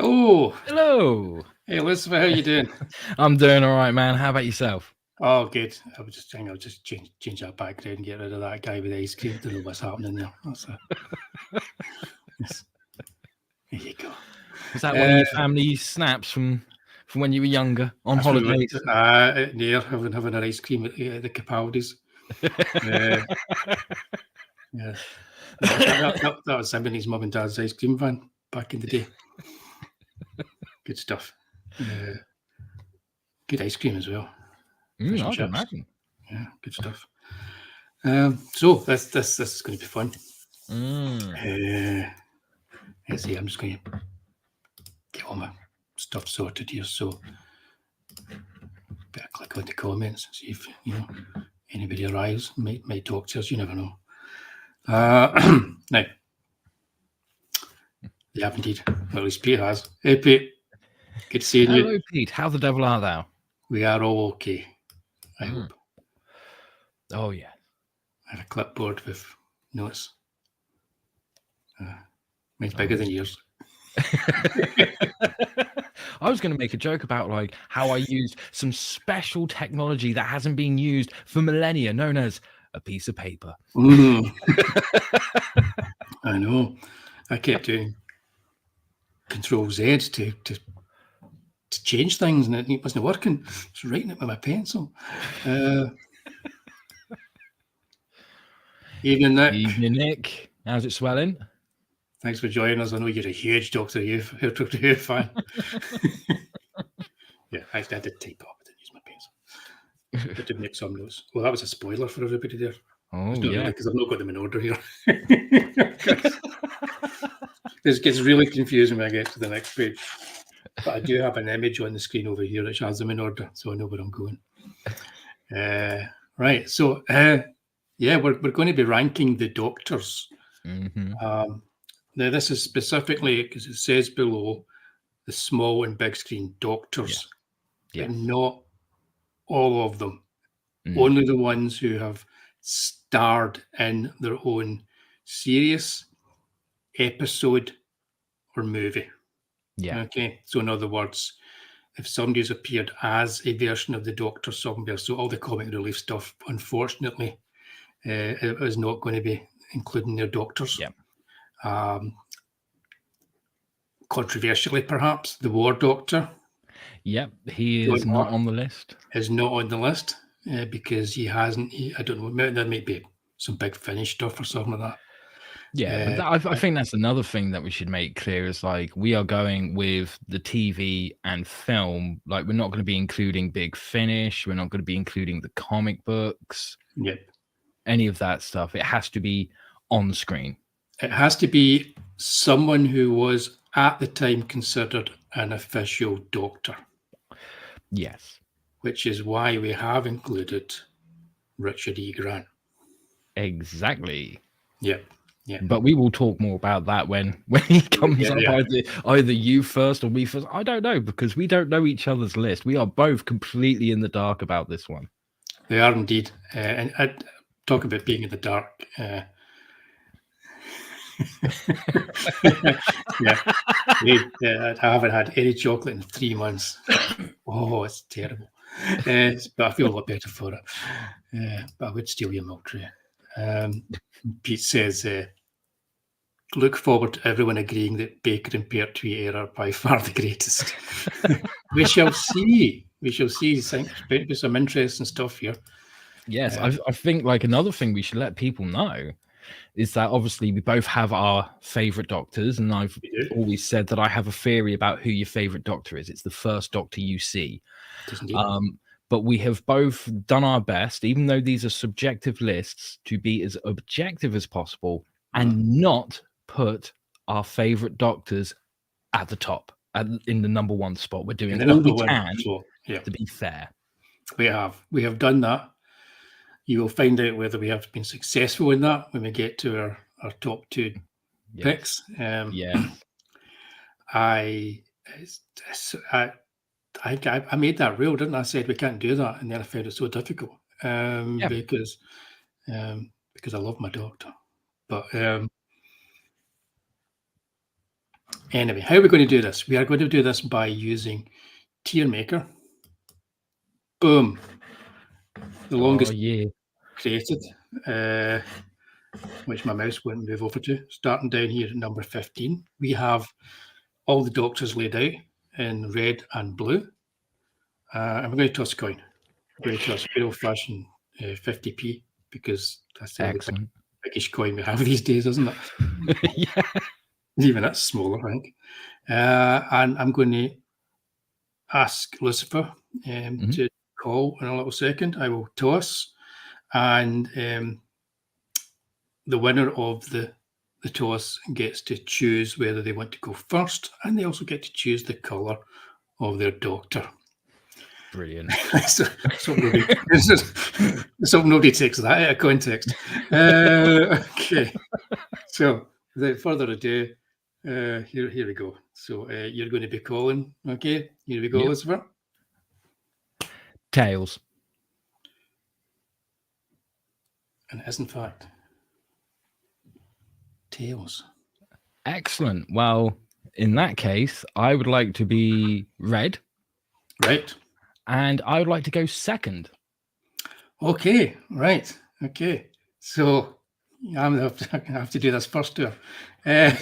Oh, Hello. hey, Lucifer, how you doing? I'm doing all right, man. How about yourself? Oh, good. I was just thinking I'll just change that background and get rid of that guy with the ice cream. Don't know what's happening there. Yes. There you go. Was that one of your family snaps from when you were younger on That's what holidays? near having an ice cream at the Capaldi's. Yes. That was him and his mum and dad's ice cream van back in the day. Good stuff. Good ice cream as well. Fish and I can chips. imagine. Yeah, good stuff. So this is going to be fun. Let's see. I'm just going to get all my stuff sorted here. So better click on the comments, see if anybody arrives. Might talk to us. You never know. Now, they have indeed. Well, at least Pete has. Hey, Pete. Good seeing you. Hello, Pete. How the devil art thou? We are all okay, I hope. Oh, yeah. I have a clipboard with notes. Mine's bigger than yours. I was going to make a joke about like how I used some special technology that hasn't been used for millennia, known as a piece of paper. I know. I kept doing Control Z to change things, and it wasn't working. I was writing it with my pencil. Evening, Nick. Evening, Nick. How's it swelling? Thanks for joining us. I know you're a huge Doctor Who fan. Yeah, I had to type up. I didn't use my pencil. But to make some notes. Well, that was a spoiler for everybody there. Oh, yeah. Because I've not got them in order here. This gets really confusing when I get to the next page. But I do have an image on the screen over here which has them in order, so I know where I'm going. Right, so yeah, we're going to be ranking the Doctors. Now, this is specifically because it says below the small and big screen Doctors, but not all of them. Only the ones who have starred in their own series, episode, or movie. Yeah. Okay. So in other words, if somebody's appeared as a version of the Doctor somewhere, so all the comic relief stuff, unfortunately, it is not going to be including their Doctors. Yeah. Controversially, perhaps, the War Doctor. Yep, he is not on the list. Is not on the list because he hasn't. I don't know. There might be some big Finish stuff or something like that. Yeah, but I think that's another thing that we should make clear is like we are going with the TV and film. Like we're not going to be including Big Finish. We're not going to be including the comic books. Yep. Any of that stuff. It has to be on screen. It has to be someone who was at the time considered an official Doctor. Yes. Which is why we have included Richard E. Grant. Exactly. Yeah. Yeah. But we will talk more about that when he comes up. Either you first or me first. I don't know because we don't know each other's list. We are both completely in the dark about this one. They are indeed. And I talk about being in the dark. Yeah. I haven't had any chocolate in 3 months. Oh, it's terrible. But I feel a lot better for it. But I would steal your milk tray. Pete says, look forward to everyone agreeing that Baker and Pertwee are by far the greatest. We shall see. We shall see. There's going to be some interesting stuff here. Yes, I think like another thing we should let people know is that obviously we both have our favorite Doctors, and I've always said that I have a theory about who your favorite Doctor is. It's the first Doctor you see. But we have both done our best, even though these are subjective lists, to be as objective as possible and not put our favorite Doctors at the top, in the number one spot. We're doing all we can to be fair. We have done that. You will find out whether we have been successful in that when we get to our top 2 picks. I made that rule, didn't I? I said we can't do that, and then I found it so difficult because I love my Doctor. But Anyway, how are we going to do this? We are going to do this by using Tier Maker. Boom. The longest created, which my mouse won't move over to. Starting down here at number 15, we have all the doctors laid out in red and blue. And we're going to toss a coin. We're going to toss a good old-fashioned 50p, because that's the biggest coin we have these days, isn't it? Yeah. Even that's smaller, I think. And I'm going to ask Lucifer to call in a little second. I will toss, and the winner of the toss gets to choose whether they want to go first, and they also get to choose the colour of their doctor. Brilliant. so nobody takes that out of context. Okay. So without further ado, here we go. So you're going to be calling. Okay, here we go, Lucifer. Tails. And it is, in fact, tails. Excellent. Well, in that case, I would like to be red. Right. And I would like to go second. Okay, right. Okay. So I'm going to have to do this first tour. I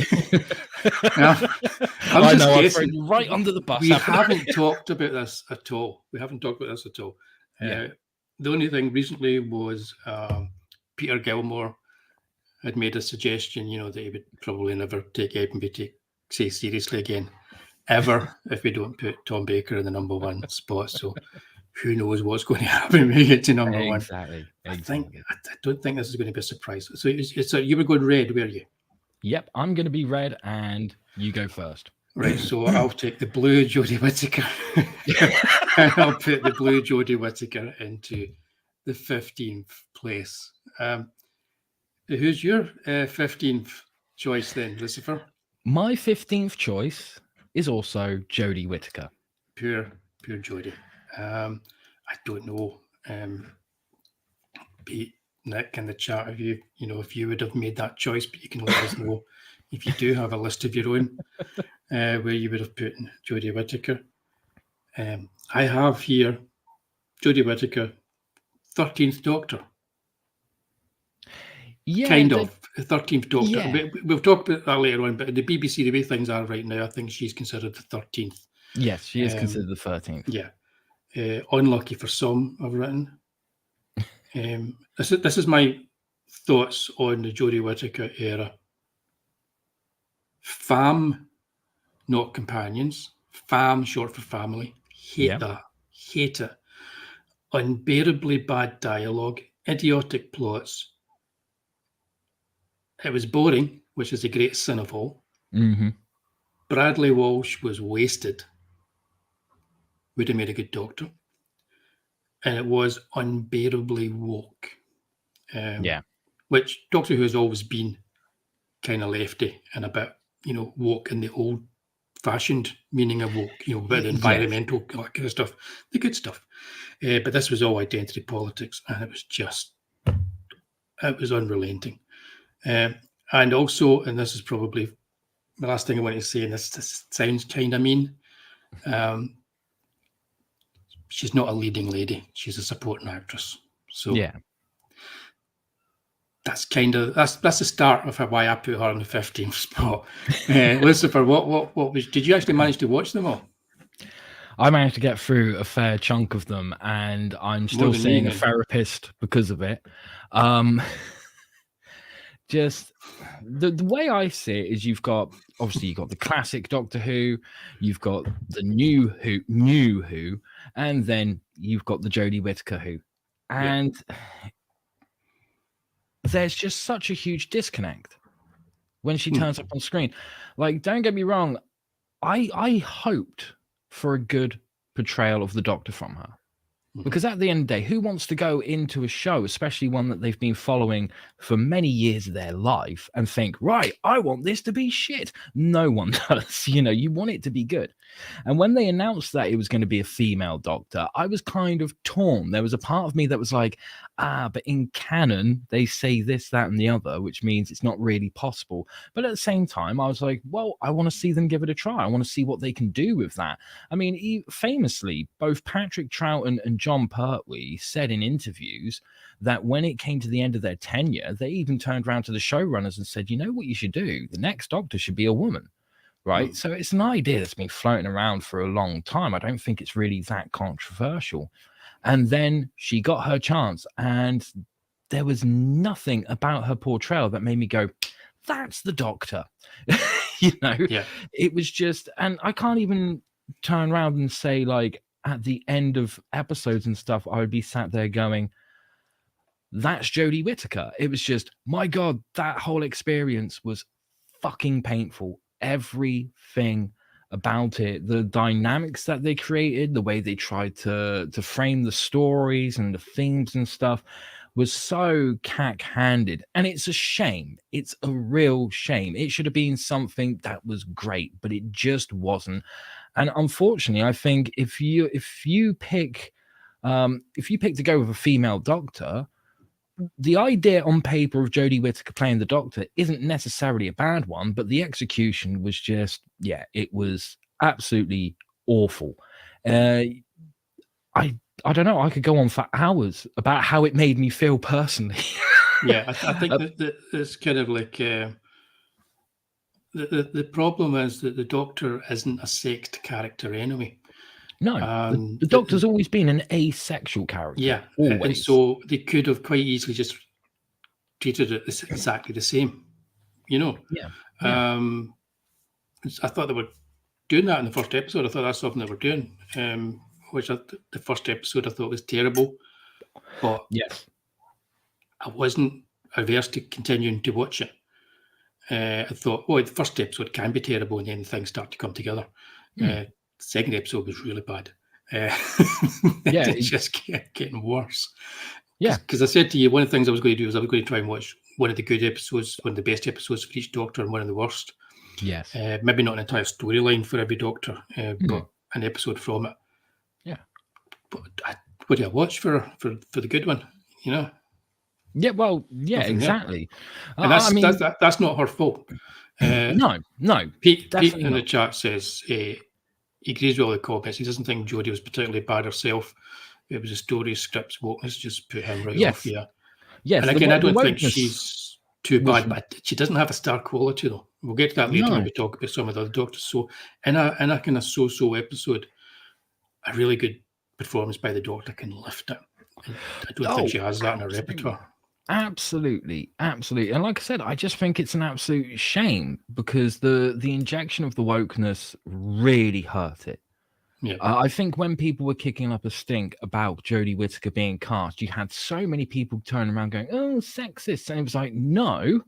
know, I've thrown you right under the bus. We haven't talked about this at all. The only thing recently was Peter Gilmore had made a suggestion, that he would probably never take Edinburgh say seriously again, ever, if we don't put Tom Baker in the number one spot. So who knows what's going to happen when we get to number one. Exactly. I don't think this is going to be a surprise. So you were going red, were you? Yep, I'm going to be red, and you go first. Right, so I'll take the blue Jodie Whittaker, and I'll put the blue Jodie Whittaker into the 15th place. Who's your 15th choice then, Lucifer? My 15th choice is also Jodie Whittaker. Pure Jodie. I don't know. Nick in the chat, if you would have made that choice, but you can let us know if you do have a list of your own where you would have put Jodie Whittaker. I have here Jodie Whittaker, 13th Doctor. Yeah, kind of 13th Doctor. Yeah. We'll talk about that later on, but the BBC, the way things are right now, I think she's considered the 13th. Yes, she is considered the 13th. Yeah. Unlucky for some, I've written. This is my thoughts on the Jodie Whittaker era. Fam, not companions. Fam, short for family. Hate that. Hate it. Unbearably bad dialogue. Idiotic plots. It was boring, which is the great sin of all. Mm-hmm. Bradley Walsh was wasted. Would have made a good Doctor. And it was unbearably woke. Which Doctor Who has always been kind of lefty and a bit, woke in the old-fashioned meaning of woke, a bit environmental, all that kind of stuff, the good stuff. But this was all identity politics, and it was unrelenting. And also, and this is probably the last thing I want to say, and this sounds kind of mean, she's not a leading lady. She's a supporting actress. So that's the start of why I put her on the 15th spot. Lucifer, what did you actually manage to watch them all? I managed to get through a fair chunk of them, and I'm still seeing a therapist because of it. Just the way I see it is you've got the classic Doctor Who, you've got the new Who, and then you've got the Jodie Whittaker Who. And there's just such a huge disconnect when she turns up on screen. Like, don't get me wrong, I hoped for a good portrayal of the Doctor from her. Because at the end of the day, who wants to go into a show, especially one that they've been following for many years of their life, and think, right, I want this to be shit? No one does. You want it to be good. And when they announced that it was going to be a female doctor, I was kind of torn. There was a part of me that was like, but in canon, they say this, that, and the other, which means it's not really possible. But at the same time, I was like, well, I want to see them give it a try. I want to see what they can do with that. I mean, famously, both Patrick Troughton and John Pertwee said in interviews that when it came to the end of their tenure, they even turned around to the showrunners and said, you know what you should do? The next doctor should be a woman. Right. So it's an idea that's been floating around for a long time. I don't think it's really that controversial. And then she got her chance, and there was nothing about her portrayal that made me go, that's the doctor. It was just, and I can't even turn around and say, like, at the end of episodes and stuff, I would be sat there going, that's Jodie Whittaker. It was just, my God, that whole experience was fucking painful. Everything about it, the dynamics that they created, the way they tried to frame the stories and the themes and stuff was so cack-handed. And it's a shame. It's a real shame. It should have been something that was great, but it just wasn't. And unfortunately, I think if you pick to go with a female doctor, the idea on paper of Jodie Whittaker playing the Doctor isn't necessarily a bad one, but the execution was just, it was absolutely awful. I don't know. I could go on for hours about how it made me feel personally. I think that it's kind of like the problem is that the Doctor isn't a sexed character anyway. No, the Doctor's always been an asexual character. Yeah, always. And so they could have quite easily just treated it exactly the same, Yeah. I thought they were doing that in the first episode. I thought that's something they were doing, which the first episode I thought was terrible. But yes, I wasn't averse to continuing to watch it. I thought, the first episode can be terrible, and then things start to come together. Second episode was really bad. It's just getting worse. Because I said to you, one of the things I was going to do is I was going to try and watch one of the good episodes, one of the best episodes for each Doctor, and one of the worst. Yes. Maybe not an entire storyline for every Doctor, but an episode from it. Yeah. But what do I watch for the good one? Yeah. Well. Yeah. Nothing exactly. And that's not her fault. No. Pete in the chat says he agrees with all the comments. He doesn't think Jodie was particularly bad herself. It was the story, scripts, wokeness just put him right off here. Yes. And again, I don't think she's too bad, but she doesn't have a star quality though. We'll get to that later when we talk about some of the other Doctors. So in a kind of so-so episode, a really good performance by the Doctor can lift it. I don't think she has that in her repertoire. Absolutely. And like I said, I just think it's an absolute shame because the injection of the wokeness really hurt it. Yeah. I think when people were kicking up a stink about Jodie Whittaker being cast, you had so many people turning around going, oh, sexist. And it was like, no,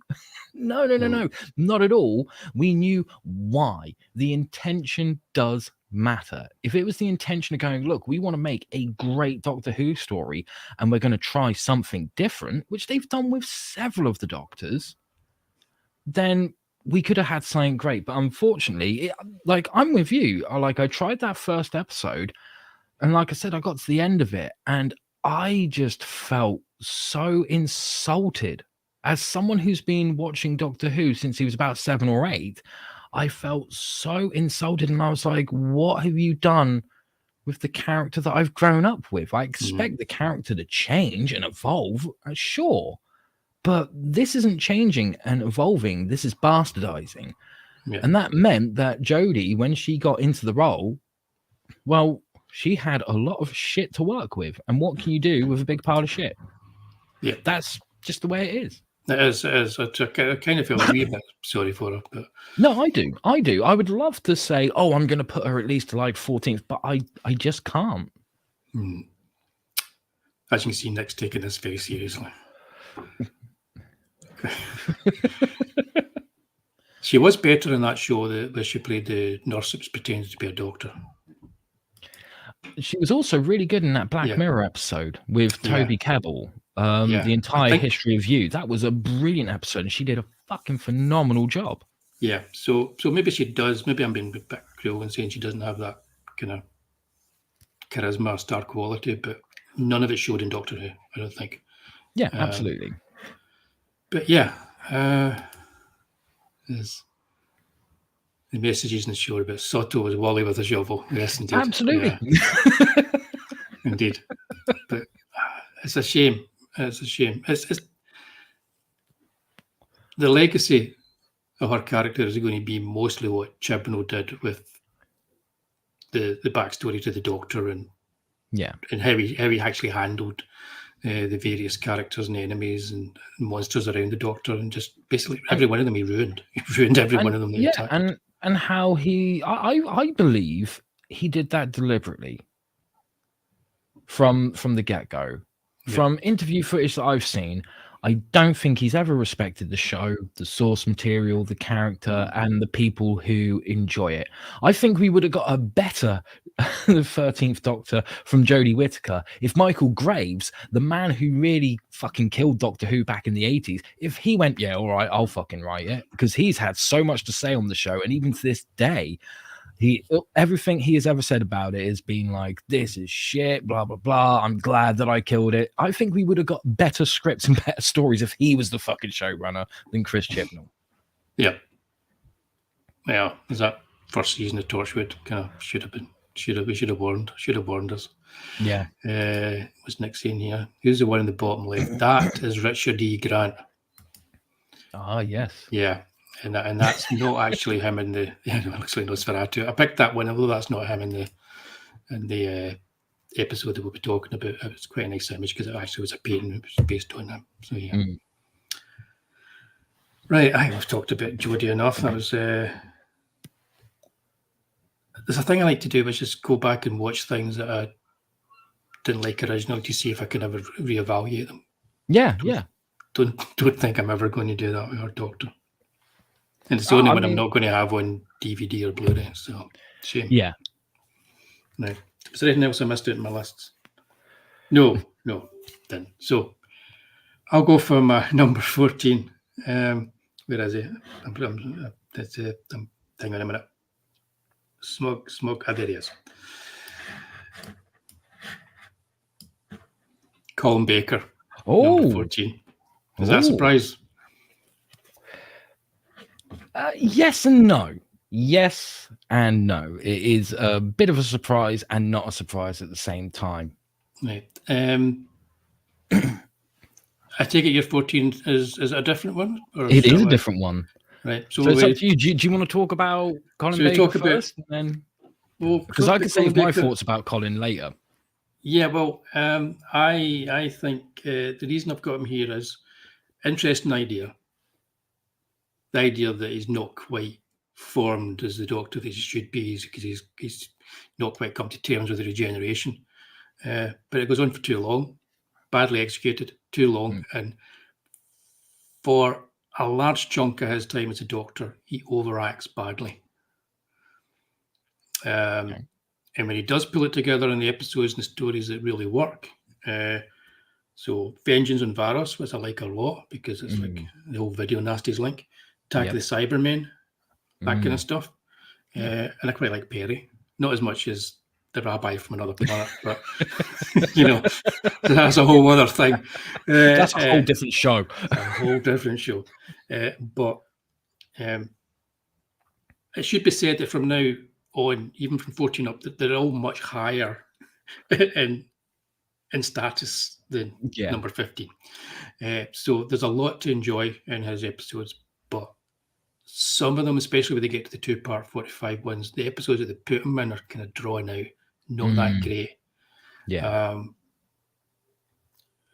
not at all. We knew why. The intention does matter. If it was the intention of going, look, we want to make a great Doctor Who story and we're going to try something different, which they've done with several of the Doctors, then we could have had something great. But unfortunately, I'm with you. I tried that first episode and like I said, I got to the end of it and I just felt so insulted. As someone who's been watching Doctor Who since he was about 7 or 8, I felt so insulted and I was like, what have you done with the character that I've grown up with? I expect the character to change and evolve, sure. But this isn't changing and evolving. This is bastardizing. Yeah. And that meant that Jodie, when she got into the role, well, she had a lot of shit to work with. And what can you do with a big pile of shit? Yeah. That's just the way it is. It is. I kind of feel a wee bit sorry for her. But no, I do. I would love to say, oh, I'm going to put her at least to like 14th, but I just can't. As you can see, Nick's taking this very seriously. She was better in that show where she played the nurse that was pretending to be a doctor. She was also really good in that Black Mirror episode with Toby Kebbell. The entire history of you. That was a brilliant episode, and she did a fucking phenomenal job. Yeah, so maybe she does. Maybe I'm being a bit cruel and saying she doesn't have that kind of charisma or star quality, but none of it showed in Doctor Who, I don't think. Yeah, absolutely. But yeah, there's the messages in the show about Soto as Wullie with a shovel. Yes, indeed. Absolutely. Yeah. Indeed. But it's a shame. It's a shame. It's the legacy of her character is going to be mostly what Chibnall did with the backstory to the Doctor and how he actually handled the various characters and enemies and monsters around the Doctor, and just basically every one of them he ruined. He ruined every one of them. And how I believe he did that deliberately from the get-go. From interview footage that I've seen, I don't think he's ever respected the show, the source material, the character, and the people who enjoy it. I think we would have got a better the 13th Doctor from Jodie Whittaker if Michael Graves, the man who really fucking killed Doctor Who back in the 80s, if he went, yeah, all right, I'll fucking write it, because he's had so much to say on the show, and even to this day, everything he has ever said about it has been like, this is shit, blah blah blah, I'm glad that I killed it. I think we would have got better scripts and better stories if he was the fucking showrunner than Chris Chibnall. Yeah, is that first season of Torchwood kind of should have warned us. Yeah. Was Nick saying here? Who's the one in the bottom left? That is Richard E. Grant. Ah, yes. Yeah. And that's not actually him in the. Yeah, no, looks like Nosferatu. I picked that one, although that's not him in the episode that we'll be talking about. It's quite a nice image because it actually was a painting. It was based on him. So yeah. Right, I've talked about Jodie enough. That was. There's a thing I like to do, which is go back and watch things that I didn't like originally to see if I can ever reevaluate them. Yeah, Don't think I'm ever going to do that with our Doctor. And it's the only one I'm not going to have on DVD or Blu-ray, so shame. Yeah. Now, is there anything else I missed out in my lists? No, didn't. So I'll go for my number 14. Where is it? Hang on a minute. Smoke. There he is. Colin Baker. Number 14. Is that a surprise? Yes and no. Yes and no. It is a bit of a surprise and not a surprise at the same time. Right. I take it your 14 is it a different one? Or it is a different one. Right. So it's up to you. Do you want to talk about Colin Baker first? Because I could say my thoughts about Colin later. Yeah, well, I think the reason I've got him here is interesting idea. The idea that he's not quite formed as the Doctor that he should be because he's not quite come to terms with the regeneration. But it goes on for too long, badly executed, too long. And for a large chunk of his time as a Doctor, he overacts badly. And when he does pull it together in the episodes and the stories that really work, so Vengeance on Varos, which I like a lot because it's like the whole Video Nasties link. Attack of the Cybermen, that kind of stuff. And I quite like Perry. Not as much as the rabbi from another planet, but that's a whole other thing. That's a whole different show. But it should be said that from now on, even from 14 up, that they're all much higher in status than number 15. So there's a lot to enjoy in his episodes, but some of them, especially when they get to the 2-part 45 ones, the episodes that they put them in are kind of drawn out, not that great. Yeah.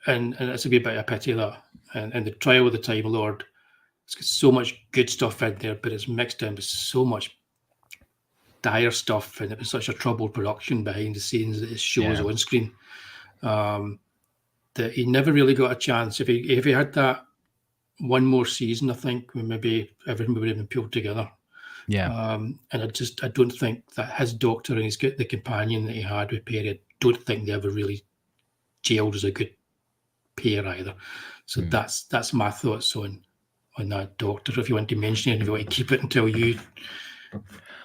And it's a wee bit of a pity of that. And the Trial of the Time Lord, it's got so much good stuff in there, but it's mixed in with so much dire stuff, and it was such a troubled production behind the scenes that it shows on screen. That he never really got a chance. If he had that one more season, I think maybe everything would have been pulled together. Yeah. And I don't think that his doctor and the companion that he had with Perry, I don't think they ever really gelled as a good pair either. So that's my thoughts on that doctor. If you want to mention it, if you want to keep it until you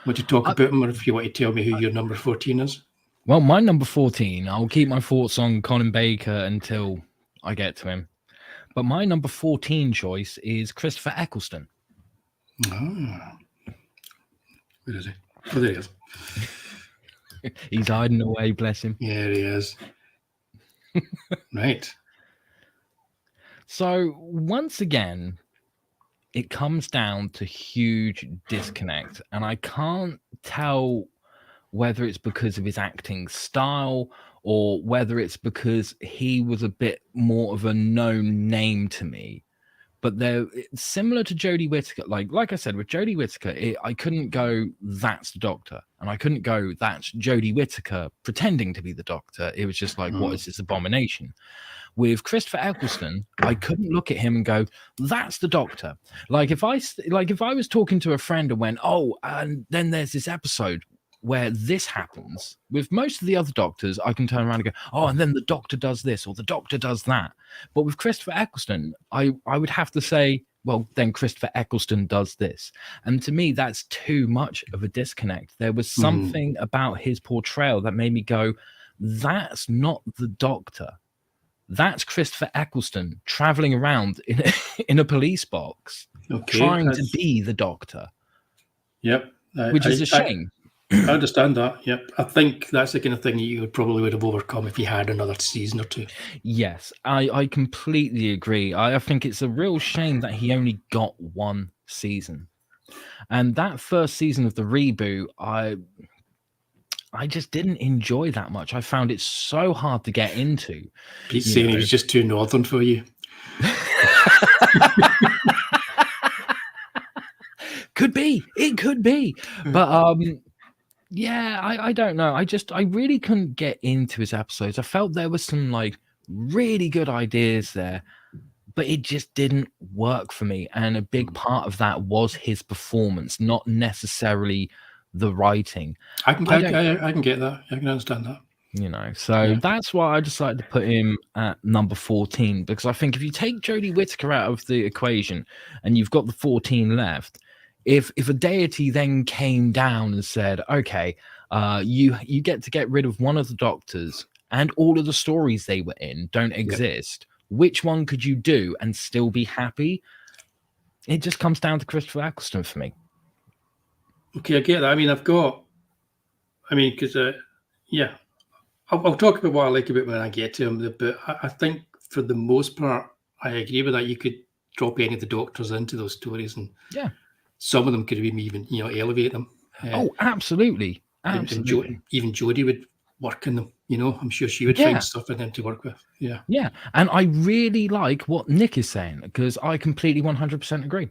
want to talk about him, or if you want to tell me who your number 14 is. Well, my number 14, I'll keep my thoughts on Colin Baker until I get to him. But my number 14 choice is Christopher Eccleston. Ah. Where is he? Oh, there he is. He's hiding away, bless him. Yeah, he is. Right. So once again, it comes down to huge disconnect, and I can't tell whether it's because of his acting style or whether it's because he was a bit more of a known name to me. But they're similar to Jodie Whittaker. Like I said, with Jodie Whittaker, I couldn't go, that's the Doctor. And I couldn't go, that's Jodie Whittaker pretending to be the Doctor. It was just like, what is this abomination? With Christopher Eccleston, I couldn't look at him and go, that's the Doctor. Like if I was talking to a friend and went, oh, and then there's this episode where this happens, with most of the other Doctors, I can turn around and go, oh, and then the Doctor does this or the Doctor does that. But with Christopher Eccleston, I would have to say, well, then Christopher Eccleston does this. And to me, that's too much of a disconnect. There was something about his portrayal that made me go, that's not the Doctor. That's Christopher Eccleston traveling around in a police box, trying to be the Doctor. Yep. Which is a shame. I understand that. Yep. I think that's the kind of thing you would have overcome if you had another season or two. Yes, I completely agree. I think it's a real shame that he only got one season. And that first season of the reboot, I just didn't enjoy that much. I found it so hard to get into. Pete's saying he was just too northern for you. Could be. It could be. But yeah, I don't know. I really couldn't get into his episodes. I felt there was some like really good ideas there, but it just didn't work for me. And a big part of that was his performance, not necessarily the writing. I can get that. I can understand that. You know, so that's why I decided to put him at number 14, because I think if you take Jodie Whittaker out of the equation and you've got the 14 left, if a deity then came down and said, okay, you get to get rid of one of the Doctors and all of the stories they were in don't exist, which one could you do and still be happy? It just comes down to Christopher Eccleston for me. Okay, I get that. I mean, because I'll talk about what I like about when I get to him, but I think for the most part, I agree with that. You could drop any of the Doctors into those stories, and some of them could even elevate them. Oh, absolutely. Absolutely. Even Jodie would work in them. I'm sure she would find stuff in them to work with. Yeah. Yeah. And I really like what Nick is saying, because I completely 100% agree.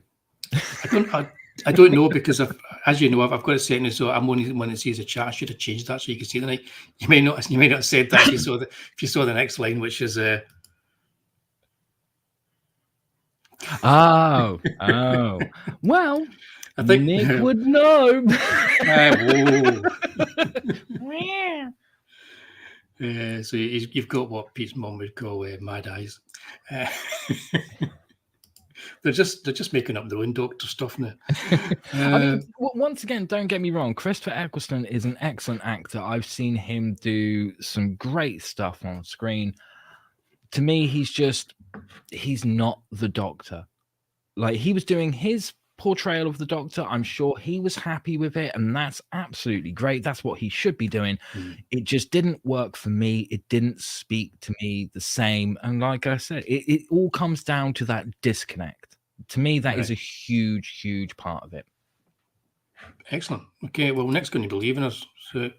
I don't know, because as you know, I've got a sentence, so I'm only one that sees a chat. I should have changed that so you can see the night. You may not have said that if you saw the next line, which is Oh. Well, I think Nick would know. So you've got what Pete's mum would call mad eyes. They're just making up their own Doctor stuff now. I mean, once again, don't get me wrong. Christopher Eccleston is an excellent actor. I've seen him do some great stuff on screen. To me, he's not the Doctor. Like, he was doing his portrayal of the Doctor. I'm sure he was happy with it, and that's absolutely great. That's what he should be doing. It just didn't work for me. It didn't speak to me the same. And like I said, it all comes down to that disconnect. To me, that is a huge, huge part of it. Excellent. Okay, well, Nick's going to be leaving us. So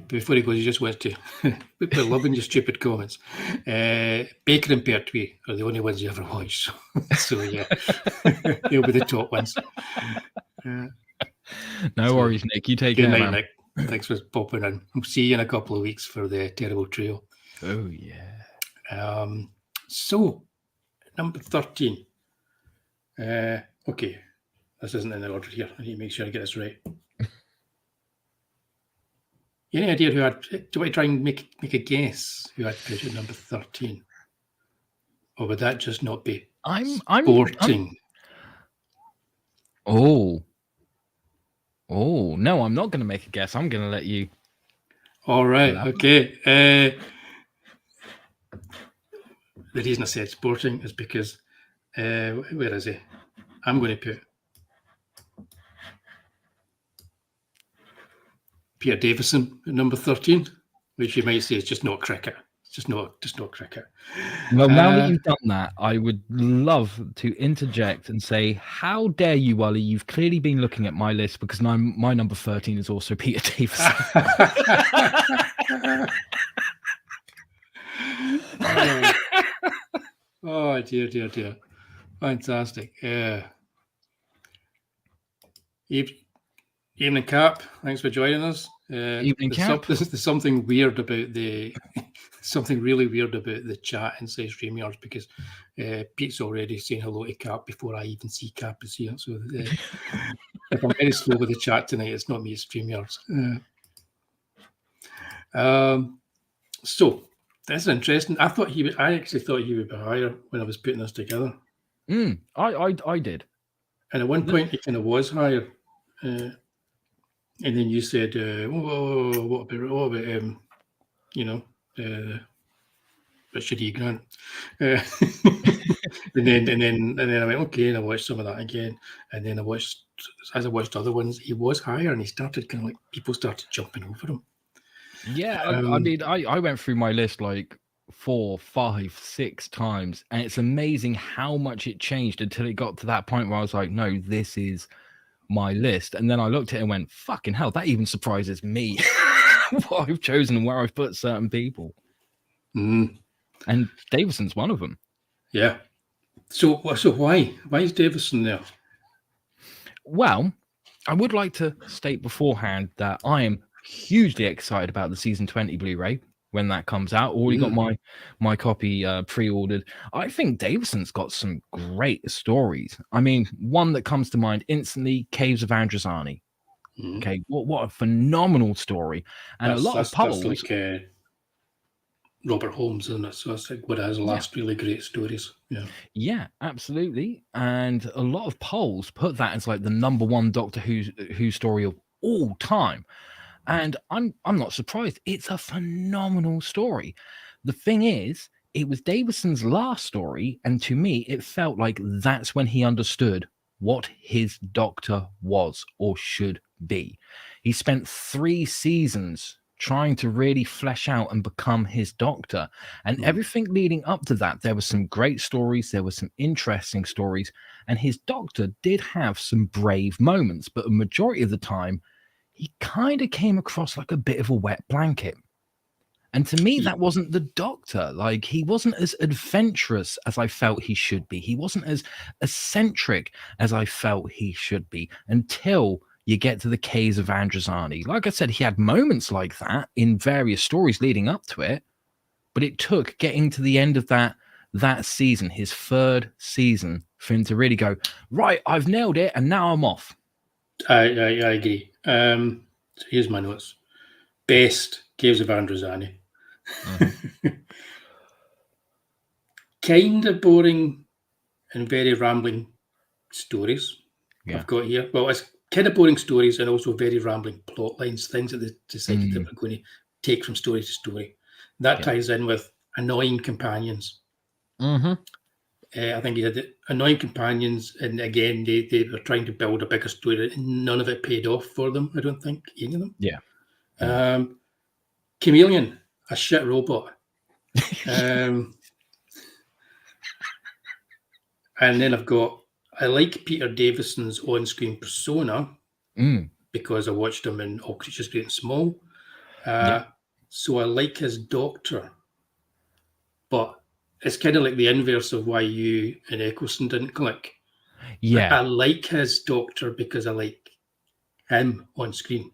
before he goes, he just wants to we're loving your stupid comments. Baker and Pertwee are the only ones you ever watched. So yeah, they'll be the top ones. No worries, Nick. You take care, man. Nick. Thanks for popping in. We'll see you in a couple of weeks for the Terrible Trio. Oh, yeah. So, number 13. Okay. This isn't in the order here. I need to make sure I get this right. Any idea who had? Do you want to try and make a guess who I'd put at number 13? Or would that just not be sporting? Oh, no, I'm not going to make a guess. I'm going to let you. All right. Okay. The reason I said sporting is because, where is he? I'm going to put Peter Davison at number 13, which you might say is just not cricket. It's just not cricket. Well, now that you've done that, I would love to interject and say, how dare you, Wullie? You've clearly been looking at my list, because my number 13 is also Peter Davison. Oh, dear. Fantastic. Evening, Cap. Thanks for joining us. Evening, Cap. There's something weird about something really weird about the chat inside StreamYard, because Pete's already saying hello to Cap before I even see Cap is here. So if I'm very slow with the chat tonight, it's not me, it's StreamYards. So this is interesting. I actually thought he would be higher when I was putting this together. I did. And at one point, he kind of was higher. And then you said, what about Richard E. Grant? and then I went, okay, and I watched some of that again. And then as I watched other ones, he was higher, and he started kind of like, people started jumping over him. Yeah, I mean, I went through my list like 4, 5, 6 times, and it's amazing how much it changed until it got to that point where I was like, no, this is my list. And then I looked at it and went, fucking hell, that even surprises me what I've chosen and where I've put certain people. And Davison's one of them. Yeah. So why is Davison there? Well, I would like to state beforehand that I am hugely excited about the season 20 Blu-ray when that comes out. Already got my copy pre-ordered. I think Davison's got some great stories. I mean, one that comes to mind instantly, Caves of Androzani. Okay, what a phenomenal story. And a lot of polls. That's like Robert Holmes, isn't it? So that's like what has last really great stories. Yeah, absolutely. And a lot of polls put that as like the number one Doctor Who story of all time. And I'm not surprised. It's a phenomenal story. The thing is, it was Davison's last story, and to me, it felt like that's when he understood what his Doctor was or should be. He spent 3 seasons trying to really flesh out and become his Doctor. And everything leading up to that, there were some great stories, there were some interesting stories, and his Doctor did have some brave moments, but a majority of the time, he kind of came across like a bit of a wet blanket. And to me, that wasn't the Doctor. Like, he wasn't as adventurous as I felt he should be. He wasn't as eccentric as I felt he should be until you get to the Caves of Androzani. Like I said, he had moments like that in various stories leading up to it, but it took getting to the end of that season, his 3rd season, for him to really go, right, I've nailed it, and now I'm off. I agree. So here's my notes. Best Caves of Androzani. Kind of boring and very rambling stories I've got here. Well, it's kind of boring stories and also very rambling plot lines, things that they decided they were going to take from story to story. That ties in with annoying companions. I think he had annoying companions, and again, they were trying to build a bigger story, and none of it paid off for them, I don't think, any of them. Chameleon, a shit robot. And then I like Peter Davison's on-screen persona because I watched him in All Creatures Great and Small. So I like his Doctor, but it's kind of like the inverse of why you and Eccleston didn't click. I like his Doctor because I like him on screen.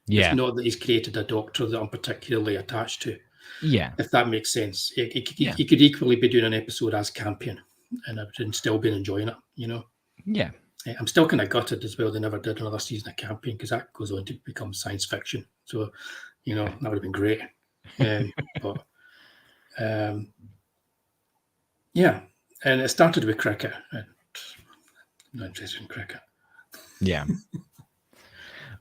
It's not that he's created a Doctor that I'm particularly attached to. If that makes sense. He could equally be doing an episode as Campion, and I've still been enjoying it, you know? I'm still kind of gutted as well they never did another season of Campaign, because that goes on to become science fiction. So, that would have been great. But yeah, and it started with cricket. And I'm not interested in cricket. Yeah.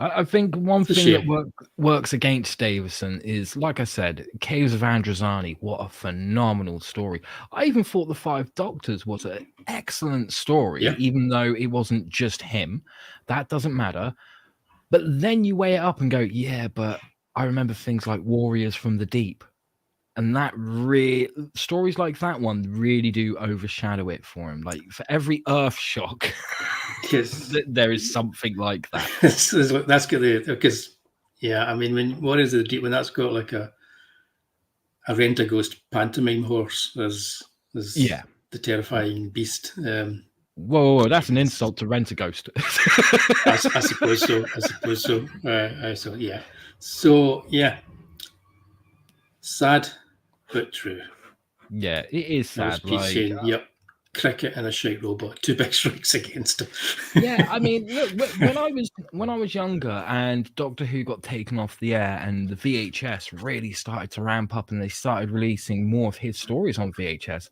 I think one thing that works against Davison is, like I said, Caves of Androzani. What a phenomenal story. I even thought The Five Doctors was an excellent story, even though it wasn't just him. That doesn't matter. But then you weigh it up and go, yeah, but I remember things like Warriors from the Deep. And that stories like that one really do overshadow it for him. Like, for every Earth shock, there is something like that. That's good, because I mean, when Warriors of the Deep, when that's got like a Rent-A-Ghost pantomime horse as the terrifying beast. Whoa, that's an insult to Rent-A-Ghost. I suppose so. So yeah. So yeah. Sad, but true. Yeah, it is sad. Like, saying, yep, cricket and a shite robot, 2 big strikes against him. Yeah, I mean, look, when I was younger and Doctor Who got taken off the air and the VHS really started to ramp up and they started releasing more of his stories on VHS,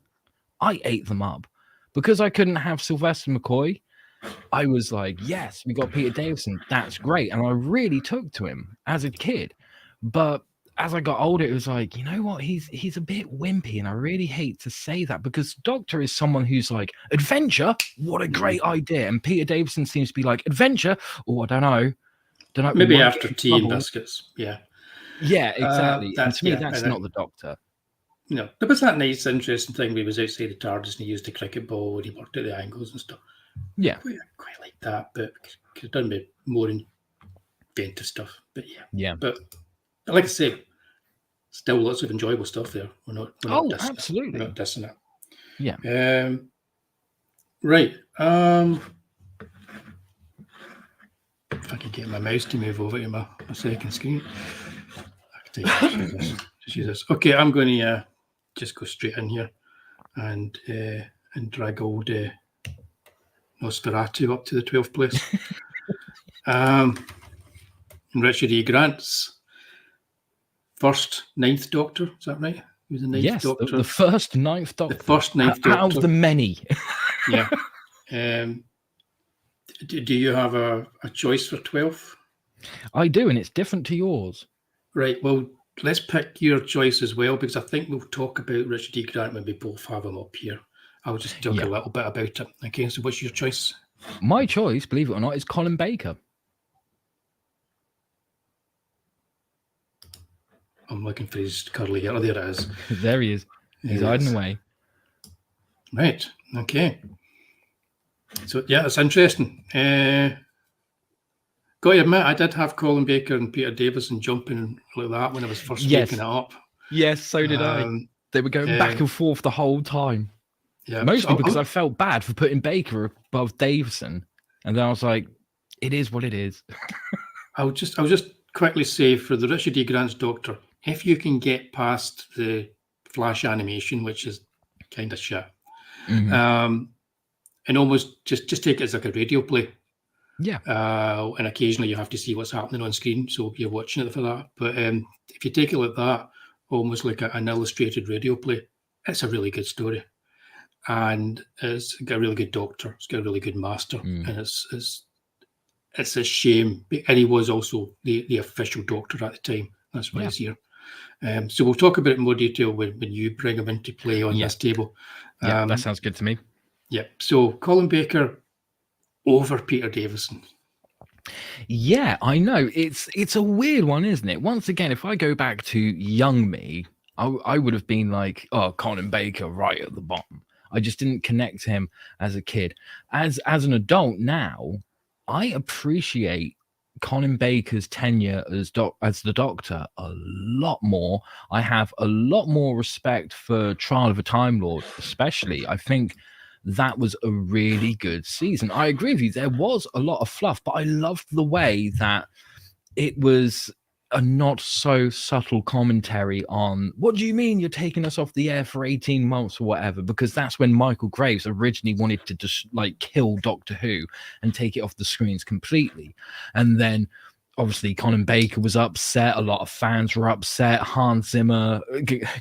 I ate them up. Because I couldn't have Sylvester McCoy, I was like, yes, we got Peter Davison. That's great. And I really took to him as a kid. But as I got older, it was like, you know what? He's a bit wimpy. And I really hate to say that, because Doctor is someone who's like, adventure? What a great idea. And Peter Davison seems to be like, adventure? Oh, I don't know. Maybe after tea and biscuits. Yeah. Yeah, exactly. And to me, that's not the Doctor. No, there was that nice, interesting thing where he was outside the TARDIS and he used a cricket ball and he worked at the angles and stuff. Yeah. Quite like that, but could have done with more inventive stuff. But yeah. But like I say, still lots of enjoyable stuff there. We're not absolutely. We're not dissing it. Yeah. Right. If I could get my mouse to move over to my second screen. I can just use this. Okay, I'm going to just go straight in here and drag old Nosferatu up to the 12th place. And Richard E. Grant's first 9th Doctor, is that right? He was the 9th Doctor. The first 9th Doctor. The first 9th Doctor. Out of the many. Yeah. Do you have a choice for 12th? I do, and it's different to yours. Right. Well, let's pick your choice as well, because I think we'll talk about Richard E. Grant when we both have him up here. I'll just talk a little bit about it. Okay, so what's your choice? My choice, believe it or not, is Colin Baker. I'm looking for his curly hair. Oh, there it is. There he is. He's hiding away. Right. Okay. So, yeah, that's interesting. Got to admit, I did have Colin Baker and Peter Davison jumping like that when I was first making it up. Yes, so did I. They were going back and forth the whole time. Yeah, mostly because I felt bad for putting Baker above Davison, and then I was like, "It is what it is." I'll just quickly say, for the Richard E. Grant's Doctor, if you can get past the Flash animation, which is kind of shit, and almost just take it as like a radio play. Yeah. And occasionally you have to see what's happening on screen, so you're watching it for that. But if you take it like that, almost like an illustrated radio play, it's a really good story. And it's got a really good Doctor. It's got a really good Master. And it's a shame. And he was also the official Doctor at the time. That's why he's here. So we'll talk about it in more detail when you bring him into play on this table. Yeah, that sounds good to me. Yeah. So Colin Baker over Peter Davison. Yeah, I know. It's a weird one, isn't it? Once again, if I go back to young me, I would have been like, oh, Colin Baker right at the bottom. I just didn't connect to him as a kid. As an adult now, I appreciate Colin Baker's tenure as the Doctor a lot more. I have a lot more respect for Trial of a Time Lord, especially. I think that was a really good season. I agree with you. There was a lot of fluff, but I loved the way that it was a not so subtle commentary on what do you mean you're taking us off the air for 18 months or whatever, because that's when Michael Graves originally wanted to just like kill Doctor Who and take it off the screens completely. And then obviously Colin Baker was upset, a lot of fans were upset. Hans Zimmer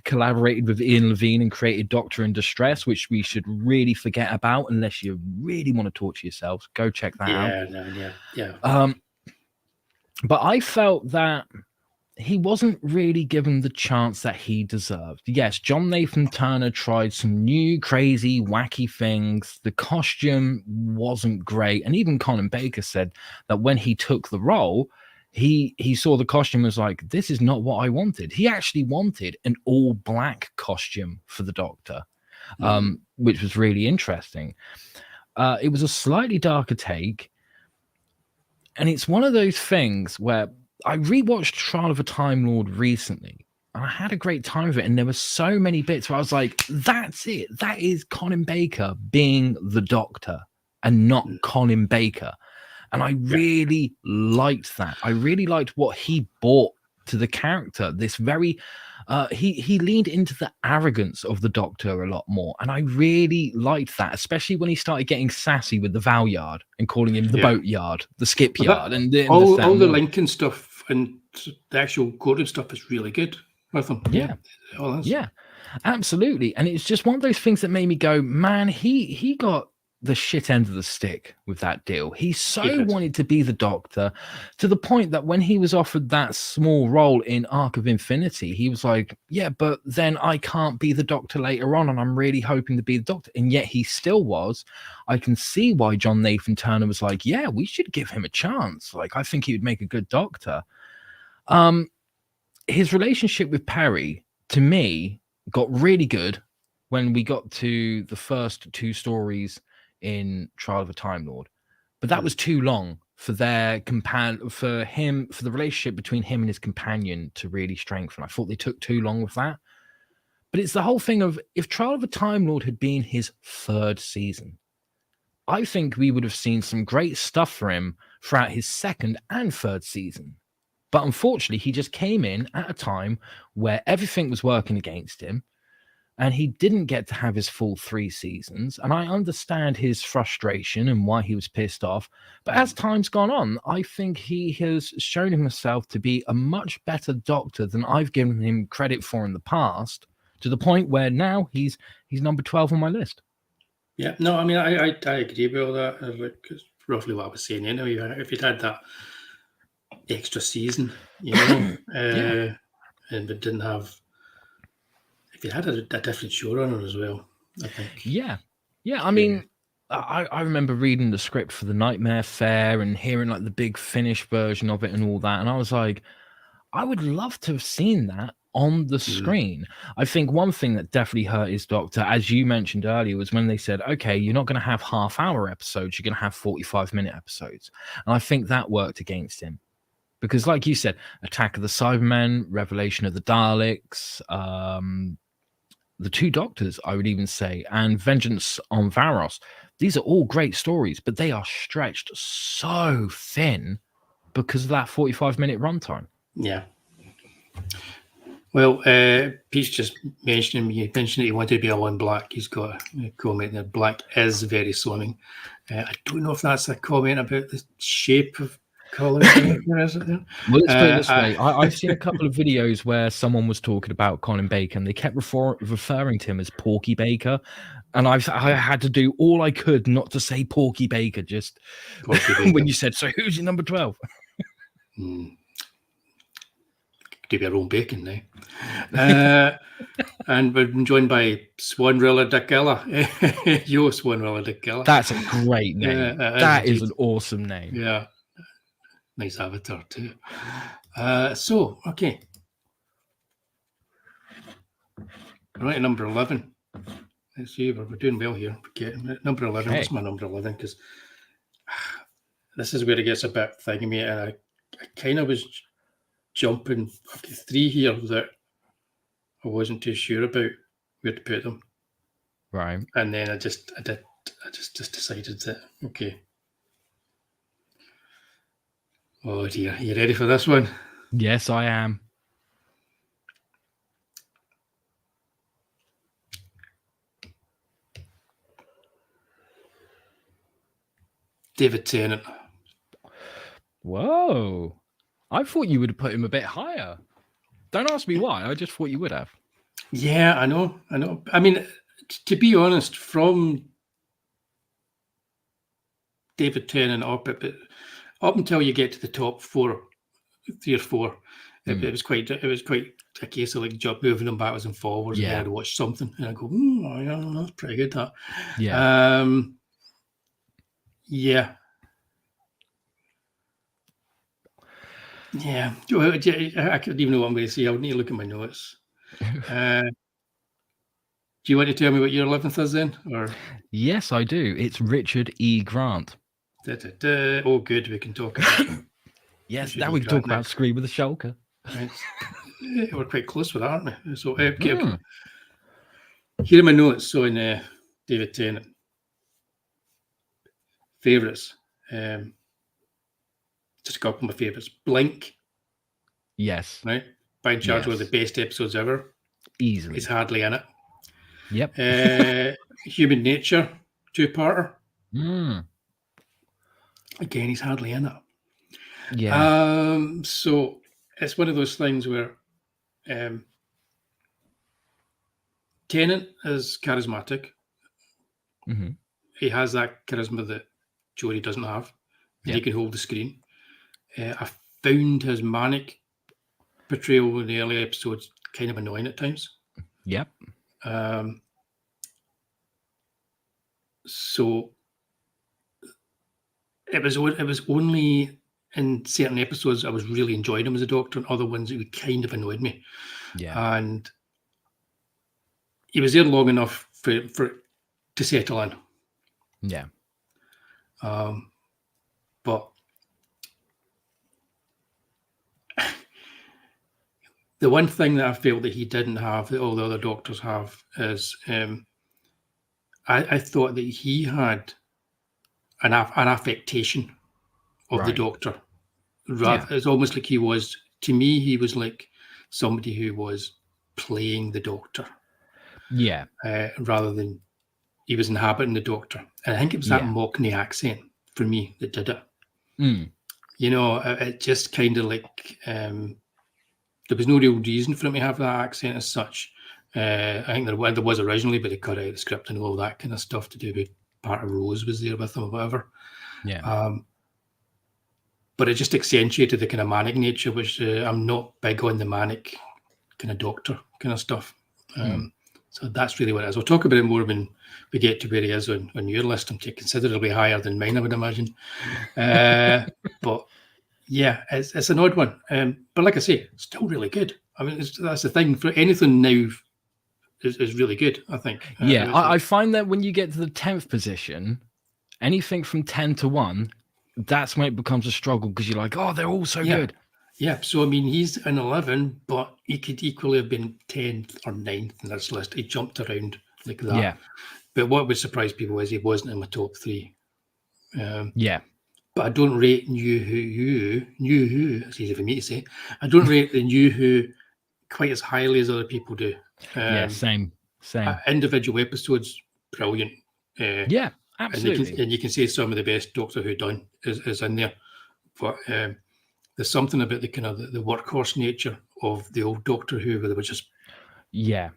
collaborated with Ian Levine and created Doctor in Distress, which we should really forget about unless you really want to torture yourselves. Go check that out. Yeah. But I felt that he wasn't really given the chance that he deserved. Yes, John Nathan Turner tried some new, crazy, wacky things. The costume wasn't great. And even Colin Baker said that when he took the role, he saw the costume and was like, this is not what I wanted. He actually wanted an all-black costume for the Doctor, which was really interesting. It was a slightly darker take. And it's one of those things where I rewatched Trial of a Time Lord recently, and I had a great time with it. And there were so many bits where I was like, that's it. That is Colin Baker being the Doctor and not Colin Baker. And I really liked that. I really liked what he brought to the character. This very, he leaned into the arrogance of the Doctor a lot more. And I really liked that, especially when he started getting sassy with the Val Yard and calling him the Boat Yard, the Skip Yard. And all the Lincoln stuff and the actual Gordon stuff is really good with him. Yeah, absolutely. And it's just one of those things that made me go, man, he got the shit end of the stick with that deal. He wanted to be the Doctor to the point that when he was offered that small role in Arc of Infinity, he was like, yeah, but then I can't be the Doctor later on, and I'm really hoping to be the Doctor. And yet he still was. I can see why John Nathan Turner was like, yeah, we should give him a chance. Like, I think he would make a good Doctor. His relationship with Perry, to me, got really good when we got to the first two stories in Trial of a Time Lord, but that was too long for the relationship between him and his companion to really strengthen. I thought they took too long with that. But it's the whole thing of, if Trial of a Time Lord had been his third season, I think we would have seen some great stuff for him throughout his second and third season. But unfortunately, he just came in at a time where everything was working against him, and he didn't get to have his full 3 seasons. And I understand his frustration and why he was pissed off. But as time's gone on, I think he has shown himself to be a much better Doctor than I've given him credit for in the past, to the point where now he's number 12 on my list. Yeah, no, I mean, I agree with all that. It's roughly what I was saying. If you'd had that extra season, and we didn't have, if you had a different showrunner as well, I think. Yeah. I mean, I remember reading the script for the Nightmare Fair and hearing like the big Finnish version of it and all that, and I was like, I would love to have seen that on the screen. I think one thing that definitely hurt his Doctor, as you mentioned earlier, was when they said, okay, you're not going to have half-hour episodes, you're going to have 45-minute episodes. And I think that worked against him. Because like you said, Attack of the Cybermen, Revelation of the Daleks, the Two Doctors, I would even say, and Vengeance on Varos. These are all great stories, but they are stretched so thin because of that 45-minute runtime. Yeah. Well, Pete's just mentioned that he wanted to be all in black. He's got a comment that black is very slimming. I don't know if that's a comment about the shape of Colin Baker, is it? Well, let's put it this way. I've seen a couple of videos where someone was talking about Colin Baker, and they kept referring to him as Porky Baker. And I had to do all I could not to say Porky Baker, just Porky Baker. When you said, so who's your number 12? Do your own bacon now. And we've been joined by Swanrilla Dacilla. Yo, Swanrilla Dacilla. That's a great name. That is an awesome name. Yeah. Nice avatar too. So, okay. Right, number 11. Let's see, we're doing well here. Number 11. What's my number 11? Because this is where it gets a bit thingy me. And I kind of was jumping 3 here that I wasn't too sure about where to put them. Right. And then I just decided that, okay. Oh dear, are you ready for this one? Yes, I am. David Tennant. Whoa. I thought you would have put him a bit higher. Don't ask me why. I just thought you would have. Yeah, I know. I mean, to be honest, from David Tennant up until you get to the top 3 or 4, it was quite a case of like job moving them backwards and forwards, and then I'd watch something and I go, oh, yeah, that's pretty good. That, yeah, yeah. Yeah, I couldn't even know what I'm going to say. I would need to look at my notes. Do you want to tell me what your 11th is then? Or yes, I do. It's Richard E. Grant. Oh, good. We can talk about. Yes, now we can talk about Scream with the Shulker. Right. We're quite close with that, aren't we? So, okay. Here are my notes on David Tennant. Favourites. Just a couple of my favourites. Blink. Yes. Right? By and large, one of the best episodes ever. Easily. He's hardly in it. Yep. Human Nature, 2-parter. Mm. Again, he's hardly in it. Yeah. So it's one of those things where Tennant is charismatic. Mm-hmm. He has that charisma that Jodie doesn't have, and he can hold the screen. I found his manic portrayal in the early episodes kind of annoying at times. Yep. So it was only in certain episodes I was really enjoying him as a Doctor, and other ones it kind of annoyed me. Yeah. And he was there long enough for to settle in. Yeah. But the one thing that I felt that he didn't have, that all the other Doctors have, is I thought that he had an affectation of the Doctor. It's almost like he was, to me, he was like somebody who was playing the Doctor. Yeah. Rather than he was inhabiting the Doctor. And I think it was that Mockney accent for me that did it. Mm. You know, it just kind of like, there was no real reason for him to have that accent as such. I think there was originally, but they cut out the script and all that kind of stuff to do with part of Rose was there with him or whatever. Yeah. But it just accentuated the kind of manic nature, which I'm not big on the manic kind of Doctor kind of stuff. So that's really what it is. We'll talk about it more when we get to where he is on your list. I'm considerably higher than mine, I would imagine. But yeah, it's an odd one. But like I say, it's still really good. I mean, that's the thing. For anything now is really good, I think. I find that when you get to the 10th position, anything from 10 to 1, that's when it becomes a struggle because you're like, oh, they're all so good. Yeah, so I mean, he's in 11, but he could equally have been 10th or 9th in this list. He jumped around like that. Yeah. But what would surprise people is he wasn't in my top 3. Yeah. But I don't rate New Who, it's easy for me to say. I don't rate the New Who quite as highly as other people do. Same. Individual episodes, brilliant. Yeah, absolutely. And you can say some of the best Doctor Who done is in there. But there's something about the kind of the workhorse nature of the old Doctor Who where they were just where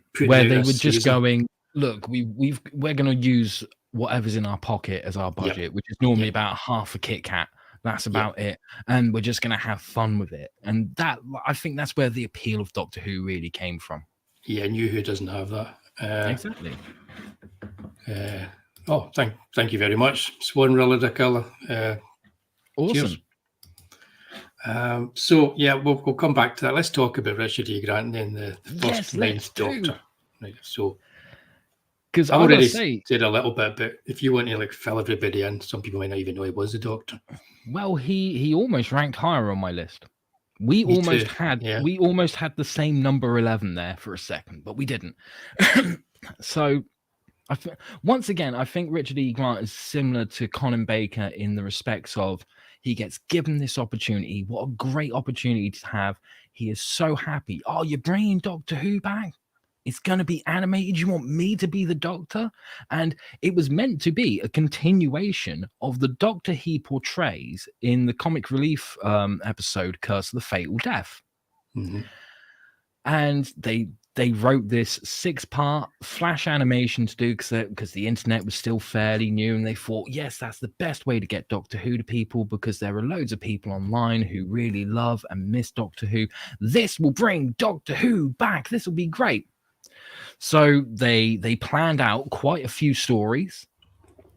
they were just going, look, we're going to use whatever's in our pocket as our budget, which is normally about half a Kit Kat. That's about it, and we're just going to have fun with it. And that, I think, that's where the appeal of Doctor Who really came from. Yeah, New Who doesn't have that. Exactly. Thank you very much, Swan Rilladicella. Awesome. Cheers. So yeah, we'll come back to that. Let's talk about Richard E. Grant and then the first 9th Doctor. Right, so because I already said a little bit, but if you want to like fill everybody in, some people might not even know he was the Doctor. Well, he almost ranked higher on my list. We almost had the same number 11 there for a second, but we didn't. So once again, I think Richard E. Grant is similar to Colin Baker in the respects of he gets given this opportunity. What a great opportunity to have. He is so happy. Oh, you're bringing Doctor Who back? It's going to be animated. You want me to be the Doctor? And it was meant to be a continuation of the Doctor he portrays in the comic relief episode Curse of the Fatal Death. Mm-hmm. And they wrote this 6-part flash animation to do because the internet was still fairly new, and they thought, yes, that's the best way to get Doctor Who to people, because there are loads of people online who really love and miss Doctor Who. This will bring Doctor Who back. This will be great. So they planned out quite a few stories.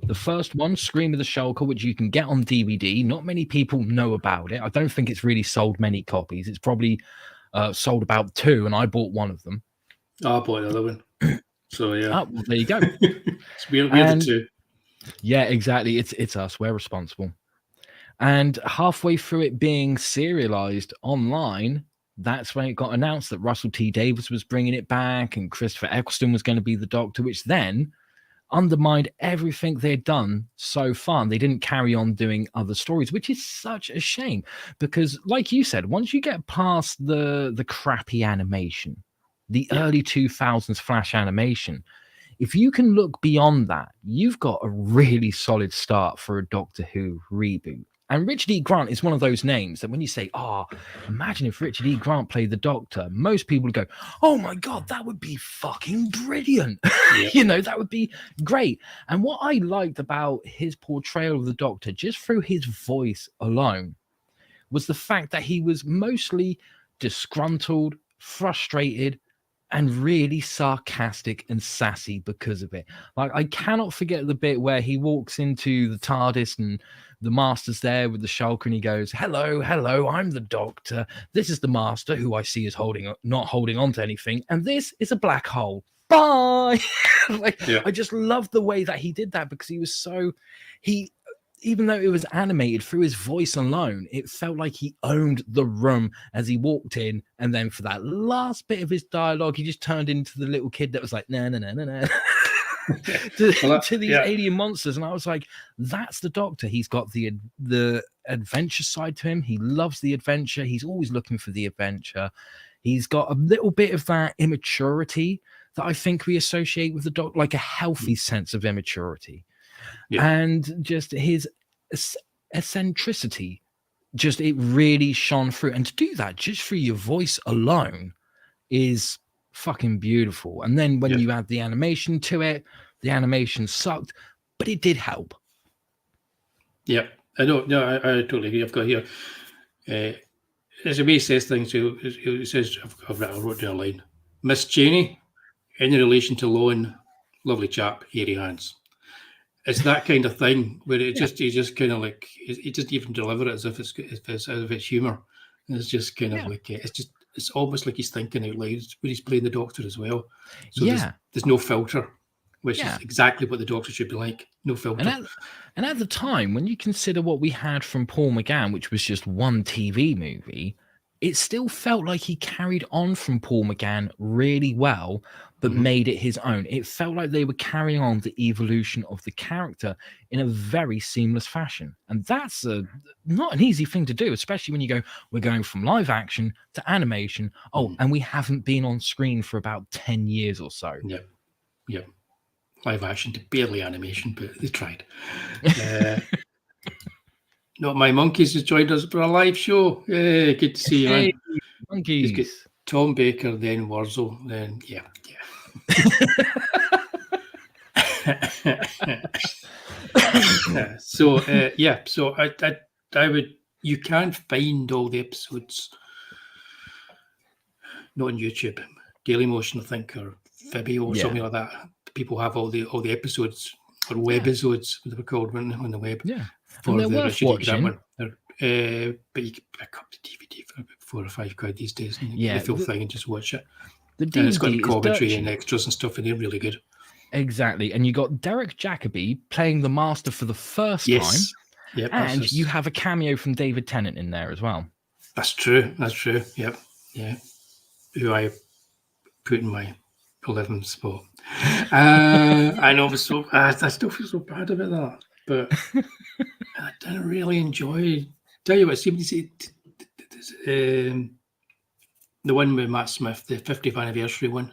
The first one, Scream of the Shulker, which you can get on DVD. Not many people know about it. I don't think it's really sold many copies. It's probably sold about 2, and I bought one of them. I bought the other one. So yeah. Oh, well, there you go. we're the two. Yeah, exactly. It's us. We're responsible. And halfway through it being serialized online, that's when it got announced that Russell T Davies was bringing it back and Christopher Eccleston was going to be the Doctor, which then undermined everything they'd done so far. They didn't carry on doing other stories, which is such a shame, because like you said, once you get past the crappy animation, the early 2000s flash animation, if you can look beyond that, you've got a really solid start for a Doctor Who reboot. And Richard E. Grant is one of those names that when you say, oh, imagine if Richard E. Grant played the Doctor, most people would go, oh my God, that would be fucking brilliant. Yeah. That would be great. And what I liked about his portrayal of the Doctor, just through his voice alone, was the fact that he was mostly disgruntled, frustrated, and really sarcastic and sassy because of it. Like, I cannot forget the bit where he walks into the TARDIS and the Master's there with the Shulker, and he goes, hello, I'm the Doctor. This is the Master, who I see is not holding on to anything. And this is a black hole. Bye. I just loved the way that he did that, because he was even though it was animated, through his voice alone, it felt like he owned the room as he walked in. And then for that last bit of his dialogue, he just turned into the little kid that was like, no, to these alien monsters. And I was like, that's the Doctor. He's got the adventure side to him. He loves the adventure. He's always looking for the adventure. He's got a little bit of that immaturity that I think we associate with the Doctor, like a healthy sense of immaturity. Yeah. And just his eccentricity, just it really shone through. And to do that just through your voice alone is fucking beautiful. And then when you add the animation to it, the animation sucked, but it did help. Yeah, I know. No, I totally agree. I've got here. As the way he says things, he says, I wrote down a line. Miss Cheney, in relation to Lon, lovely chap, hairy hands. It's that kind of thing where he just kind of like, he doesn't even deliver it as if it's humor. And it's just kind of like, it's almost like he's thinking out loud when he's playing the Doctor as well. So there's no filter, which is exactly what the Doctor should be like. No filter. And at the time, when you consider what we had from Paul McGann, which was just one TV movie, it still felt like he carried on from Paul McGann really well, but made it his own. It felt like they were carrying on the evolution of the character in a very seamless fashion. And that's not an easy thing to do, especially when you go, we're going from live action to animation. Oh, and we haven't been on screen for about 10 years or so. Yeah. Live action to barely animation, but they tried. Not My Monkeys has joined us for a live show. Yeah, good to see you, man. Monkeys. He's got Tom Baker, then Wurzel, then So I would. You can't find all the episodes. Not on YouTube. Dailymotion, I think, or Vimeo or something like that. People have all the episodes or webisodes, what they were called on the web. Yeah, for the Richard E. Grant one. But you can pick up the DVD for about £4 or £5 these days, and the full thing and just watch it. The DVD and it's got commentary and extras and stuff, and they're really good. Exactly, and you got Derek Jacobi playing the Master for the first time. Yep, and you have a cameo from David Tennant in there as well. That's true. Yep, yeah. Who I put in my 11th spot. I know, I still feel so bad about that, but I didn't really enjoy. Tell you what, the one with Matt Smith, the 50th anniversary one.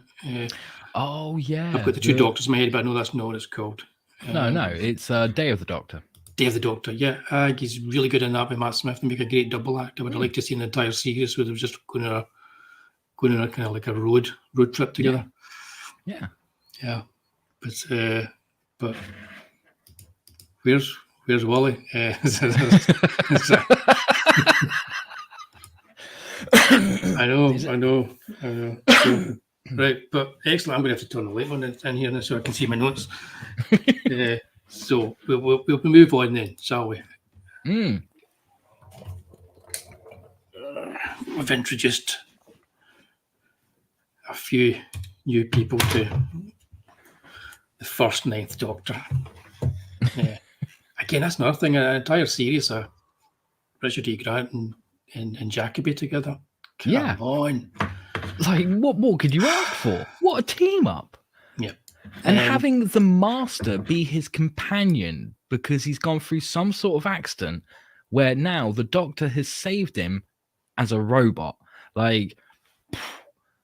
Oh yeah, I've got the two Doctors in my head, but I know that's not what it's called. No, it's Day of the Doctor. Day of the Doctor, yeah. He's really good in that with Matt Smith and make a great double act. I would have liked to see an entire series where they were just going on a kind of like a road trip together. Yeah. But where's Wullie? I know. So, right, but excellent. I'm going to have to turn the light on in here now so I can see my notes. So we'll move on then, shall we? We've introduced a few new people to the first Ninth Doctor. Again, that's another thing. An entire series of Richard E. Grant and Jacoby together. Come on. Like, what more could you ask for? What a team up. Yeah. And having the Master be his companion because he's gone through some sort of accident where now the Doctor has saved him as a robot. Like,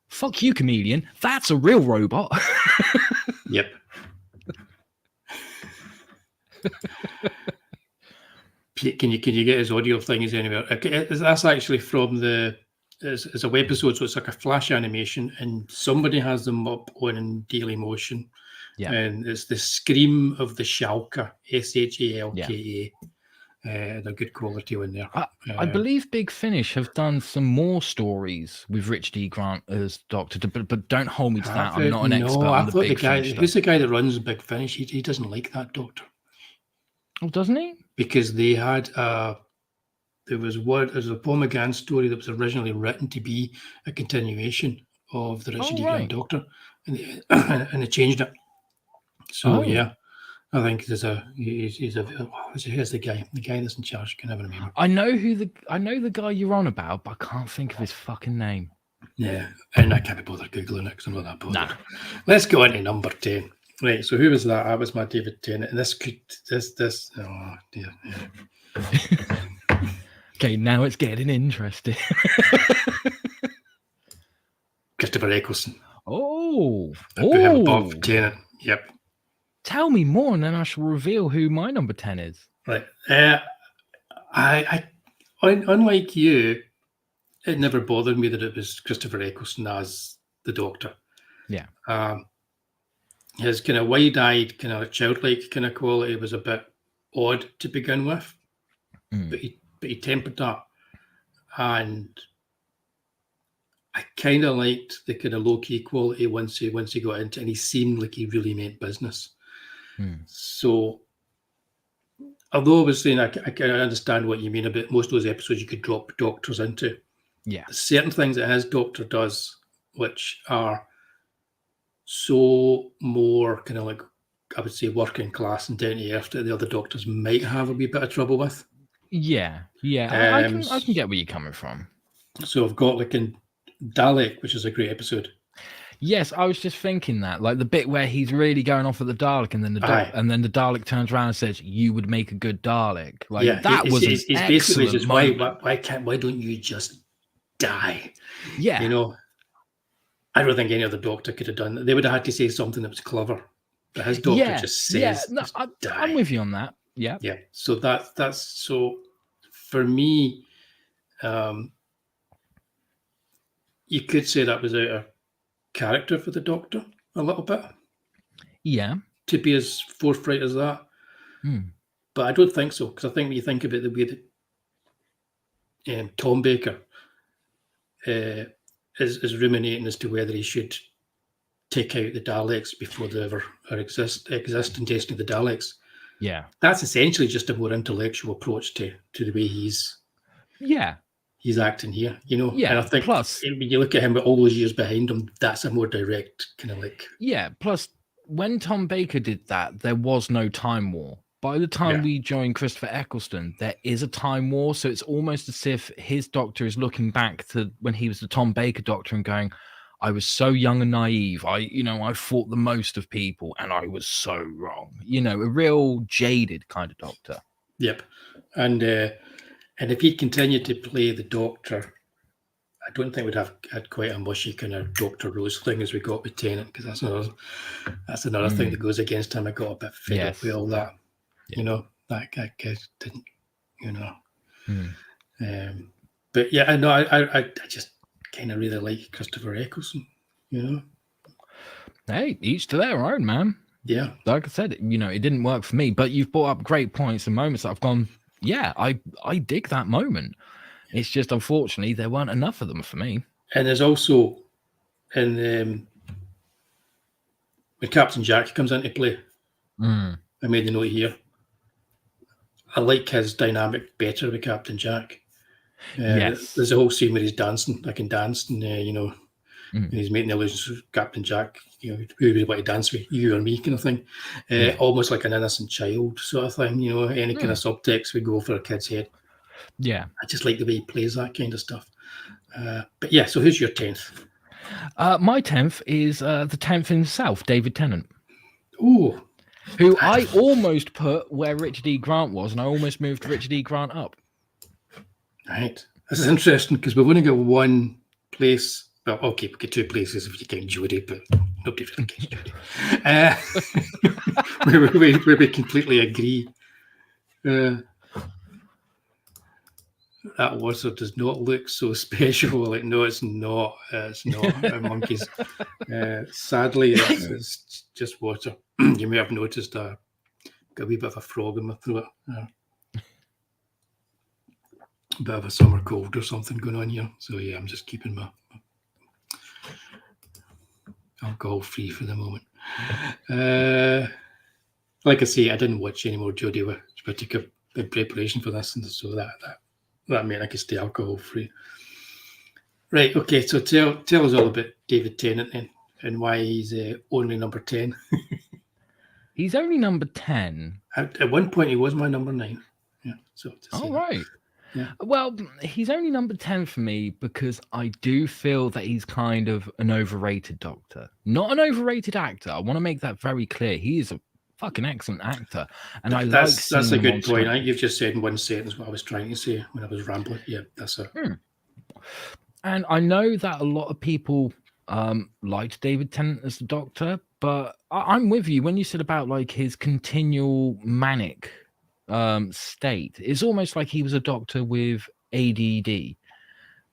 fuck you, comedian. That's a real robot. Yep. Can you get his audio things anywhere? That's actually from it's a webisode, so it's like a flash animation, and somebody has them up on Daily Motion. Yeah. And it's the Scream of the Shalka, Shalka. They're good quality in there. I believe Big Finish have done some more stories with Richard E. Grant as Doctor, but don't hold me to that. I'm not an expert on the Big Finish stuff. Who's the guy that runs Big Finish? He doesn't like that Doctor. Oh, doesn't he? Because they had there's a Paul McGann story that was originally written to be a continuation of the Richard E. Grant Doctor, and they changed it. So yeah, I think here's the guy that's in charge. Can never remember. I know the guy you're on about, but I can't think of his fucking name. Yeah, and I can't be bothered googling it because I'm not that bothered. Nah. Let's go on to number 10. Right, so who was that? That was my David Tennant, and this. Oh dear. Yeah. Okay, now it's getting interesting. Christopher Eccleston. Oh. Put him above Tennant. Yep. Tell me more, and then I shall reveal who my number 10 is. Right. I unlike you, it never bothered me that it was Christopher Eccleston as the Doctor. Yeah. His kind of wide-eyed, kind of childlike kind of quality was a bit odd to begin with, but he tempered that, and I kind of liked the kind of low-key quality once he got into it, and he seemed like he really meant business. So, although I was saying I can understand what you mean about most of those episodes you could drop Doctors into. Yeah. There's certain things that his Doctor does which are so more kind of like, I would say, working class and down to earth that the other Doctors might have a wee bit of trouble with. Yeah. I can get where you're coming from. So I've got like in Dalek, which is a great episode. Yes, I was just thinking that, like the bit where he's really going off at the Dalek, and then the Dalek turns around and says, "You would make a good Dalek." Like that was it's basically just why don't you just die? Yeah, you know, I don't think any other Doctor could have done that. They would have had to say something that was clever, but his Doctor just says, "Yeah." No, I'm with you on that. Yeah. So that's so for me. You could say that was out of character for the Doctor a little bit. Yeah. To be as forthright as that. But I don't think so, because I think when you think about the way that Tom Baker is ruminating as to whether he should take out the Daleks before they ever exist in Destiny of the Daleks. Yeah. That's essentially just a more intellectual approach to the way he's acting here, you know. Yeah. And I think plus, when you look at him with all those years behind him, that's a more direct kind of like. Yeah. Plus, when Tom Baker did that, there was no time war. By the time we join Christopher Eccleston, there is a time war. So it's almost as if his Doctor is looking back to when he was the Tom Baker Doctor and going, I was so young and naive. I thought the most of people, and I was so wrong. A real jaded kind of Doctor. Yep, and if he'd continued to play the Doctor, I don't think we'd have had quite a mushy kind of Dr. Rose thing as we got with Tennant, because that's another thing that goes against him. I got a bit fed up with all that. Yeah. That guy didn't, but yeah, I know I just kind of really like Christopher Eccleston, Hey, each to their own, man. Yeah. Like I said, it didn't work for me, but you've brought up great points and moments that I've gone, yeah, I dig that moment. It's just, unfortunately, there weren't enough of them for me. And there's also, when Captain Jack comes into play, I made the note here, I like his dynamic better with Captain Jack. Yes. There's a whole scene where he's dancing, I can dance, and, and he's making illusions with Captain Jack, who would you want to dance with, you or me kind of thing. Almost like an innocent child sort of thing, any kind of subtext would go for a kid's head. Yeah. I just like the way he plays that kind of stuff. But yeah, so who's your 10th? My 10th is the 10th himself, David Tennant. Ooh. Who I almost put where Richard E. Grant was, and I almost moved Richard E. Grant up. Right. This is interesting because we've only got one place. Well, okay, we get two places if you count Jodie, but nobody really counts Jodie. where we completely agree. That water does not look so special. Like, no, it's not. It's not monkeys. Sadly, it's just water. You may have noticed got a wee bit of a frog in my throat. A bit of a summer cold or something going on here. So yeah, I'm just keeping my alcohol free for the moment. Like I say, I didn't watch any more Jodie, which I took in preparation for this, and so that meant I could stay alcohol free. Right, okay, so tell us all about David Tennant then, and why he's only number 10. He's only number 10. At one point, he was my number 9. Yeah. So. All right. Yeah. Well, he's only number 10 for me because I do feel that he's kind of an overrated Doctor, not an overrated actor. I want to make that very clear. He is a fucking excellent actor, and that's a good point. I think you've just said in one sentence what I was trying to say when I was rambling. Yeah, that's it. And I know that a lot of people liked David Tennant as the Doctor, but I'm with you when you said about like his continual manic state. It's almost like he was a Doctor with ADD.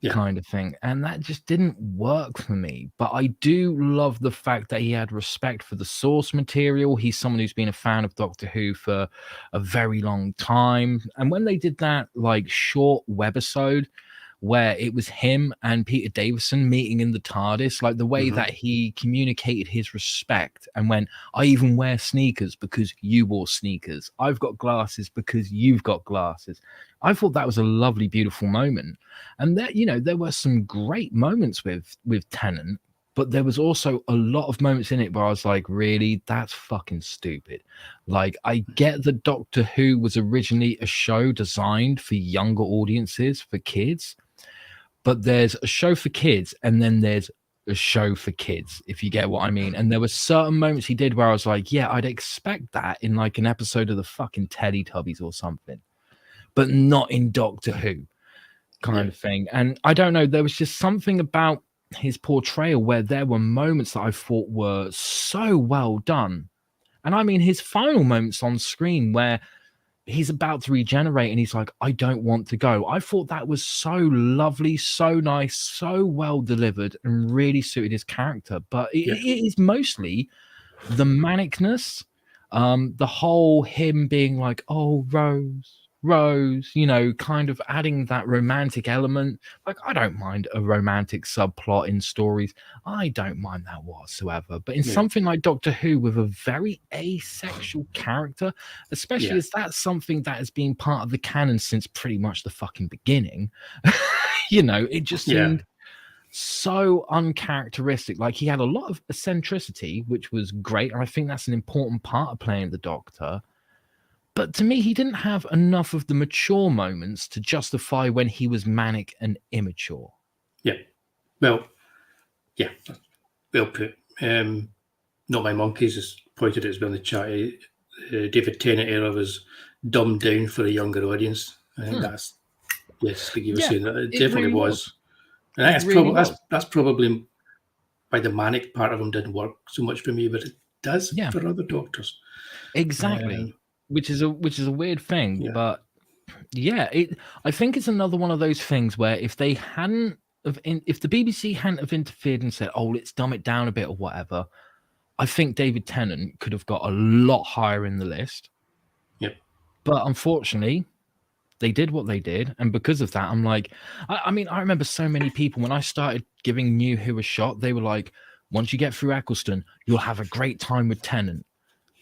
Kind of thing, and that just didn't work for me. But I do love the fact that he had respect for the source material. He's someone who's been a fan of Doctor Who for a very long time, and when they did that like short webisode where it was him and Peter Davison meeting in the TARDIS, like the way that he communicated his respect and went, I even wear sneakers because you wore sneakers. I've got glasses because you've got glasses. I thought that was a lovely, beautiful moment. And that, there were some great moments with Tennant, but there was also a lot of moments in it where I was like, really, that's fucking stupid. Like, I get that Doctor Who was originally a show designed for younger audiences, for kids, but there's a show for kids and then there's a show for kids, if you get what I mean. And there were certain moments he did where I was like, yeah, I'd expect that in like an episode of the fucking Teletubbies or something, but not in Doctor Who kind of thing. And I don't know, there was just something about his portrayal where there were moments that I thought were so well done. And I mean, his final moments on screen where he's about to regenerate and he's like, I don't want to go. I thought that was so lovely, so nice, so well delivered, and really suited his character. But it is mostly the manicness, the whole him being like, oh, Rose, kind of adding that romantic element. Like, I don't mind a romantic subplot in stories. I don't mind that whatsoever. But in something like Doctor Who with a very asexual character, especially as that's something that has been part of the canon since pretty much the fucking beginning, it just seemed so uncharacteristic. Like, he had a lot of eccentricity, which was great. And I think that's an important part of playing the Doctor. But to me, he didn't have enough of the mature moments to justify when he was manic and immature. Yeah. Well, Yeah, well put. Not My Monkeys has pointed it as well in the chat. David Tennant era was dumbed down for a younger audience. I think that's just like you were saying. That it definitely really was. And I think that's probably why the manic part of them didn't work so much for me, but it does for other doctors. Exactly, which is a weird thing, but I think it's another one of those things where if they hadn't, if the BBC hadn't have interfered and said, "Oh, let's dumb it down a bit" or whatever, I think David Tennant could have got a lot higher in the list. Yep. But unfortunately, they did what they did, and because of that, I'm like, I mean, I remember so many people when I started giving New Who a shot, they were like, "Once you get through Eccleston, you'll have a great time with Tennant."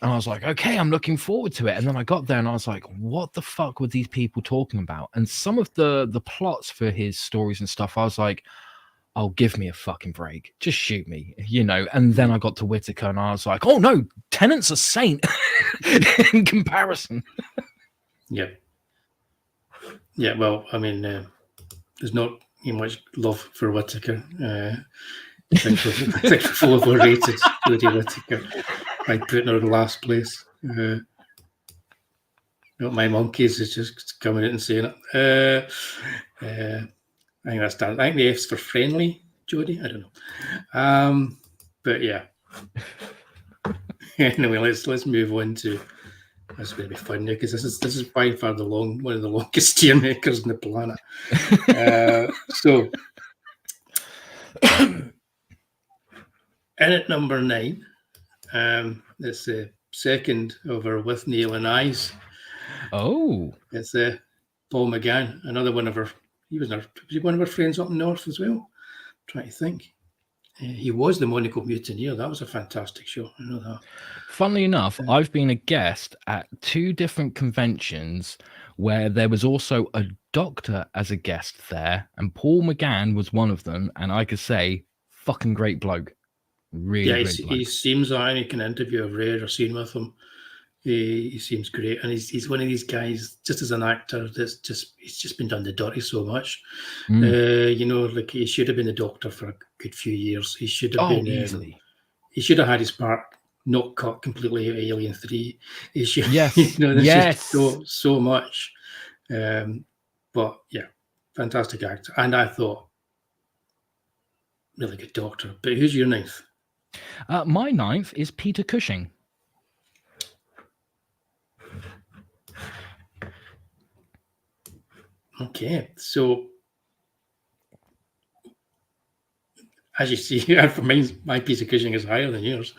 And I was like, okay, I'm looking forward to it. And then I got there and I was like, what the fuck were these people talking about? And some of the plots for his stories and stuff, I was like, oh, give me a fucking break. Just shoot me, you know? And then I got to Whittaker and I was like, oh no, Tennant's a saint in comparison. Yeah. Yeah, well, I mean, there's not much love for Whittaker. I think we're full overrated Jodie Whittaker. I'd put her in last place. Not My Monkeys is just coming out and saying it. I think that's done. I think the F's for friendly, Jodie. I don't know. But yeah. Anyway, let's move on to. That's going to be fun now because this is by far one of the longest tier makers on the planet. So, in at number 9, it's the second of our With Neil and Eyes. Oh, it's Paul McGann, another one of our. Was he one of our friends up north as well? I'm trying to think. He was the Monaco Mutineer. That was a fantastic show. I know that. Funnily enough, I've been a guest at 2 different conventions where there was also a doctor as a guest there, and Paul McGann was one of them. And I could say, fucking great bloke. Really, he seems like any kind of interview I've read or seen with him. He seems great, and he's one of these guys. Just as an actor, he's just been done the dirty so much. You know, like he should have been the Doctor for a good few years. He should have been easily. He should have had his part not cut completely out of Alien 3. He should, yes, you know, there's just so much. But yeah, fantastic actor, and I thought really good Doctor. But who's your 9th? My 9th is Peter Cushing. Okay, so as you see, for my piece of Cushing is higher than yours.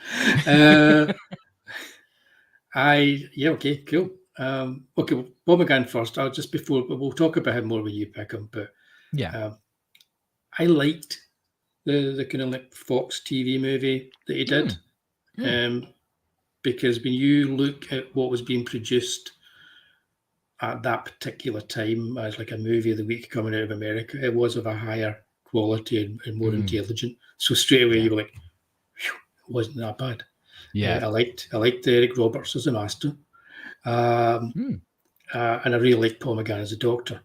Okay, cool. Okay, well, Bob McGann first. We'll talk about him more when you pick him. But I liked the kind of like Fox TV movie that he did, because when you look at what was being produced at that particular time as like a movie of the week coming out of America, it was of a higher quality and more intelligent. So straight away you were like, it wasn't that bad. I liked Eric Roberts as a master, and I really liked Paul McGann as a Doctor.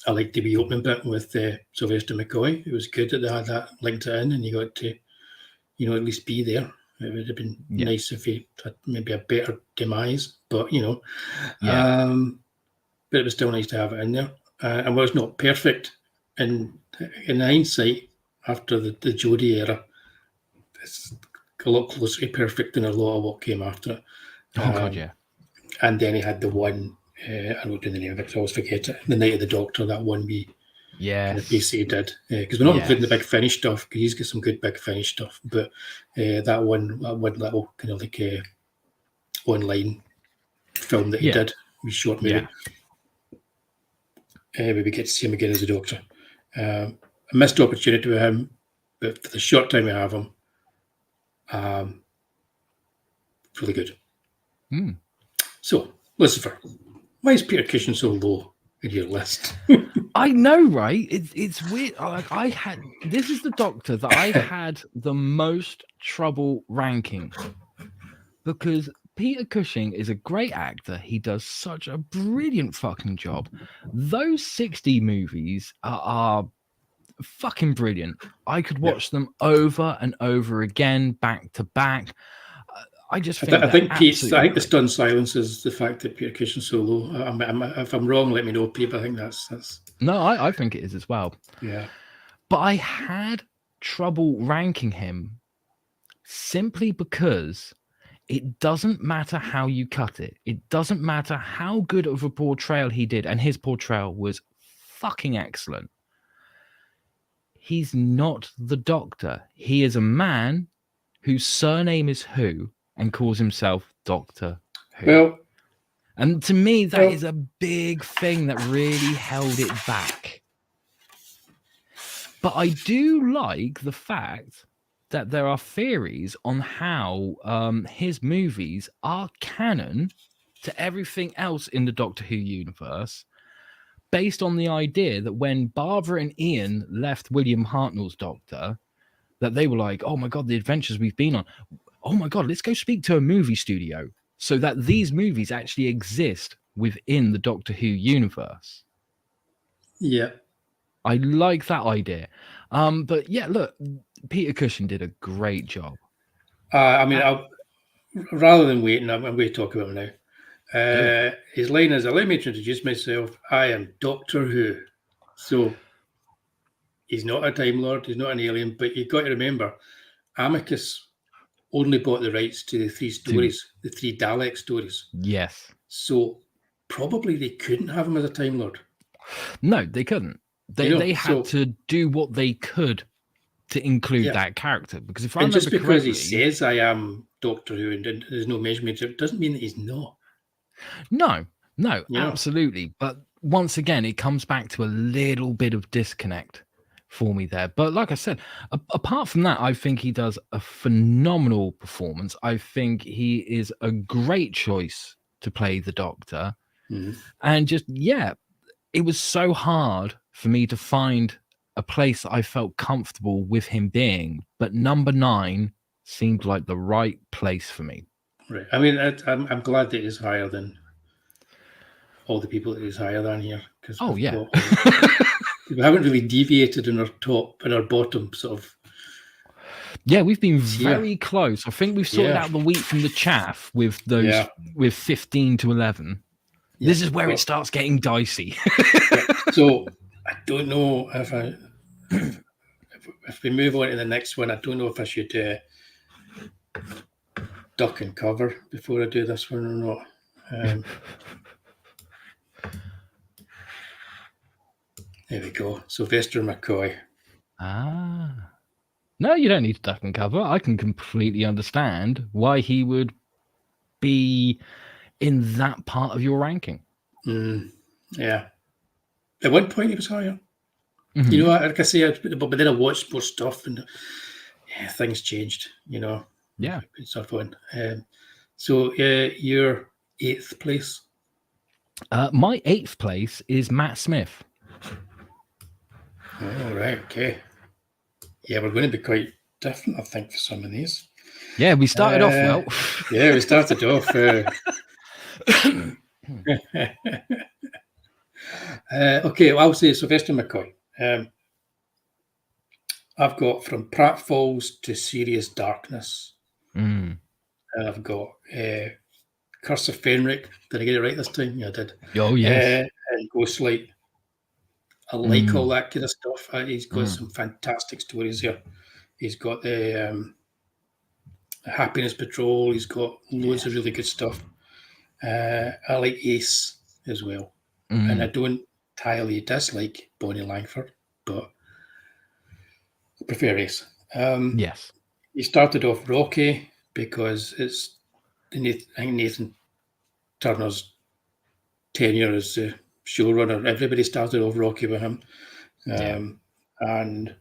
I liked the wee opening bit with Sylvester McCoy. It was good that they had that linked in, and you got to, you know, at least be there. It would have been nice if he had maybe a better demise, but you know, but it was still nice to have it in there. And was not perfect in hindsight after the Jodie era. It's a lot closer to perfect than a lot of what came after it. Oh God, yeah. And then he had the one. I wrote down the name of it because I always forget it. The Night of the Doctor. That one the piece he did, because we're not including the Big Finish stuff, because he's got some good Big Finish stuff, but that one little kind of like online film that he did, a short movie. We get to see him again as a Doctor. A missed opportunity with him, but for the short time we have him, really good. So, Lucifer, why is Peter Cushing so low in your list? I know, right? It's weird. This is the Doctor that I had the most trouble ranking, because Peter Cushing is a great actor. He does such a brilliant fucking job. Those 60 movies are fucking brilliant. I could watch them over and over again, back to back. I just think I think Pete's. I think the stunned silence is the fact that Peter Cushing's so low. If I'm wrong, let me know, Pete. But I think that's. No, I think it is as well. Yeah. But I had trouble ranking him simply because it doesn't matter how you cut it. It doesn't matter how good of a portrayal he did, and his portrayal was fucking excellent. He's not the Doctor. He is a man whose surname is Who and calls himself Doctor Who. Well, and to me, that is a big thing that really held it back. But I do like the fact that there are theories on how his movies are canon to everything else in the Doctor Who universe, based on the idea that when Barbara and Ian left William Hartnell's Doctor, that they were like, oh my God, the adventures we've been on. Oh my God, let's go speak to a movie studio so that these movies actually exist within the Doctor Who universe. Yeah. I like that idea. But yeah, look, Peter Cushing did a great job. I mean, rather than waiting, I'm going to talk about him now. His line is, allow me to introduce myself. I am Doctor Who. So he's not a Time Lord, he's not an alien, but you've got to remember, Amicus only bought the rights to the 3 stories, the 3 Dalek stories. Yes. So probably they couldn't have him as a Time Lord. No, they couldn't. They had to do what they could to include that character. Because if I remember just because he says I am Doctor Who and there's no measurement, it doesn't mean that he's not. No, absolutely. But once again, it comes back to a little bit of disconnect for me there. But like I said, apart from that, I think he does a phenomenal performance. I think he is a great choice to play the Doctor. Mm-hmm. And just, it was so hard for me to find a place that I felt comfortable with him being. But number 9 seemed like the right place for me. Right. I mean, I'm glad that he's higher than all the people that he's higher than here. We haven't really deviated in our top and our bottom sort of. Yeah, we've been very close. I think we've sorted out the wheat from the chaff with those with 15 to 11. Yeah, this is where it starts getting dicey. So I don't know if we move on to the next one, I don't know if I should duck and cover before I do this one or not. There we go. Sylvester McCoy. No, you don't need to duck and cover. I can completely understand why he would be in that part of your ranking. Yeah. At one point he was higher. Mm-hmm. You know, like I say, but then I watched more stuff and things changed, you know. Yeah. It's not fun. So your 8th place? My 8th place is Matt Smith. Oh, right. Okay. Yeah, we're going to be quite different, I think, for some of these. Yeah, we started off well. Yeah, we started off. Okay, well, I'll say Sylvester McCoy. I've got From Pratfalls to Serious Darkness. And I've got Curse of Fenric. Did I get it right this time? Yeah, I did. Oh, yes. And Ghostlight. I like all that kind of stuff. He's got some fantastic stories here. He's got the Happiness Patrol. He's got loads of really good stuff. I like Ace as well. And I don't entirely dislike Bonnie Langford, but I prefer Ace. Yes. He started off Rocky because it's Nathan Turner's tenure as the showrunner. Everybody started off Rocky with him. And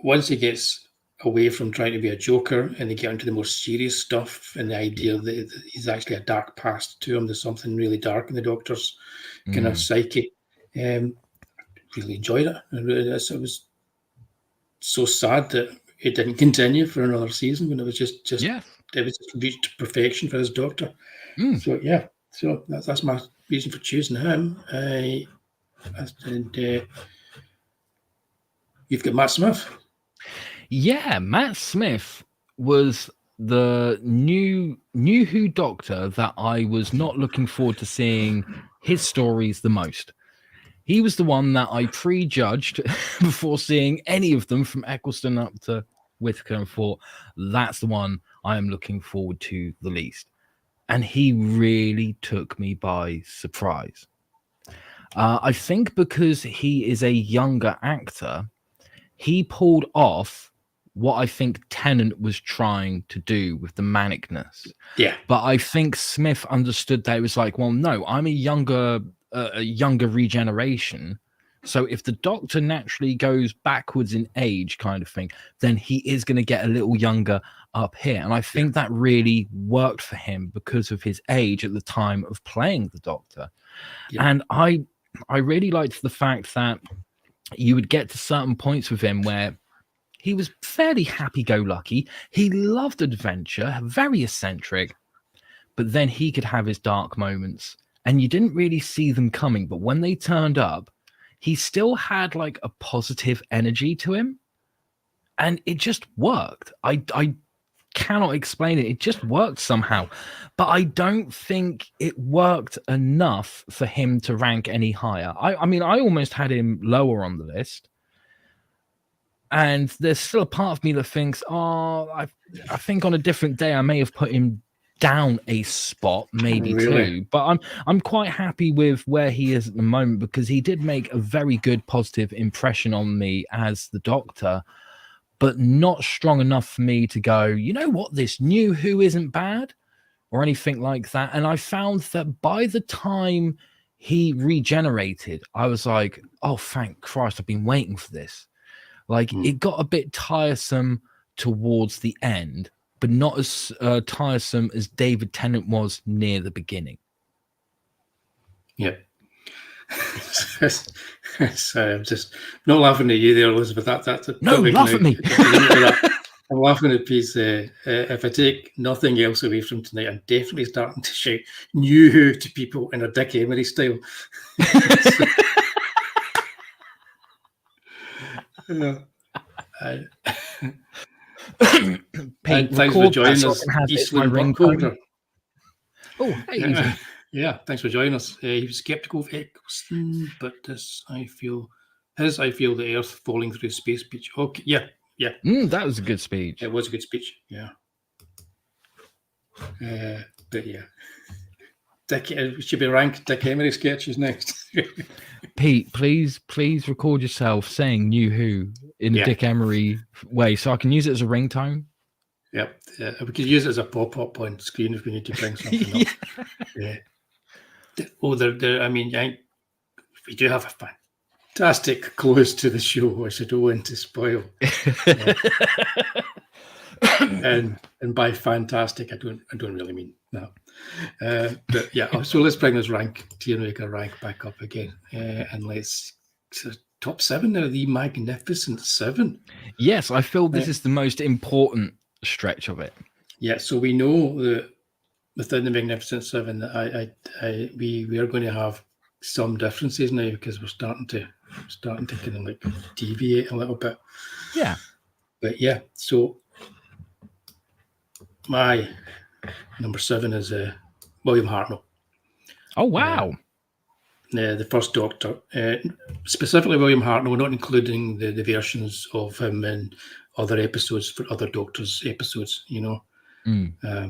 once he gets away from trying to be a joker and they get into the more serious stuff and the idea that he's actually a dark past to him, there's something really dark in the Doctor's kind of psyche. Really enjoyed it. It was so sad that it didn't continue for another season when it was just it was just reached perfection for his Doctor. So that's my reason for choosing him. You've got Matt Smith. Yeah, Matt Smith was the new Who Doctor that I was not looking forward to seeing his stories the most. He was the one that I prejudged before seeing any of them from Eccleston up to Whittaker and thought, that's the one I am looking forward to the least. And he really took me by surprise. I think because he is a younger actor, he pulled off what I think Tennant was trying to do with the manicness. Yeah. But I think Smith understood that it was like, well, no, I'm a younger regeneration. So if the Doctor naturally goes backwards in age kind of thing, then he is going to get a little younger up here. And I think that really worked for him because of his age at the time of playing the Doctor. Yeah. And I really liked the fact that you would get to certain points with him where he was fairly happy-go-lucky. He loved adventure, very eccentric, but then he could have his dark moments, and you didn't really see them coming. But when they turned up, he still had like a positive energy to him, and it just worked. I cannot explain it. It just worked somehow, but I don't think it worked enough for him to rank any higher. I mean, I almost had him lower on the list. And there's still a part of me that thinks, I think on a different day I may have put him down a spot, maybe two. But I'm quite happy with where he is at the moment because he did make a very good positive impression on me as the Doctor, but not strong enough for me to go, you know what, this new Who isn't bad or anything like that. And I found that by the time he regenerated, I was like, oh, thank Christ, I've been waiting for this. Like, it got a bit tiresome towards the end, but not as tiresome as David Tennant was near the beginning. Yeah. Sorry, I'm just not laughing at you there, Elizabeth. That's no, laugh at me. I'm laughing at Peace. If I take nothing else away from tonight, I'm definitely starting to shout "New Who" to people in a Dick Emery style. No. Pete, thanks for joining us, Eastland Buckholder. Oh, hey, yeah, thanks for joining us. He was skeptical of Eccleston, but I feel the Earth falling through space speech. Okay, yeah. That was a good speech. It was a good speech. Yeah. But yeah, should be ranked Dick Emery sketches next. Pete, please record yourself saying "New Who" in a Dick Emery way, so I can use it as a ringtone. Yep, we could use it as a pop-up on screen if we need to bring something up. Yeah. Oh, I mean, we do have a fantastic close to the show, which I don't want to spoil. And by fantastic, I don't really mean that. But yeah, so let's bring this tier maker rank back up again, and let's top 7 now, the Magnificent 7. Yes, I feel this is the most important stretch of it. Yeah, so we know that within the Magnificent 7 that we are going to have some differences now because we're starting to kind of like deviate a little bit. Yeah. But yeah, so my number 7 is William Hartnell. Oh wow. The first Doctor, specifically William Hartnell. We're not including the versions of him in other episodes for other Doctors episodes, you know. Yeah,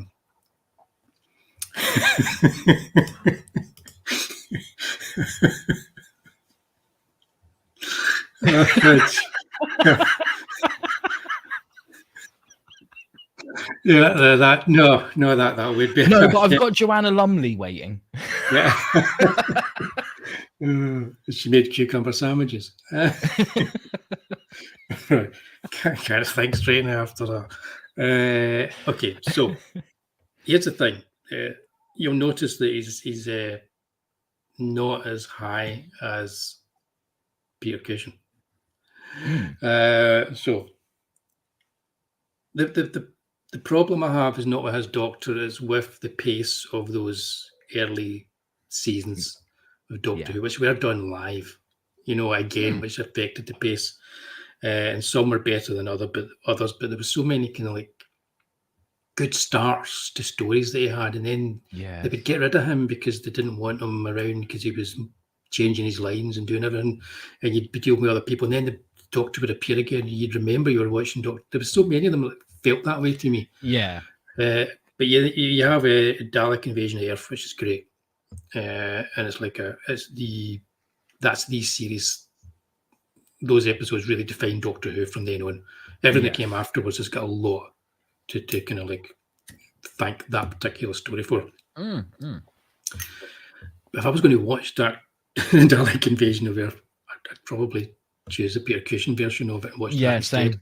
that would be no, but I've got Joanna Lumley waiting. Yeah. She made cucumber sandwiches. Right. Can't think straight now after that. Okay, so here's the thing. You'll notice that he's not as high as Peter Cushing. So the problem I have is not with his Doctor, it's with the pace of those early seasons of Doctor Who, which were done live, you know, again, which affected the pace. and some were better than others, but there was so many kind of like good starts to stories that he had, and then they would get rid of him because they didn't want him around because he was changing his lines and doing everything, and you'd be dealing with other people, and then the Doctor would appear again, and you'd remember you were watching Doctor. There was so many of them that felt that way to me. But you have a Dalek Invasion of Earth, which is great, and it's like that's the series. Those episodes really define Doctor Who from then on. Everything that came afterwards has got a lot to kind of like thank that particular story for. If I was going to watch that Dalek Invasion of Earth, I'd probably choose the Peter Cushing version of it and watch that instead,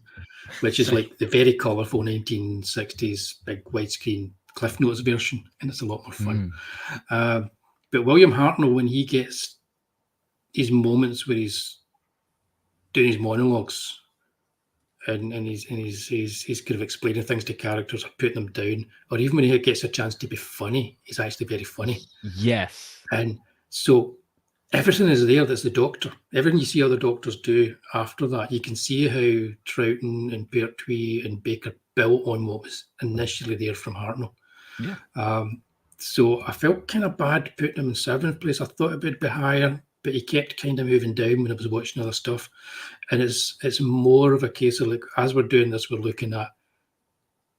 which is like the very colourful 1960s big widescreen Cliff Notes version, and it's a lot more fun. But William Hartnell, when he gets his moments where he's doing his monologues and he's kind of explaining things to characters or putting them down, or even when he gets a chance to be funny, he's actually very funny. And so everything is there that's the Doctor. Everything you see other Doctors do after that, you can see how Troughton and Pertwee and Baker built on what was initially there from Hartnell. So I felt kind of bad putting him in 7th place. I thought it would be higher, but he kept kind of moving down when I was watching other stuff. And it's more of a case of like, as we're doing this, we're looking at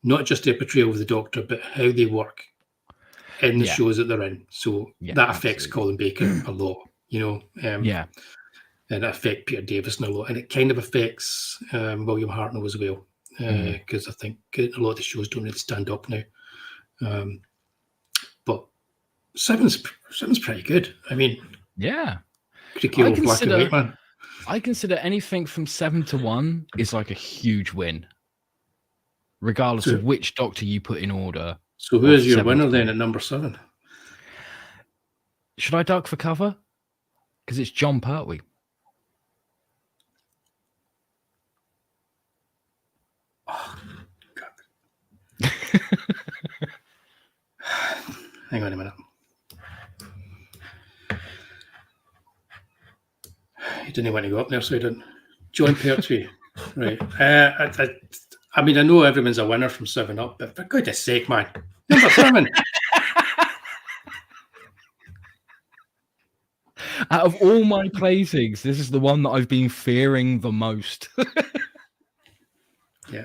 not just their portrayal of the Doctor, but how they work in the shows that they're in. So that affects Colin Baker a lot, you know. And it affects Peter Davison a lot. And it kind of affects William Hartnell as well, because I think a lot of the shows don't really stand up now. But seven's pretty good. I mean, Black and White Man. I consider anything from 7 to 1 is like a huge win, regardless of which Doctor you put in order. So who is your winner then at number 7? Should I duck for cover? Because it's Jon Pertwee. Oh, God. Hang on a minute. He didn't want to go up there, so he didn't. Jon Pertwee. Right. I mean, I know everyone's a winner from 7 up, but for goodness sake, man. Number 7. Out of all my placings, this is the one that I've been fearing the most.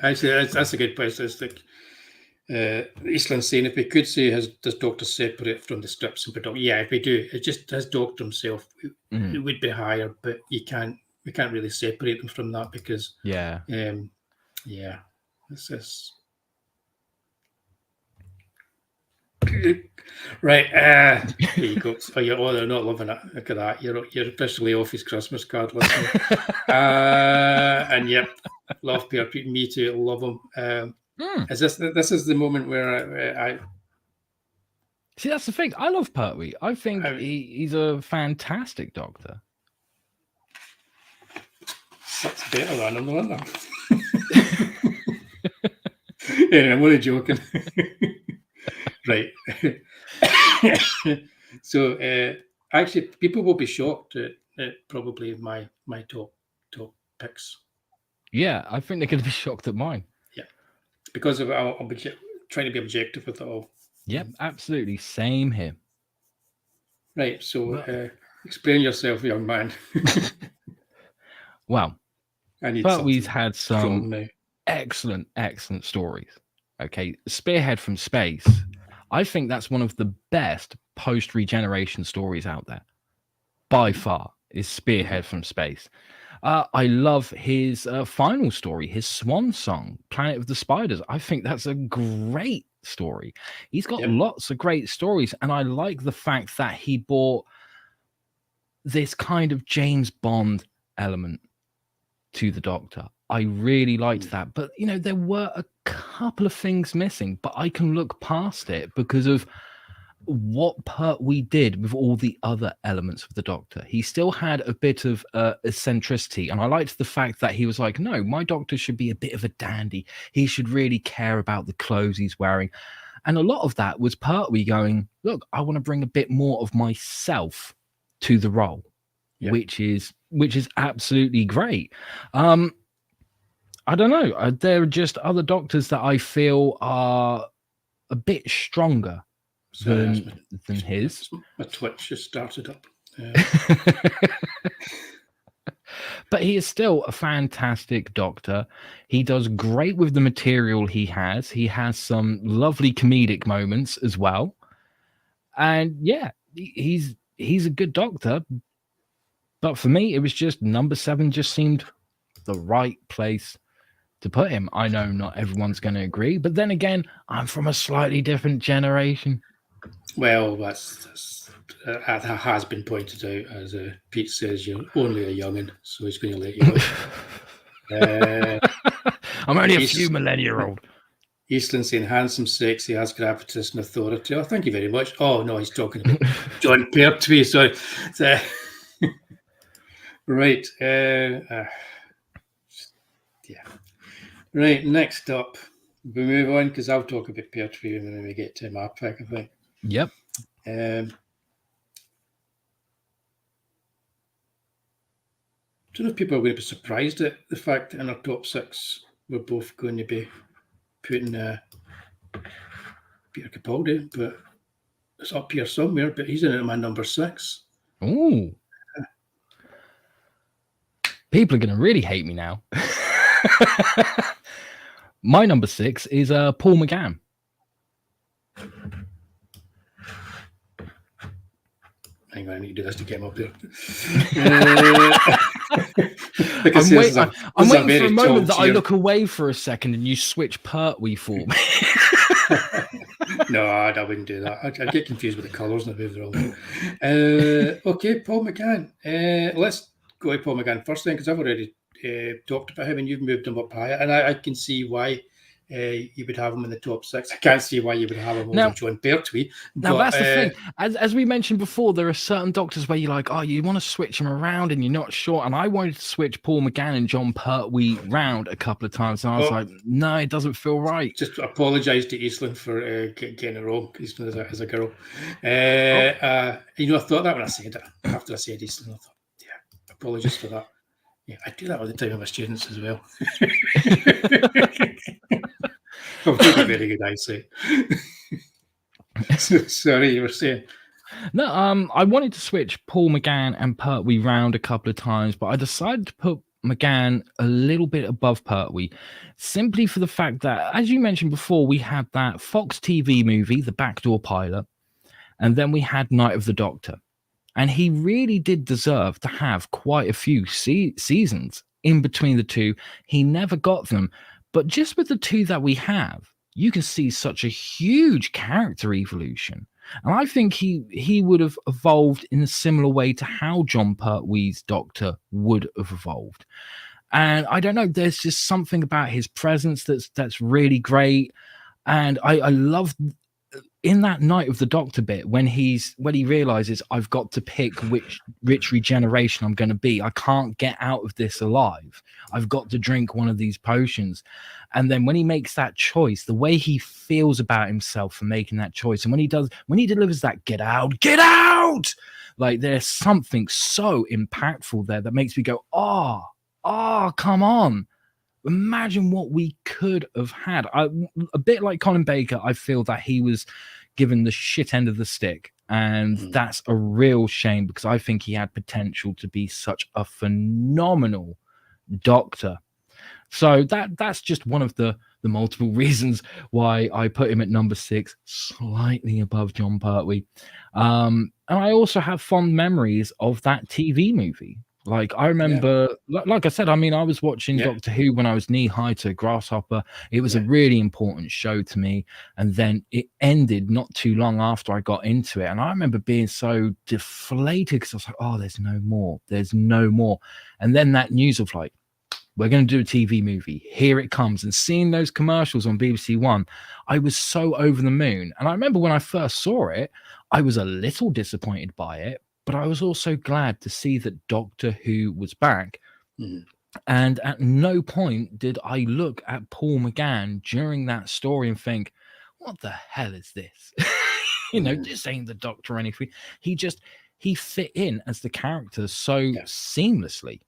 Actually, that's a good place. It's like Eastland saying, if we could say does Doctor separate from the scripts and production? Yeah, if we do, it just his Doctor himself, it would be higher, but we can't really separate them from that because this is right. Here you go. They're not loving it. Look at that. You're officially off his Christmas card, listener. And love Pertwee. Me too. Love him. Is this is the moment where I see? That's the thing. I love Pertwee. I think he's a fantastic Doctor. That's better than I'm the one. Anyway, I'm only joking. Right. So actually, people will be shocked at probably my top picks. Yeah, I think they're going to be shocked at mine. Yeah, because of I'll be trying to be objective with it all. Yep, absolutely. Same here. Right. So explain yourself, young man. Well, Pertwee's had some excellent stories. Okay, Spearhead from Space. I think that's one of the best post-regeneration stories out there. By far, is Spearhead from Space. I love his final story, his swan song, Planet of the Spiders. I think that's a great story. He's got lots of great stories, and I like the fact that he brought this kind of James Bond element to the Doctor. I really liked that. But, you know, there were a couple of things missing, but I can look past it because of what Pertwee did with all the other elements of the Doctor. He still had a bit of eccentricity, and I liked the fact that he was like, no, my Doctor should be a bit of a dandy. He should really care about the clothes he's wearing. And a lot of that was Pertwee going, look, I want to bring a bit more of myself to the role, which is absolutely great. I don't know. There are just other doctors that I feel are a bit stronger than his. My Twitch just started up. But he is still a fantastic doctor. He does great with the material he has. He has some lovely comedic moments as well. And yeah, he's a good doctor. But for me, it was just number 7 just seemed the right place to put him. I know not everyone's going to agree, but then again, I'm from a slightly different generation. Well, that has been pointed out, as Pete says, you're only a young'un, so he's going to let you know. I'm only a few millennia old. Eastland saying, handsome, sexy, has gravitas and authority. Oh, thank you very much. Oh, no, he's talking about John Pertwee, sorry. Right. Yeah. Right, next up, we move on, because I'll talk about Pertwee when we get to my pick, I think. Yep. I don't know if people are going to be surprised at the fact that in our top 6 we're both going to be putting Peter Capaldi, but it's up here somewhere, but he's in at my number 6. Ooh. People are going to really hate me now. My number 6 is Paul McGann. Hang on, I need to do this to get him up there. I'm waiting for a moment that I look away for a second and you switch Pertwee for me. No, I wouldn't do that. I'd get confused with the colours and I'd move the wrong. Okay, Paul McGann. Let's go to Paul McGann first then, because I've already talked about him and you've moved him up higher, and I can see why you would have him in the top 6. I can't see why you would have him over John Pertwee. Now, that's the thing. As we mentioned before, there are certain doctors where you're like, oh, you want to switch them around and you're not sure. And I wanted to switch Paul McGann and John Pertwee round a couple of times. And I was like, no, it doesn't feel right. Just apologise to Eastland for getting it wrong. Eastland as a girl. I thought that when I said it. After I said Eastland, I thought, yeah, apologies for that. Yeah, I do that all the time with my students as well. I've got a very good eyesight. Sorry, you were saying? No, I wanted to switch Paul McGann and Pertwee round a couple of times, but I decided to put McGann a little bit above Pertwee, simply for the fact that, as you mentioned before, we had that Fox TV movie, The Backdoor Pilot, and then we had Night of the Doctor. And he really did deserve to have quite a few seasons in between the two. He never got them. But just with the 2 that we have, you can see such a huge character evolution. And I think he would have evolved in a similar way to how John Pertwee's Doctor would have evolved. And I don't know, there's just something about his presence that's really great. And I love in that Night of the Doctor bit when he realizes I've got to pick which regeneration I'm going to be. I can't get out of this alive. I've got to drink one of these potions. And then when he makes that choice, the way he feels about himself for making that choice, and when he delivers that get out, like there's something so impactful there that makes me go, oh, come on. Imagine what we could have had. A bit like Colin Baker, I feel that he was given the shit end of the stick. And that's a real shame, because I think he had potential to be such a phenomenal Doctor. So that's just one of the multiple reasons why I put him at number 6, slightly above John Pertwee. And I also have fond memories of that TV movie. Like, I remember, like I said, I mean, I was watching Doctor Who when I was knee-high to Grasshopper. It was a really important show to me. And then it ended not too long after I got into it. And I remember being so deflated, because I was like, oh, there's no more. There's no more. And then that news of like, we're going to do a TV movie. Here it comes. And seeing those commercials on BBC One, I was so over the moon. And I remember when I first saw it, I was a little disappointed by it. But I was also glad to see that Doctor Who was back. And at no point did I look at Paul McGann during that story and think, what the hell is this? This ain't the Doctor or anything. He fit in as the character so seamlessly.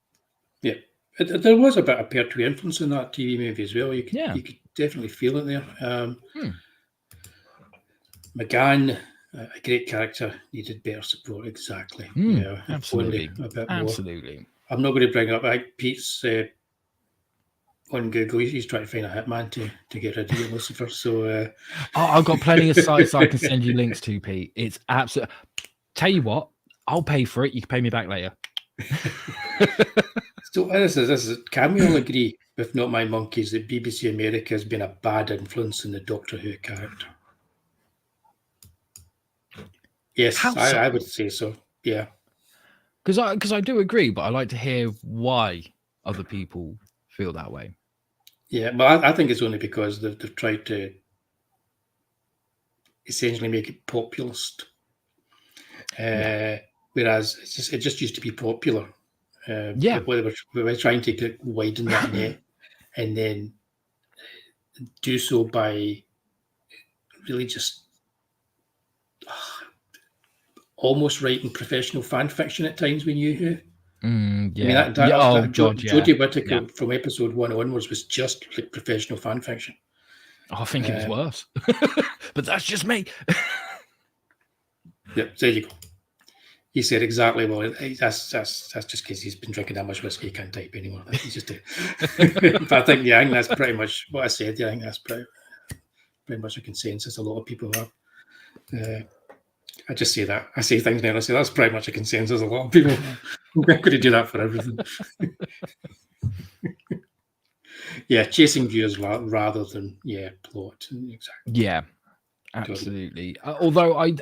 Yeah. There was a bit of Pertwee influence in that TV movie as well. You could definitely feel it there. McGann, a great character, needed better support. Exactly. Yeah, absolutely. A bit absolutely. More. I'm not going to bring up Pete's on Google. He's trying to find a hitman to get rid of Lucifer. So I've got plenty of sites I can send you links to, Pete. It's absolute. Tell you what, I'll pay for it. You can pay me back later. So this is. Can we all agree, if not my monkeys, that BBC America has been a bad influence in the Doctor Who character? Yes, I would say so. Yeah, because I do agree, but I like to hear why other people feel that way. Yeah, but I think it's only because they've tried to essentially make it populist. Whereas it just used to be popular. We were trying to widen that net and then do so by really just almost writing professional fan fiction at times when you Who. Yeah. I mean, Jodie Whittaker from episode 1 onwards was just like professional fan fiction. I think it was worse. But that's just me. Yep, there you go. He said exactly well. That's just because he's been drinking that much whiskey, he can't type anymore. He's just but I think that's pretty much what I said. I think that's pretty much a consensus a lot of people have. I just say that. I say things now and I say that's pretty much a consensus a lot of people have. I'm going to do that for everything. Yeah, chasing viewers rather than plot. Exactly. Yeah, absolutely. Although I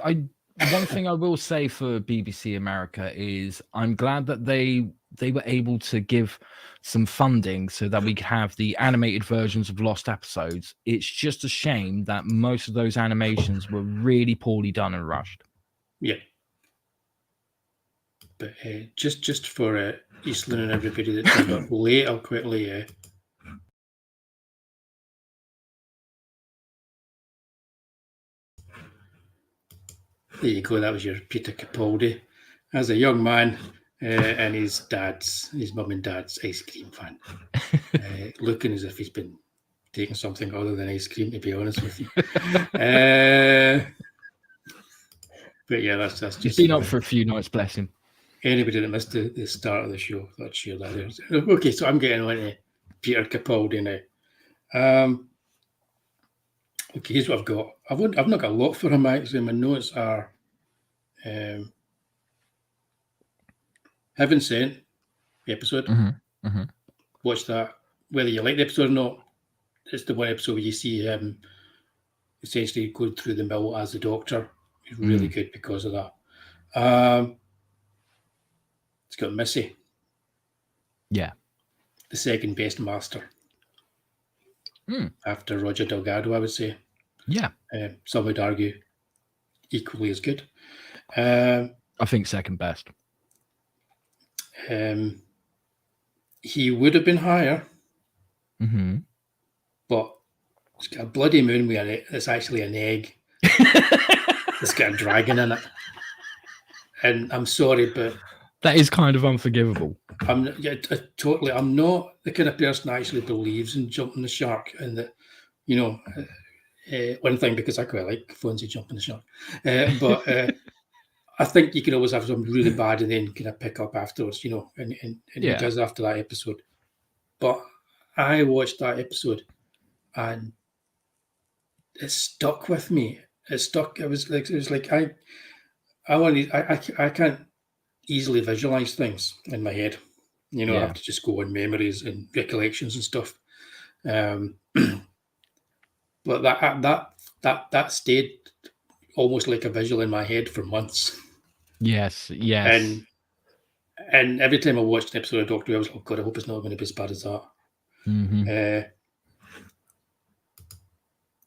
one thing I will say for BBC America is I'm glad that they were able to give some funding so that we could have the animated versions of lost episodes. It's just a shame that most of those animations were really poorly done and rushed. Yeah. But just for Eastland and everybody that turned up late, I'll quickly there you go. That was your Peter Capaldi as a young man and his mum and dad's ice cream fan, looking as if he's been taking something other than ice cream, to be honest with you. But yeah, that's just. He's been up for a few nights, bless him. Anybody that missed the start of the show, I'd share that there. Okay, so I'm getting on to Peter Capaldi now. Okay, here's what I've got. I've not got a lot for him actually. My notes are Heaven Sent episode. Watch that. Whether you like the episode or not, it's the one episode where you see him essentially going through the mill as the Doctor. It's really good because of that. It's got Missy. Yeah. The second best master. After Roger Delgado, I would say. Yeah. Some would argue equally as good. I think second best. He would have been higher, but it's got a bloody moon with it. It's actually an egg. It's got a dragon in it. And I'm sorry, but that is kind of unforgivable. I'm not the kind of person that actually believes in jumping the shark, and that, one thing, because I quite like Fonzie jumping the shark, but I think you can always have something really bad and then kind of pick up afterwards, and he does after that episode. But I watched that episode and it stuck with me. It stuck. It was like I can't easily visualize things in my head. I have to just go on memories and recollections and stuff. But that stayed almost like a visual in my head for months. Yes. And every time I watched an episode of Doctor Who, I was like, oh God, I hope it's not going to be as bad as that.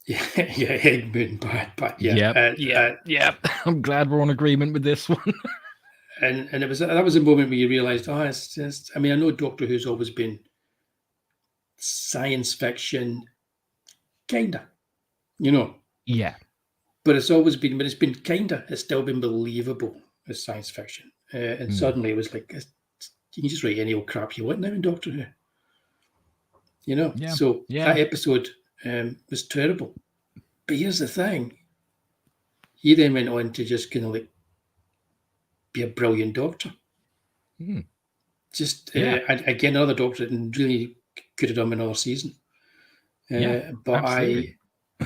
Egg moon bad. Yeah. I'm glad we're on agreement with this one. And that was a moment where you realised, it's just. I mean, I know Doctor Who's always been science fiction, kinda, Yeah. But it's always been, but it's still been believable as science fiction. And suddenly it was like, you can just write any old crap you want now in Doctor Who. You know, Yeah. so Yeah. that episode was terrible. But here's the thing. He then went on to just kind of like be a brilliant Doctor. Just again, another Doctor that really could have done another season. But absolutely.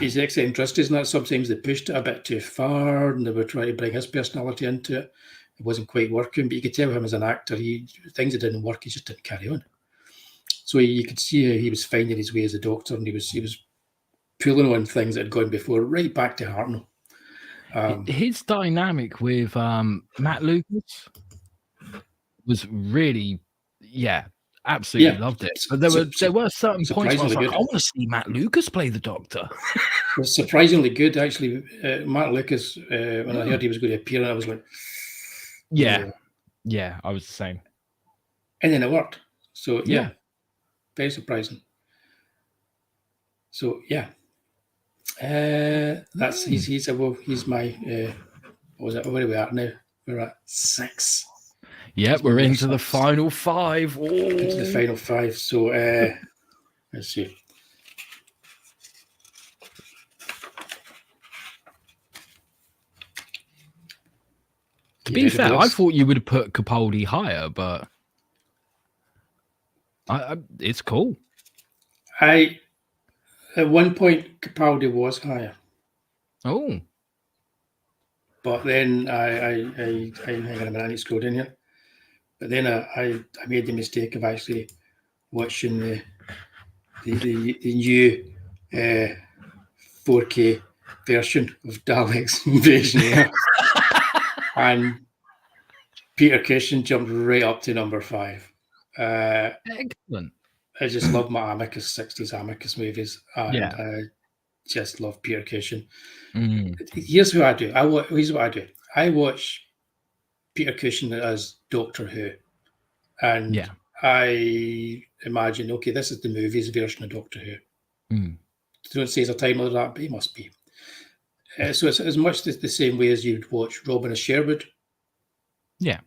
his eccentricities, and that sometimes they pushed it a bit too far, and they were trying to bring his personality into it. It wasn't quite working, but you could tell him as an actor, things that didn't work, he just didn't carry on. So you could see how he was finding his way as a Doctor, and he was pulling on things that had gone before, right back to Hartnell. His dynamic with Matt Lucas was really, absolutely loved it. But there were certain points where I was like, I want to see Matt Lucas play the Doctor. It was surprisingly good, actually. Matt Lucas, when I heard he was going to appear, I was like, yeah, I was the same. And then it worked. So yeah, very surprising. So yeah, that's he's my what was it? Where are we at now? We're at 6. Yep, we're into the final 5. Into the final 5. So let's see. To be fair, I thought you would have put Capaldi higher, but it's cool. At one point, Capaldi was higher. Oh. But then I hang on a minute, I need to scroll down here. But then I made the mistake of actually watching the new 4K version of Daleks Invasion. And Peter Cushing jumped right up to number 5. Excellent. I just love my Amicus 60s Amicus movies, and I just love Peter Cushing. Here's what I do. Here's what I do. I watch Peter Cushing as Doctor Who, and I imagine, okay, this is the movies version of Doctor Who. Don't say it's a time like that, but he must be. So it's as much the same way as you'd watch Robin of Sherwood. Yeah.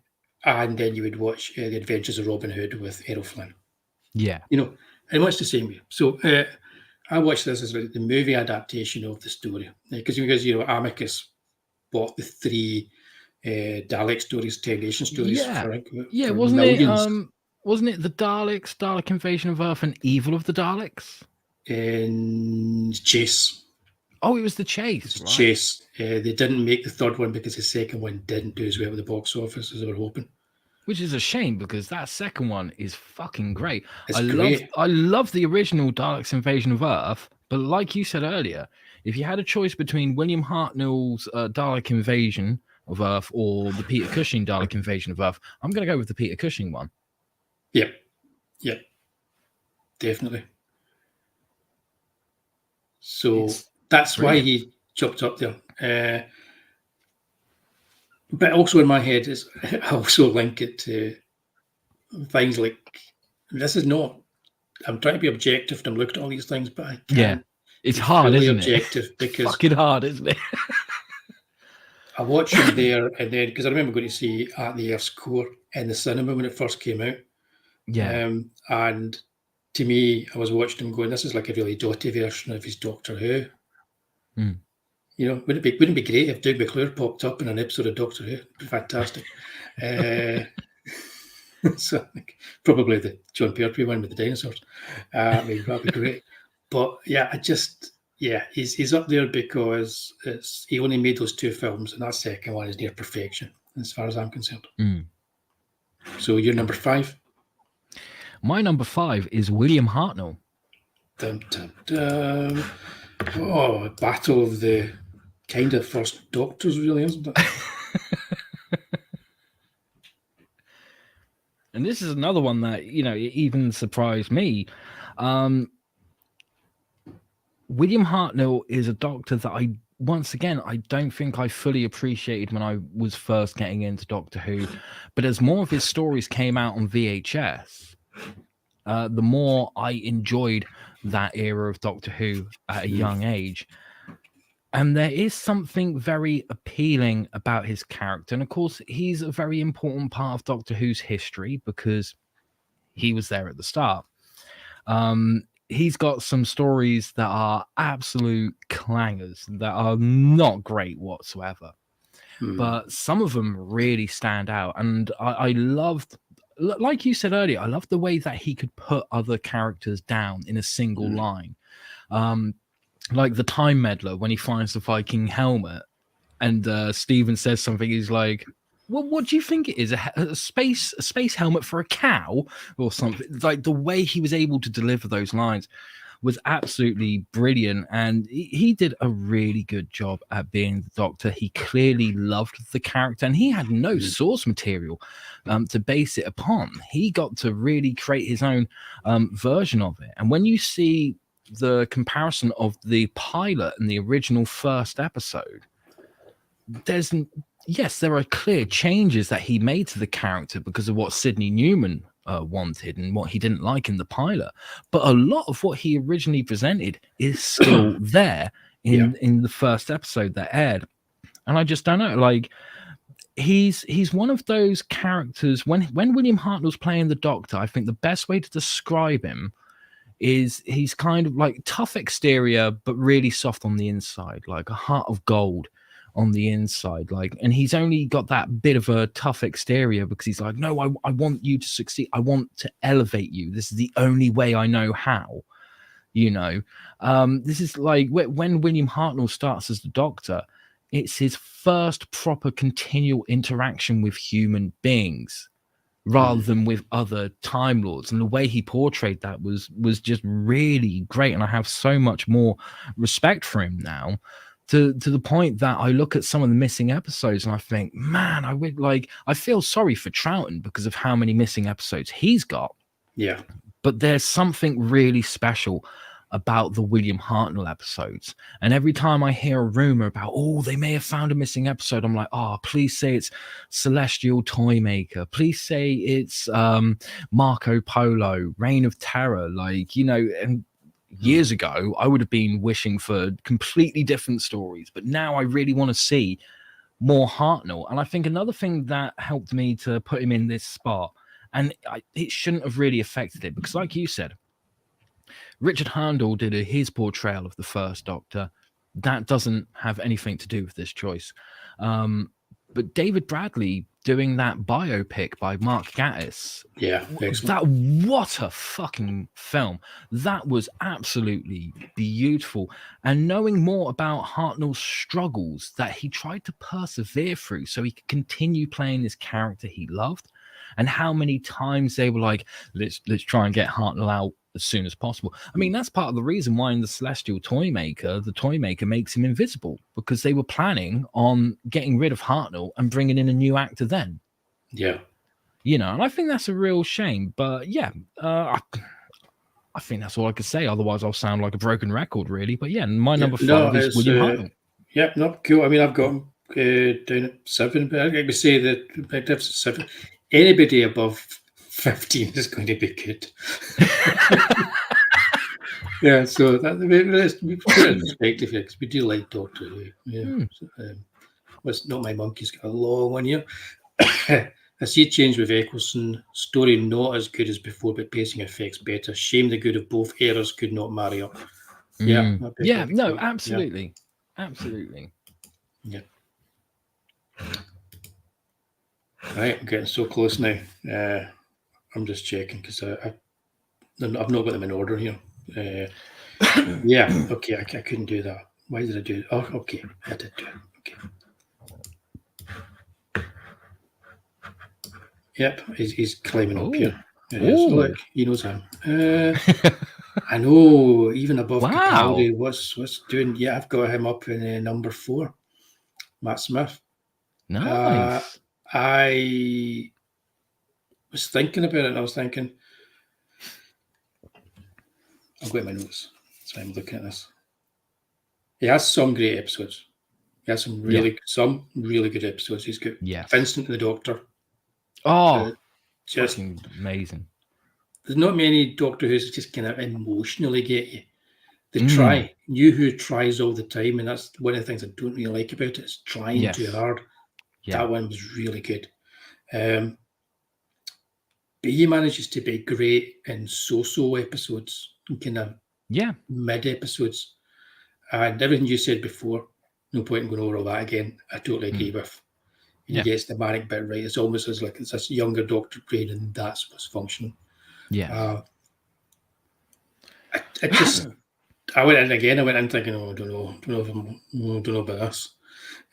And then you would watch The Adventures of Robin Hood with Errol Flynn. Yeah. You know, and much the same way. So I watched this as like the movie adaptation of the story. Because you know, Amicus bought the 3 Dalek stories, 10 Nation stories. For wasn't millions. Wasn't it the Daleks, Dalek Invasion of Earth, and Evil of the Daleks? In Chase. Oh, it was the Chase. Right. Chase. They didn't make the 3rd one because the 2nd one didn't do as well with the box office as they were hoping. Which is a shame, because that 2nd one is fucking great. Great. I love the original Daleks Invasion of Earth, but like you said earlier, if you had a choice between William Hartnell's Dalek Invasion of Earth or the Peter Cushing Dalek Invasion of Earth, I'm going to go with the Peter Cushing one. Yep. Definitely. So that's why he chopped up there. But also in my head, I also link it to things like, this is not, I'm trying to be objective and I'm looking at all these things, but I can't. It's hard, isn't objective it? Because it's fucking hard, isn't it? I watched him there, and then, because I remember going to see At the Earth's Core in the cinema when it first came out. And to me, I was watching him going, this is like a really dotty version of his Doctor Who. You know, wouldn't it be great if Doug McClure popped up in an episode of Doctor Who? It'd be fantastic. So probably the John Pertwee one with the dinosaurs. Maybe that'd be great. But he's up there because he only made those 2 films, and that 2nd one is near perfection, as far as I'm concerned. So you're number 5? My number 5 is William Hartnell. Dun, dun, dun. Oh, battle of the kind of first Doctors, really, isn't it? And this is another one that, you know, it even surprised me. William Hartnell is a Doctor that I don't think I fully appreciated when I was first getting into Doctor Who. But as more of his stories came out on VHS, the more I enjoyed that era of Doctor Who at a young age. And there is something very appealing about his character. And of course, he's a very important part of Doctor Who's history because he was there at the start. He's got some stories that are absolute clangers, that are not great whatsoever. But some of them really stand out. And I loved, like you said earlier, I loved the way that he could put other characters down in a single line. Like the Time Meddler, when he finds the Viking helmet and Steven says something, he's like, well, what do you think it is? A space helmet for a cow or something? Like the way he was able to deliver those lines was absolutely brilliant. And he did a really good job at being the Doctor. He clearly loved the character and he had no source material to base it upon. He got to really create his own version of it. And when you see the comparison of the pilot and the original first episode, there are clear changes that he made to the character because of what Sidney Newman wanted and what he didn't like in the pilot. But a lot of what he originally presented is still there in the first episode that aired. And I just don't know, like he's one of those characters. When William Hartnell's playing the Doctor, I think the best way to describe him is he's kind of like tough exterior, but really soft on the inside, like a heart of gold on the inside. Like, and he's only got that bit of a tough exterior because he's like, no, I want you to succeed. I want to elevate you. This is the only way I know how, you know. This is like when William Hartnell starts as the Doctor, it's his first proper continual interaction with human beings, rather than with other Time Lords. And the way he portrayed that was just really great. And I have so much more respect for him now, to the point that I look at some of the missing episodes and I think, man, I feel sorry for Troughton because of how many missing episodes he's got. Yeah. But there's something really special about the William Hartnell episodes. And every time I hear a rumor about, oh, they may have found a missing episode, I'm like, oh, please say it's Celestial Toymaker. Please say it's Marco Polo, Reign of Terror. Like, you know, and years ago, I would have been wishing for completely different stories. But now I really want to see more Hartnell. And I think another thing that helped me to put him in this spot, and it shouldn't have really affected it, because like you said, Richard Handel did his portrayal of the first Doctor. That doesn't have anything to do with this choice. But David Bradley doing that biopic by Mark Gatiss. Yeah, excellent. What a fucking film. That was absolutely beautiful. And knowing more about Hartnell's struggles that he tried to persevere through so he could continue playing this character he loved, and how many times they were like, let's try and get Hartnell out as soon as possible. I mean, that's part of the reason why in the Celestial Toymaker, the Toymaker makes him invisible, because they were planning on getting rid of Hartnell and bringing in a new actor then. Yeah. You know, and I think that's a real shame. But yeah, I think that's all I could say. Otherwise, I'll sound like a broken record, really. But yeah, my number 5 is William Hartnell. Yeah, no, cool. I mean, I've got him down at 7, but I could say that magnificent 7. Anybody above 15 is going to be good. Yeah, so we put it in perspective here, because we do like Doctor Who. Yeah, it's Not My Monkey's got a long one here. I see a change with Eccleston. Story not as good as before, but pacing effects better. Shame the good of both eras could not marry up. Yeah, no, absolutely, absolutely. Yeah. Right, I'm getting so close now. I'm just checking because I've not got them in order here. Yeah, okay, I couldn't do that. Why did I do it? Oh, okay, I did do it. Okay. Yep, he's climbing up here. Look, he knows him. I know, even above Capaldi. What's doing? Yeah, I've got him up in number 4. Matt Smith. Nice. I was thinking about it, and I was thinking, I've got my notes, so I'm looking at this. He has some great episodes. He has some really good episodes. He's got Vincent and the Doctor. Oh, just amazing. There's not many Doctor Who's just kind of emotionally get you. New Who tries all the time, and that's one of the things I don't really like about it. It's trying too hard. Yeah. That one was really good. But he manages to be great in so episodes, and kind of mid episodes. And everything you said before, no point in going over all that again. I totally agree with. He gets the manic bit right. It's almost as like it's this younger Doctor brain, and that's what's functioning. Yeah. I went in again. I went in thinking, I don't know about this.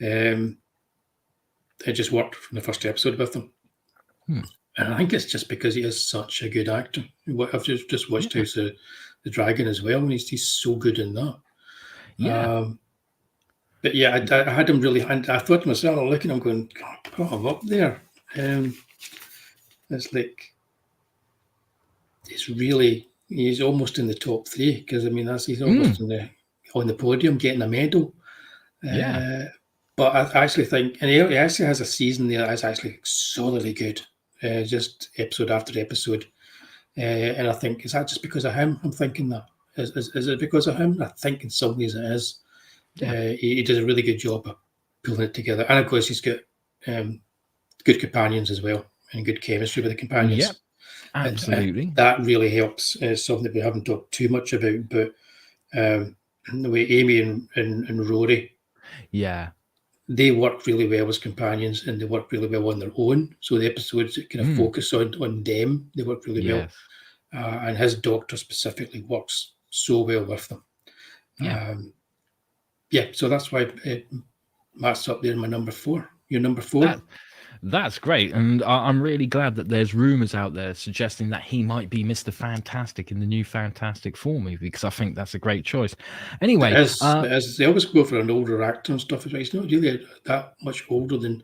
It just worked from the first episode with him. And I think it's just because he is such a good actor. I've just watched House of the Dragon as well, and he's so good in that. But yeah, I had him really. I thought to myself, looking at him, going, "Put him up there." It's like he's almost in the top 3, because I mean he's almost on the podium getting a medal. But I actually think, and he actually has a season there that's actually solidly good, just episode after episode. And I think, is that just because of him? I'm thinking that. Is it because of him? I think in some ways it is. He does a really good job of pulling it together. And of course, he's got good companions as well, and good chemistry with the companions. Yep, absolutely. And that really helps. Something that we haven't talked too much about, but the way Amy and Rory, they work really well as companions, and they work really well on their own. So the episodes that kind of focus on them, they work really well. And his Doctor specifically works so well with them. So that's why Matt's up there in my number 4. Your number 4? That's great, and I'm really glad that there's rumors out there suggesting that he might be Mr. Fantastic in the new Fantastic Four movie, because I think that's a great choice. Anyway, they always go for an older actor and stuff. He's not really that much older than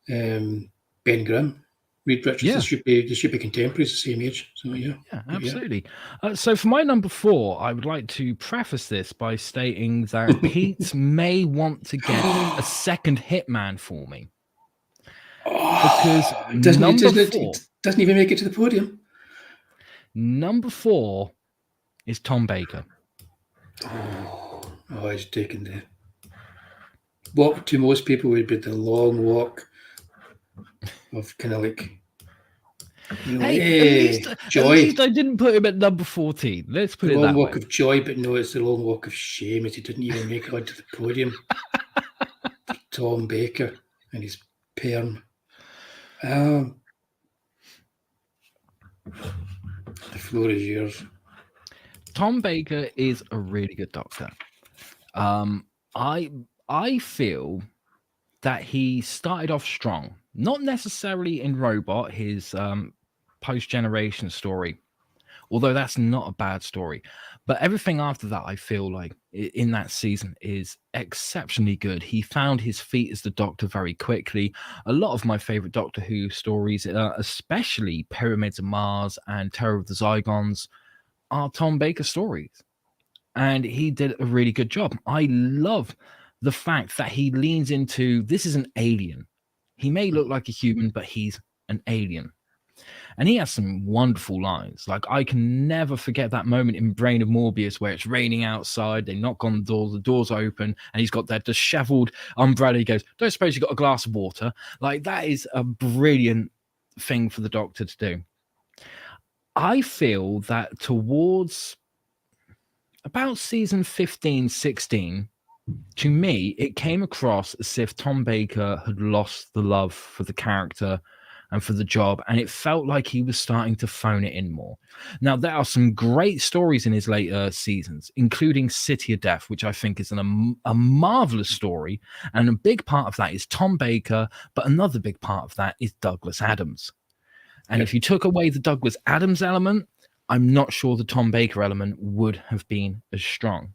Ben Grimm. Reed Richards, they should be contemporaries, the same age. So yeah, absolutely. So for my number 4, I would like to preface this by stating that Pete may want to get a second Hitman for me. Because doesn't even make it to the podium. Number 4 is Tom Baker. He's taken what to most people would be the long walk of kind of like, joy. At least I didn't put him at number 14. Let's put it that way. The long walk of joy, but no, it's the long walk of shame as he didn't even make it onto the podium. Tom Baker and his perm. The floor is yours. Tom Baker is a really good Doctor. I feel that he started off strong, not necessarily in Robot, his post-generation story, although that's not a bad story. But everything after that, I feel like in that season is exceptionally good. He found his feet as the Doctor very quickly. A lot of my favorite Doctor Who stories, especially Pyramids of Mars and Terror of the Zygons, are Tom Baker stories. And he did a really good job. I love the fact that he leans into, this is an alien. He may look like a human, but he's an alien. And he has some wonderful lines. Like, I can never forget that moment in Brain of Morbius where it's raining outside. They knock on the door's open, and he's got that disheveled umbrella. He goes, "Don't suppose you got a glass of water?" Like, that is a brilliant thing for the Doctor to do. I feel that towards about season 15, 16, to me, it came across as if Tom Baker had lost the love for the character and for the job, and it felt like he was starting to phone it in more. Now, there are some great stories in his later seasons, including City of Death, which I think is a marvelous story, and a big part of that is Tom Baker, but another big part of that is Douglas Adams. And if you took away the Douglas Adams element, I'm not sure the Tom Baker element would have been as strong.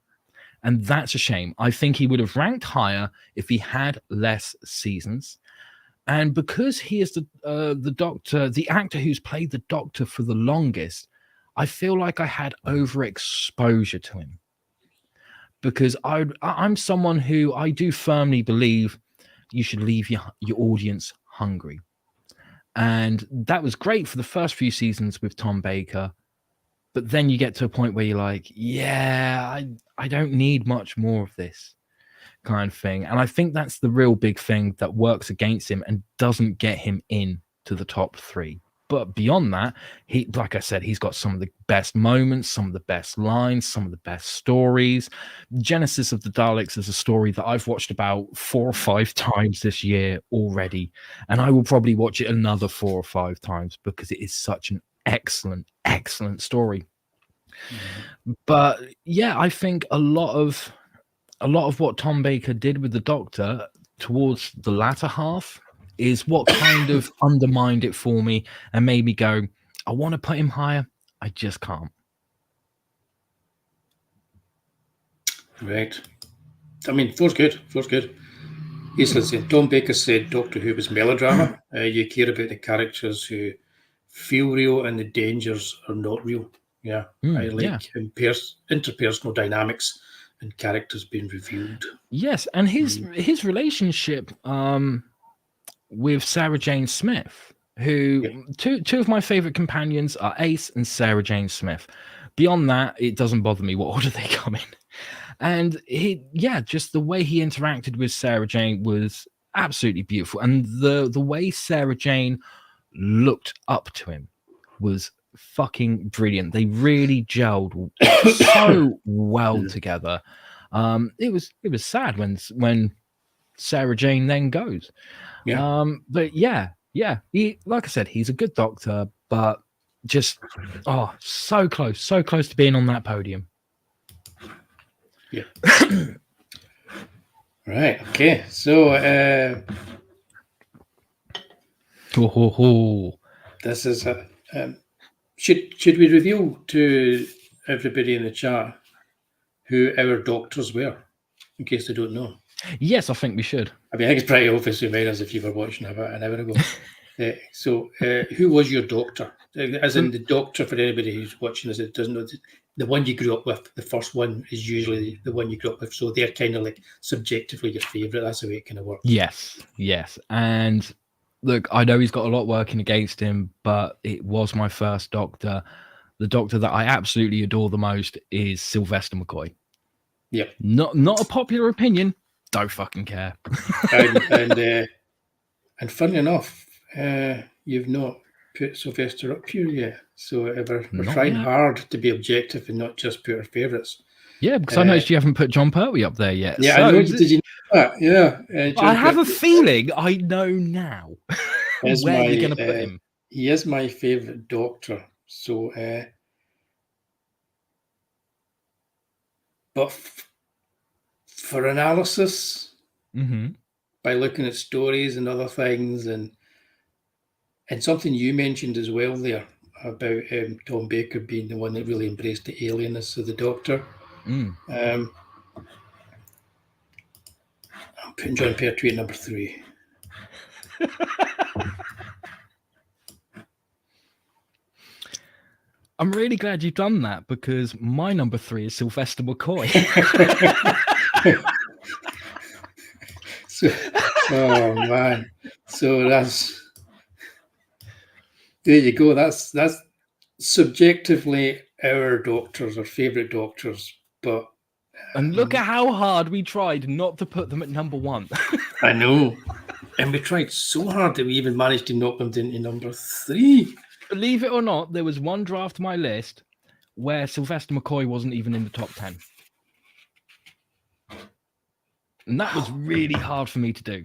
And that's a shame. I think he would have ranked higher if he had less seasons. And because he is the Doctor, the actor who's played the Doctor for the longest, I feel like I had overexposure to him. Because I'm someone who I do firmly believe you should leave your audience hungry. And that was great for the first few seasons with Tom Baker. But then you get to a point where you're like, yeah, I don't need much more of this kind of thing. And I think that's the real big thing that works against him and doesn't get him in to the top 3. But beyond that, he, like I said, he's got some of the best moments, some of the best lines, some of the best stories. Genesis of the Daleks is a story that I've watched about 4 or 5 times this year already. And I will probably watch it another 4 or 5 times because it is such an excellent, excellent story. Mm-hmm. But yeah, I think a lot of what Tom Baker did with the Doctor towards the latter half is what kind of undermined it for me and made me go, I want to put him higher. I just can't. Right. I mean, 4's good. 4's good. He says, Tom Baker said Doctor Who was melodrama. You care about the characters who feel real and the dangers are not real. Yeah. I like interpersonal dynamics and characters being revealed. Yes, and his relationship with Sarah Jane Smith, who two of my favorite companions are Ace and Sarah Jane Smith. Beyond that, it doesn't bother me what order they come in. And just the way he interacted with Sarah Jane was absolutely beautiful. And the way Sarah Jane looked up to him was fucking brilliant. They really gelled so well together. It was sad when Sarah Jane then goes. But he, like I said, he's a good Doctor, but just so close to being on that podium. Yeah. Right. Okay. So this is should we reveal to everybody in the chat who our doctors were, in case they don't know? Yes, I think we should. I mean, I think it's pretty obvious, as if you were watching about an hour ago. So, who was your doctor? As in the Doctor, for anybody who's watching this, it doesn't know, the one you grew up with, the first one is usually the one you grew up with. So they're kind of like subjectively your favourite. That's the way it kind of works. Yes. And look, I know he's got a lot working against him, but it was my first Doctor. The Doctor that I absolutely adore the most is Sylvester McCoy. Yeah. Not a popular opinion. Don't fucking care. and funny enough, you've not put Sylvester up here yet. So we're trying hard to be objective and not just put our favourites. Yeah, because I noticed you haven't put John Pertwee up there yet. Yeah, so, I know. Did you know that? Yeah. I have a feeling I know now where you're going to put him. He is my favourite Doctor. So, but for analysis, by looking at stories and other things, and something you mentioned as well there about Tom Baker being the one that really embraced the alienness of the Doctor. I'm putting John Pertwee at number 3. I'm really glad you've done that, because my number 3 is Sylvester McCoy. Oh man! So there you go. That's subjectively our doctors, our favourite doctors, but and look at how hard we tried not to put them at number 1. I know, and we tried so hard that we even managed to knock them into number 3. Believe it or not, there was one draft of my list where Sylvester McCoy wasn't even in the top 10. And that was really hard for me to do.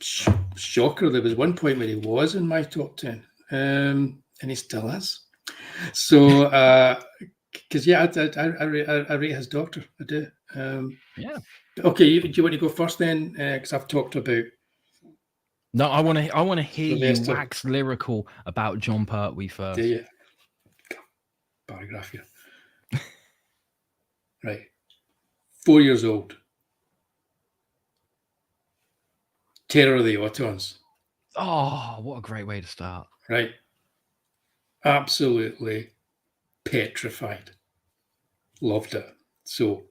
Shocker. There was one point where he was in my top 10. And he still is. So, because, I rate his Doctor. I do. Okay, do you want to go first then? Because I've talked about... No, I want to hear you wax lyrical about John Pertwee first. Do you? Paragraph here. Right. 4 years old. Terror of the Autons. Oh, what a great way to start. Right. Absolutely petrified. Loved it. So,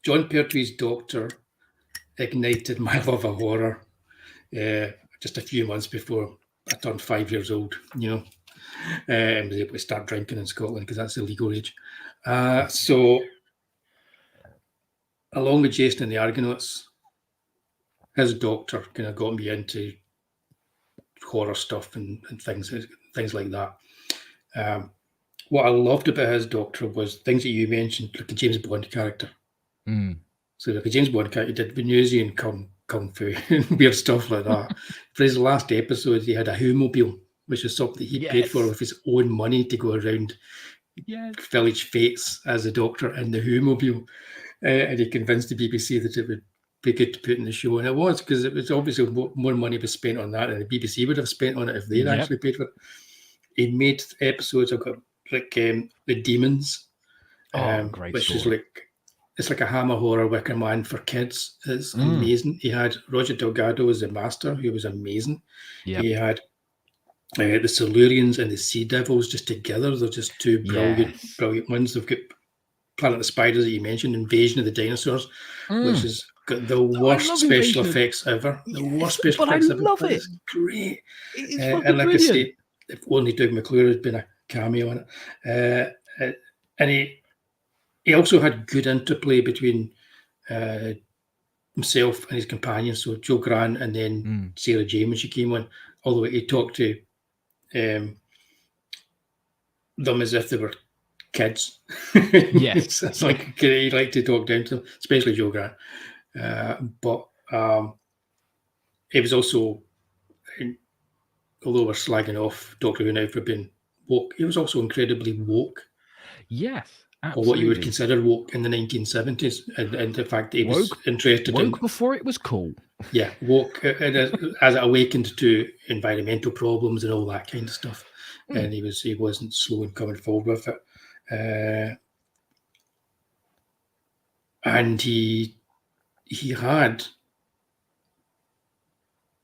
John Pertwee's Doctor ignited my love of horror just a few months before I turned 5 years old, and was able to start drinking in Scotland because that's the legal age. So, along with Jason and the Argonauts, his doctor kind of got me into horror stuff and things like that. What I loved about his doctor was things that you mentioned, like a James Bond character. So like a James Bond character did Venusian kung fu and weird stuff like that. For his last episode, he had a Who-mobile, which is something he paid for with his own money to go around village fates as a doctor in the Who-mobile. And he convinced the BBC that it would be good to put in the show. And it was, because it was obviously more money was spent on that than the BBC would have spent on it if they'd actually paid for it. He made episodes of like the Demons, great which story. is like, it's like a Hammer horror Wicker Man for kids. It's amazing. He had Roger Delgado as the master, who was amazing. He had the Silurians and the Sea Devils just together. They're just two brilliant ones. They've got Planet of the Spiders that you mentioned, Invasion of the Dinosaurs, which has got the worst special effects ever. The worst special effects ever. But it's great. And like I say, if only Doug McClure had been a cameo on it. And he also had good interplay between himself and his companions, so Joe Grant and then Sarah Jane when she came on, although he talked to them as if they were kids. Yes. It's like he liked to talk down to them, especially Joe Grant. But it was also, although we're slagging off Doctor Who now for being woke, he was also incredibly woke. Yes, absolutely. Or what you would consider woke in the 1970s, and the fact that he was interested in before it was cool. Yeah, woke as it awakened to environmental problems and all that kind of stuff, and he wasn't slow in coming forward with it, and he had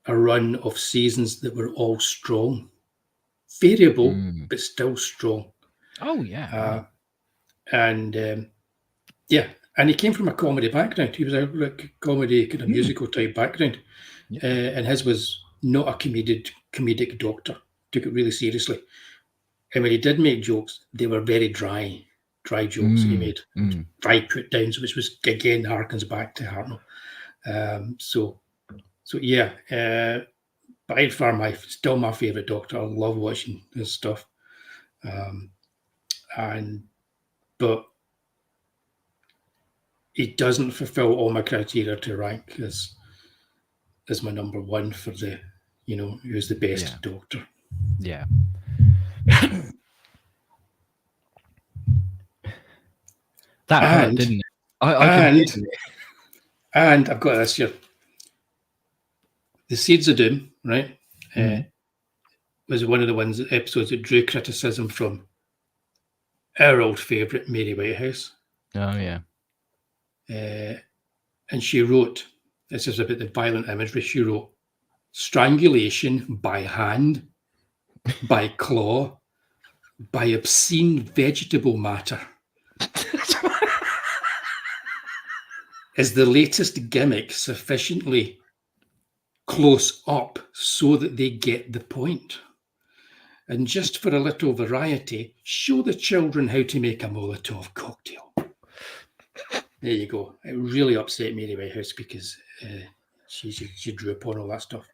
a run of seasons that were all strong, variable but still strong. Oh yeah. And he came from a comedy background. He was a comedy kind of musical type background, and his was not a comedic doctor. Took it really seriously, and when he did make jokes, they were very dry jokes that he made, dry put downs, which was again harkens back to Hartnell. So by far still my favorite Doctor. I love watching his stuff, but he doesn't fulfill all my criteria to rank as my number one for the, who's the best Doctor. Yeah. That hurt, didn't it? And I've got this here. The Seeds of Doom, right? Was one of the episodes that drew criticism from our old favourite Mary Whitehouse. Oh yeah. And she wrote, this is about the violent imagery, she wrote, strangulation by hand, by claw, by obscene vegetable matter is the latest gimmick sufficiently close up so that they get the point. And just for a little variety, show the children how to make a Molotov cocktail. There you go. It really upset Mary Whitehouse because she drew upon all that stuff.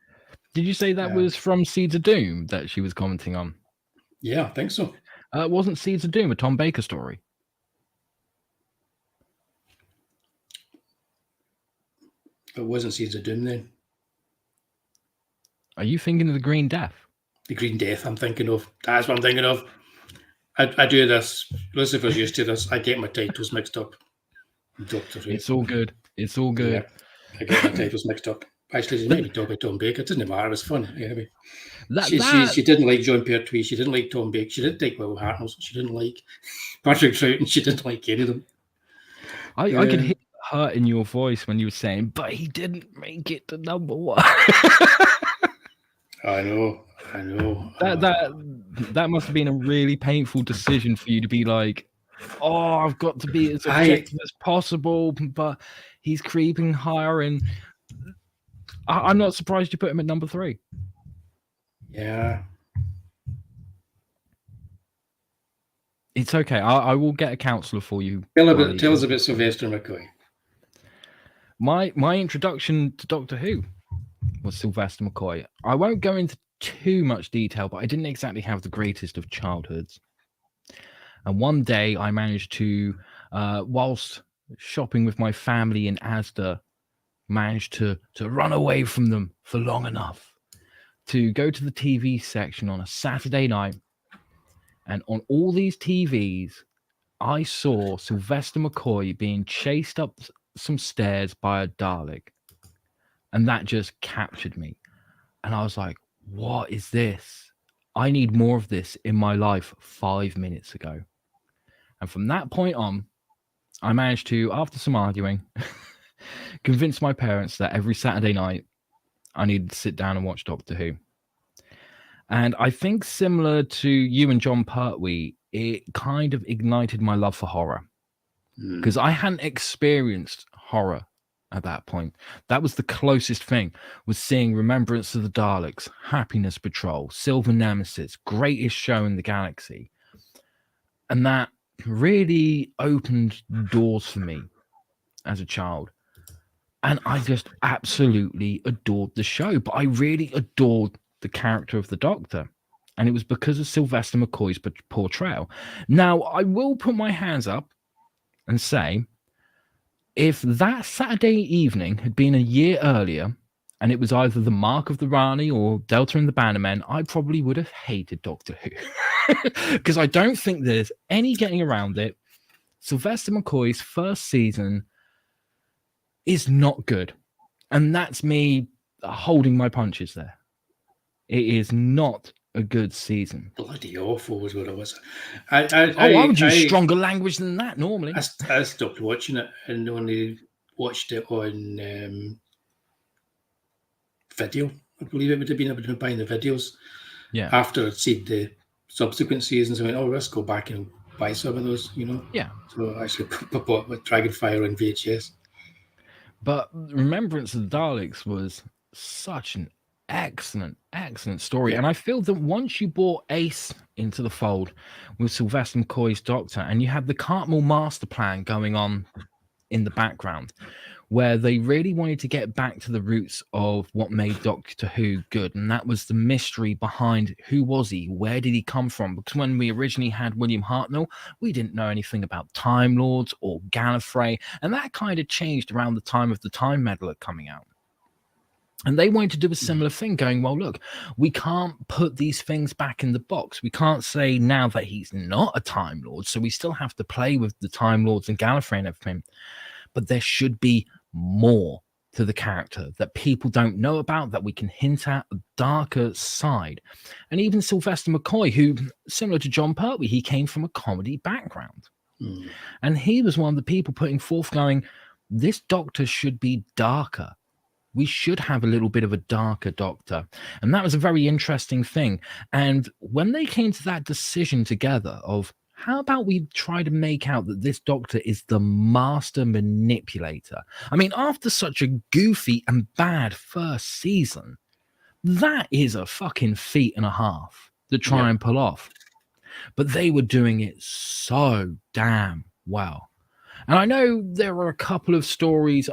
Did you say that was from Seeds of Doom that she was commenting on? Yeah, I think so. Wasn't Seeds of Doom a Tom Baker story? It wasn't Seeds of Doom then. Are you thinking of the Green Death? The Green Death I'm thinking of. That's what I'm thinking of. I do this. Lucifer's used to this. I get my titles mixed up. Doctor Who. It's all good. It's all good. Yeah, I get my titles mixed up. Actually, maybe talk about Tom Baker. It doesn't matter. It was fun. Anyway. She didn't like John Pertwee. She didn't like Tom Baker. She didn't like Will Hartnell. She didn't like Patrick Troughton. She didn't like any of them. I could hear the hurt in your voice when you were saying, but he didn't make it to number one. I know. That must have been a really painful decision for you to be like, oh, I've got to be as objective as possible, but he's creeping higher, and I'm not surprised you put him at number 3. Yeah. It's okay. I will get a counsellor for you. Tell us about Sylvester McCoy. My introduction to Doctor Who was Sylvester McCoy. I won't go into too much detail, but I didn't exactly have the greatest of childhoods. And one day I managed to, whilst shopping with my family in Asda, managed to run away from them for long enough to go to the TV section on a Saturday night. And on all these TVs, I saw Sylvester McCoy being chased up some stairs by a Dalek. And that just captured me. And I was like, what is this? I need more of this in my life 5 minutes ago. And from that point on, I managed to, after some arguing, convince my parents that every Saturday night I needed to sit down and watch Doctor Who. And I think similar to you and John Pertwee, it kind of ignited my love for horror. Because I hadn't experienced horror at that point. That was the closest thing, was seeing Remembrance of the Daleks, Happiness Patrol, Silver Nemesis, Greatest Show in the Galaxy. And that really opened doors for me as a child. And I just absolutely adored the show. But I really adored the character of the Doctor. And it was because of Sylvester McCoy's portrayal. Now, I will put my hands up and say, if that Saturday evening had been a year earlier, and it was either The Mark of the Rani or Delta and the Bannermen, I probably would have hated Doctor Who. Because I don't think there's any getting around it. Sylvester McCoy's first season is not good. And that's me holding my punches there. It is not a good season. Bloody awful was what it was. I would use stronger language than that normally. I stopped watching it and only watched it on video. I believe it would have been. I would have been buying the videos. Yeah. After I'd seen the subsequent seasons, I went, oh, let's go back and buy some of those, you know? Yeah. So I actually bought with Dragonfire on VHS. But Remembrance of the Daleks was such an excellent story. Yeah. And I feel that once you brought Ace into the fold with Sylvester McCoy's Doctor, and you had the Cartmel master plan going on in the background, where they really wanted to get back to the roots of what made Doctor Who good, and that was the mystery behind who was he, where did he come from? Because when we originally had William Hartnell, we didn't know anything about Time Lords or Gallifrey, and that kind of changed around the time of the Time Meddler coming out. And they wanted to do a similar thing, going, well, look, we can't put these things back in the box. We can't say now that he's not a Time Lord, so we still have to play with the Time Lords and Gallifrey and everything. But there should be more to the character that people don't know about, that we can hint at, a darker side. And even Sylvester McCoy, who, similar to John Pertwee, he came from a comedy background. And he was one of the people putting forth going, this Doctor should be darker. We should have a little bit of a darker Doctor. And that was a very interesting thing. And when they came to that decision together of, how about we try to make out that this Doctor is the master manipulator? I mean, after such a goofy and bad first season, that is a fucking feat and a half to try and pull off. But they were doing it so damn well. And I know there are a couple of stories.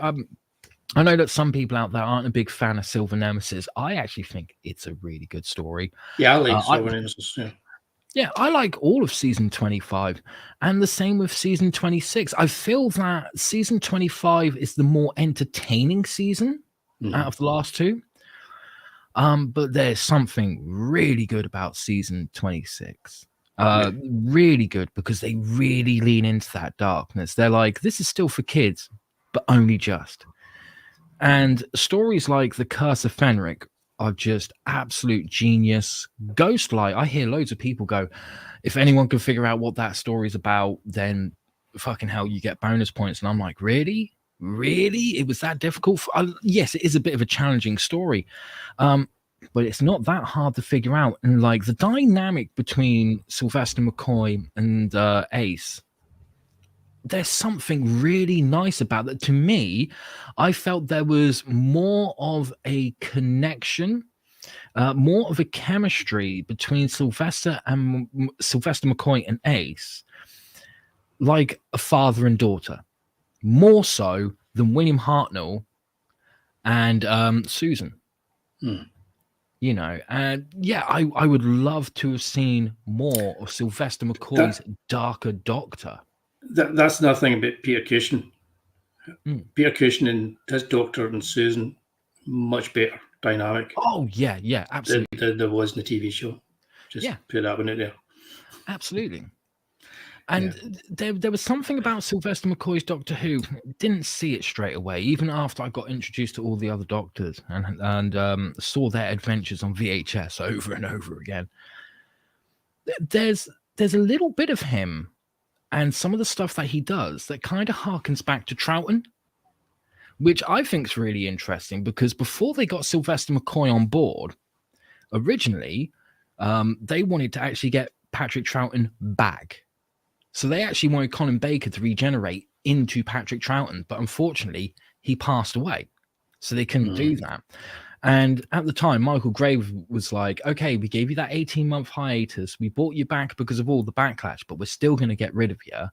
I know that some people out there aren't a big fan of Silver Nemesis. I actually think it's a really good story. Yeah, I like Silver Nemesis, Yeah, I like all of season 25, and the same with season 26. I feel that season 25 is the more entertaining season out of the last two. But there's something really good about season 26. Really good, because they really lean into that darkness. They're like, this is still for kids, but only just. And stories like The Curse of Fenric are just absolute genius. Ghostlight, I hear loads of people go, if anyone can figure out what that story is about, then fucking hell, you get bonus points. And I'm like, really? It was that difficult? Yes, it is a bit of a challenging story, but it's not that hard to figure out. And like the dynamic between Sylvester McCoy and Ace, there's something really nice about that. To me, I felt there was more of a connection more of a chemistry between Sylvester McCoy and Ace, like a father and daughter, more so than William Hartnell and Susan. You know, and yeah, I would love to have seen more of Sylvester McCoy's darker Doctor. That's another thing about Peter Cushing. Peter Cushing and his Doctor and Susan, much better dynamic. Oh yeah, absolutely. Than there was in the TV show. Just put that one out there. Absolutely. And there was something about Sylvester McCoy's Doctor Who, didn't see it straight away, even after I got introduced to all the other Doctors and saw their adventures on VHS over and over again. There's a little bit of him and some of the stuff that he does that kind of harkens back to Troughton, which I think is really interesting, because before they got Sylvester McCoy on board, originally, they wanted to actually get Patrick Troughton back. So they actually wanted Colin Baker to regenerate into Patrick Troughton, but unfortunately, he passed away. So they couldn't do that. And at the time, Michael Graves was like, okay, we gave you that 18-month hiatus. We brought you back because of all the backlash, but we're still going to get rid of you.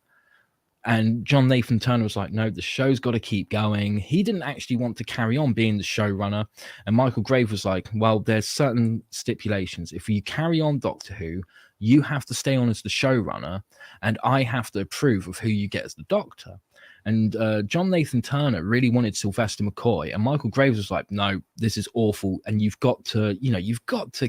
And John Nathan Turner was like, no, the show's got to keep going. He didn't actually want to carry on being the showrunner. And Michael Graves was like, well, there's certain stipulations. If you carry on Doctor Who, you have to stay on as the showrunner, and I have to approve of who you get as the Doctor. And John Nathan Turner really wanted Sylvester McCoy, and Michael Graves was like, no, this is awful, and you've got to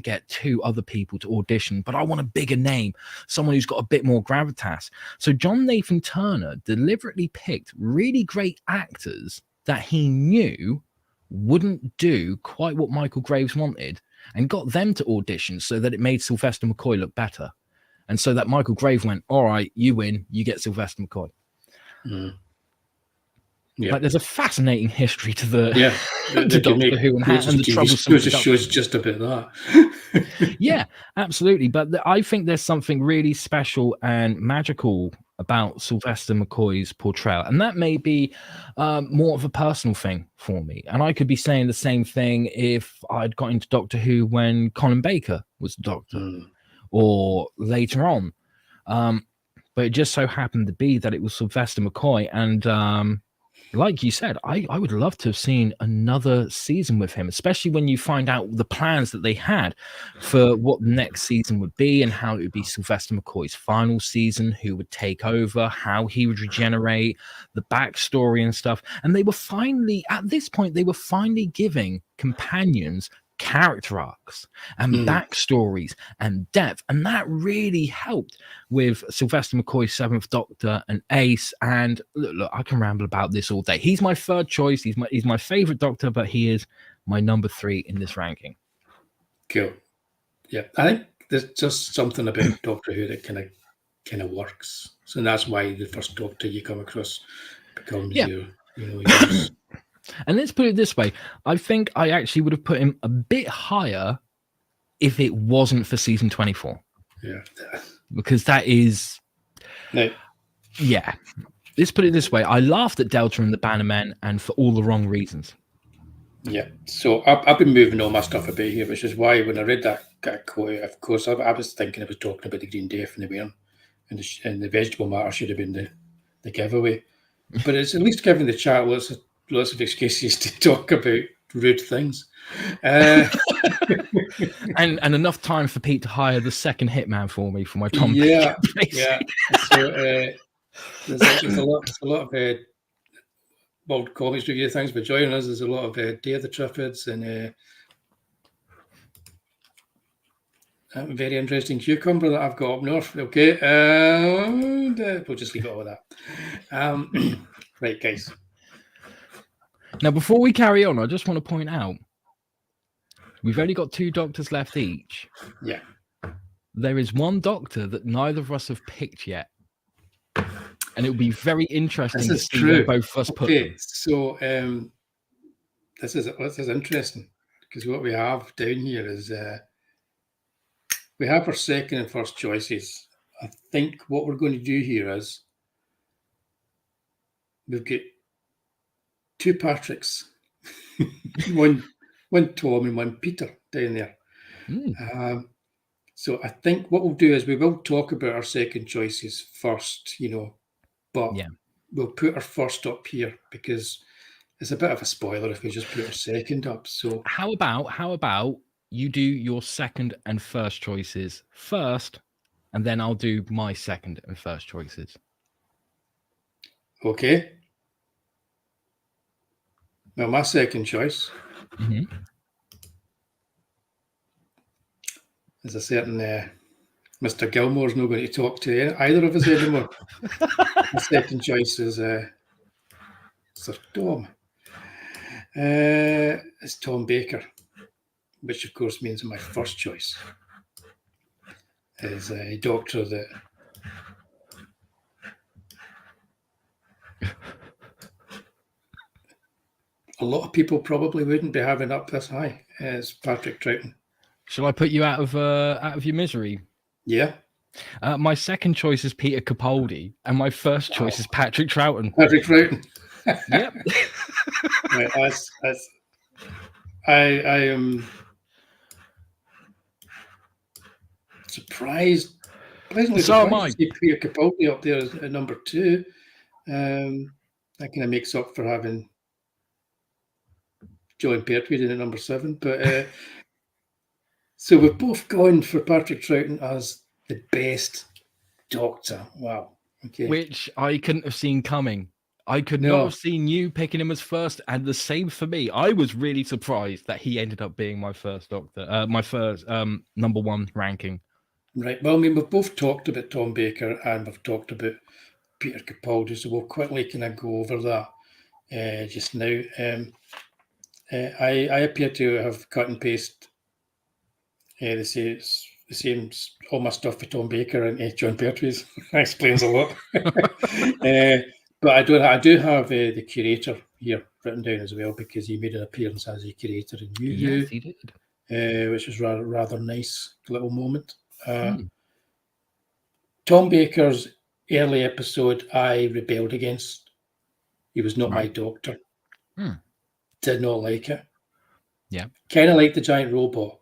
get 2 other people to audition, but I want a bigger name, someone who's got a bit more gravitas. So John Nathan Turner deliberately picked really great actors that he knew wouldn't do quite what Michael Graves wanted, and got them to audition so that it made Sylvester McCoy look better. And so that Michael Graves went, all right, you win, you get Sylvester McCoy. Yeah. Like, there's a fascinating history to the to Doctor Who and the troublesome. It shows just about that. Yeah, absolutely. But I think there's something really special and magical about Sylvester McCoy's portrayal, and that may be more of a personal thing for me. And I could be saying the same thing if I'd got into Doctor Who when Colin Baker was the Doctor, or later on. But it just so happened to be that it was Sylvester McCoy, and like you said, I would love to have seen another season with him, especially when you find out the plans that they had for what the next season would be, and how it would be Sylvester McCoy's final season, who would take over, how he would regenerate, the backstory and stuff. And they were finally, at this point, giving companions character arcs and backstories and depth, and that really helped with Sylvester McCoy's 7th Doctor and Ace. And look, I can ramble about this all day. He's my 3rd choice. He's my favorite Doctor, but he is my number 3 in this ranking. Cool. Yeah, I think there's just something about Doctor Who that kind of works. So that's why the first Doctor you come across becomes your And let's put it this way. I think I actually would have put him a bit higher if it wasn't for season 24. Yeah. Because that is... No. Yeah. Let's put it this way. I laughed at Delta and the Bannermen, and for all the wrong reasons. Yeah. So I've been moving all my stuff about here, which is why when I read that quote, of course, I was thinking it was talking about the Green Death and the Weirn, and the vegetable matter should have been the giveaway. But it's at least giving the chat lots of excuses to talk about rude things. And enough time for Pete to hire the second hitman for me for my Tom Baker. Yeah. So there's a lot of World Comics Review. Thanks for joining us. There's a lot of Day of the Triffids and a very interesting cucumber that I've got up north. Okay, we'll just leave it all at that. Right, guys. Now, before we carry on, I just want to point out we've only got 2 Doctors left each. Yeah. There is one Doctor that neither of us have picked yet. And it will be very interesting to see where both of us put them. So this is interesting, because what we have down here is we have our second and first choices. I think what we're going to do here is we've got 2 Patricks, one Tom and one Peter down there. So I think what we'll do is we will talk about our second choices first, but we'll put our first up here because it's a bit of a spoiler if we just put our second up. So how about you do your second and first choices first, and then I'll do my second and first choices. Okay. Now my second choice is a certain Mr. Gilmore's not going to talk to either of us anymore. My second choice is Sir Tom. It's Tom Baker, which of course means my first choice is a doctor that a lot of people probably wouldn't be having up this high. It's Patrick Troughton. Shall I put you out of your misery? Yeah. My second choice is Peter Capaldi, and my first choice is Patrick Troughton. Patrick Troughton. Yep. Right, I am pleasantly surprised to see Peter Capaldi up there at number 2. That kind of makes up for having John Pertwee in at number 7. But so we've both gone for Patrick Troughton as the best Doctor. Wow. Okay. Which I couldn't have seen coming. I could not have seen you picking him as first, and the same for me. I was really surprised that he ended up being my first Doctor, my first number 1 ranking. Right. Well, I mean, we've both talked about Tom Baker and we've talked about Peter Capaldi, so we'll quickly kind of go over that just now. I appear to have cut and paste the same all my stuff for Tom Baker and John Pertwee's. That explains a lot. But I do have the curator here written down as well because he made an appearance as a curator in New Who. Yes, he did. Which was rather nice little moment. Tom Baker's early episode, I rebelled against. He was not my Doctor. Did not like it. Yeah. Kind of like the giant robot.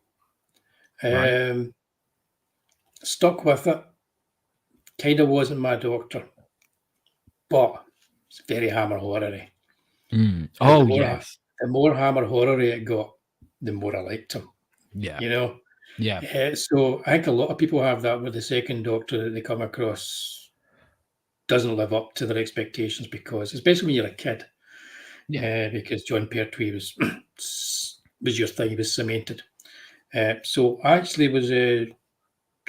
Stuck with it. Kind of wasn't my Doctor. But it's very Hammer horror-y. Yes. The more Hammer horror-y it got, the more I liked him. Yeah. Yeah. So I think a lot of people have that with the second Doctor that they come across doesn't live up to their expectations because, especially when you're a kid, because John Pertwee was your thing, he was cemented. So I actually was,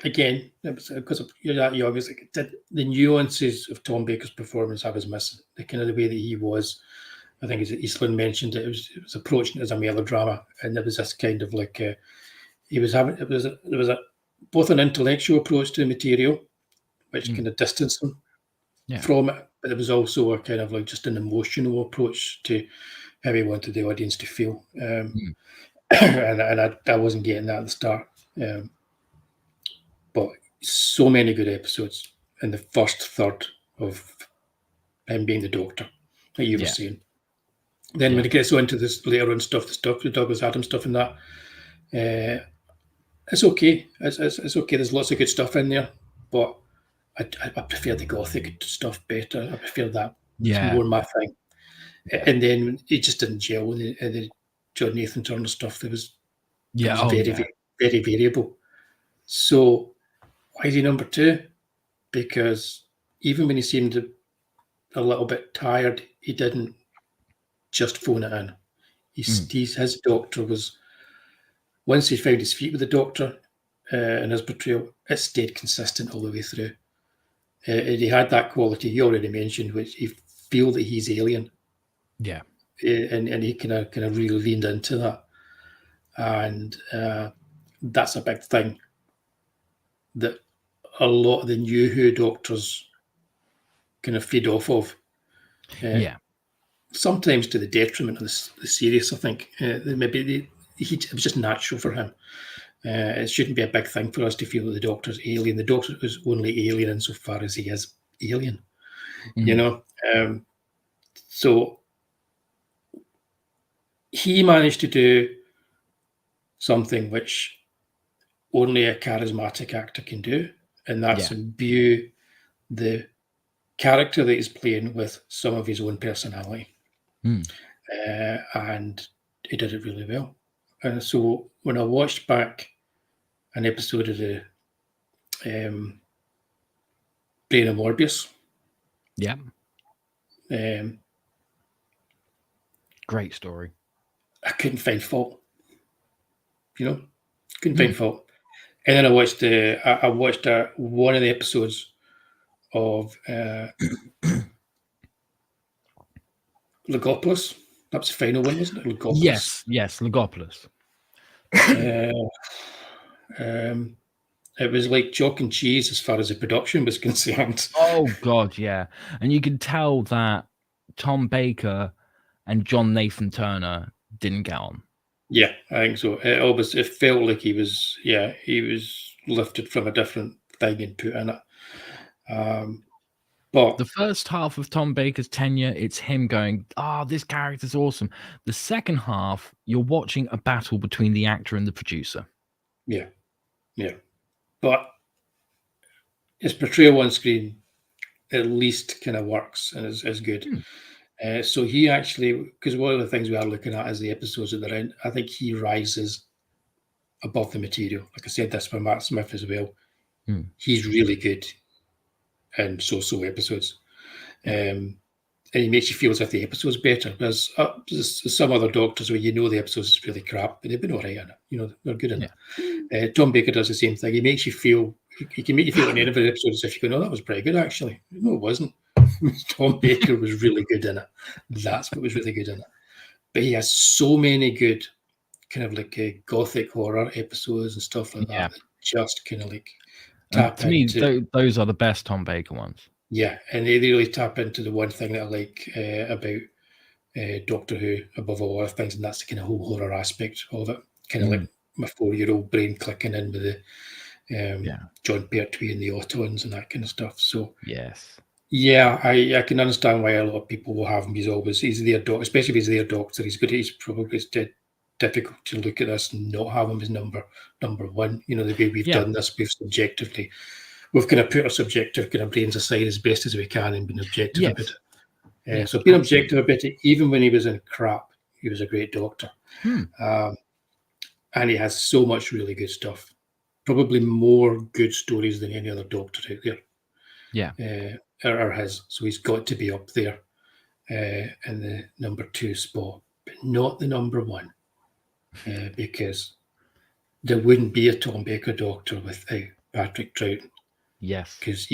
again, because you're that young, it's like the nuances of Tom Baker's performance I was missing, the kind of the way that he was. I think as Eastland mentioned, it was approaching it as a melodrama, and there was this kind of like there was both an intellectual approach to the material, which kind of distanced him from it, but there was also a kind of like just an emotional approach to how he wanted the audience to feel, and I wasn't getting that at the start. But so many good episodes in the first third of him being the Doctor, like you were saying. Then when it gets on to this later on stuff, the Douglas Adams stuff and that, it's okay. It's okay. There's lots of good stuff in there, but I prefer the Gothic stuff better. I prefer that. It's more my thing. And then it just didn't gel in the John Nathan Turner stuff. There was very variable. So why is he number 2? Because even when he seemed a little bit tired, he didn't just phone it in. His Doctor was, once he found his feet with the Doctor in his portrayal, it stayed consistent all the way through. And he had that quality you already mentioned, which you feel that he's alien. Yeah. And he kind of really leaned into that. And that's a big thing that a lot of the New Who Doctors kind of feed off of. Sometimes to the detriment of the series, I think. Maybe it was just natural for him. It shouldn't be a big thing for us to feel that the Doctor's alien. The Doctor is only alien insofar as he is alien. So he managed to do something which only a charismatic actor can do, and that's imbue the character that he's playing with some of his own personality. And he did it really well. And so when I watched back an episode of the Brain of Morbius, great story. I couldn't find fault. Couldn't find fault. And then I watched one of the episodes of Legopolis. That was the final one, wasn't it? Legopolis. Yes, Legopolis. It was like chalk and cheese as far as the production was concerned. Oh God, yeah. And you can tell that Tom Baker and John Nathan Turner didn't get on. Yeah, I think so. It felt like he was lifted from a different thing and put in it. But the first half of Tom Baker's tenure, it's him going, this character's awesome. The second half, you're watching a battle between the actor and the producer. Yeah. But his portrayal on screen at least kind of works and is good. So he actually, because one of the things we are looking at is the episodes that they're in, I think he rises above the material. Like I said this for Matt Smith as well. He's really good in so episodes. And he makes you feel as if the episode's better. There's some other doctors where the episode's really crap, but they've been all right in it. They're good in it. Tom Baker does the same thing. He makes you feel, he can make you feel in the end of the episode as if you go, no, that was pretty good actually. No, it wasn't. Tom Baker was really good in it. That's what was really good in it. But he has so many good kind of like gothic horror episodes and stuff like that just kind of like tap into. To me, those are the best Tom Baker ones. Yeah, and they really tap into the one thing that I like about Doctor Who above all other things, and that's the kind of whole horror aspect of it. Kind of like my 4-year-old brain clicking in with the John Pertwee and the Ottawans and that kind of stuff. So yeah, I can understand why a lot of people will have him. He's their doctor, especially if he's their doctor. He's probably difficult to look at this and not have him as number one. The way we've done this, we've kind of put our subjective kind of brains aside as best as we can and been objective about it. So being objective about it, even when he was in crap, he was a great doctor. And he has so much really good stuff. Probably more good stories than any other doctor out there. Are his. So he's got to be up there in the number 2 spot, but not the number 1, because there wouldn't be a Tom Baker Doctor without Patrick Troughton. Because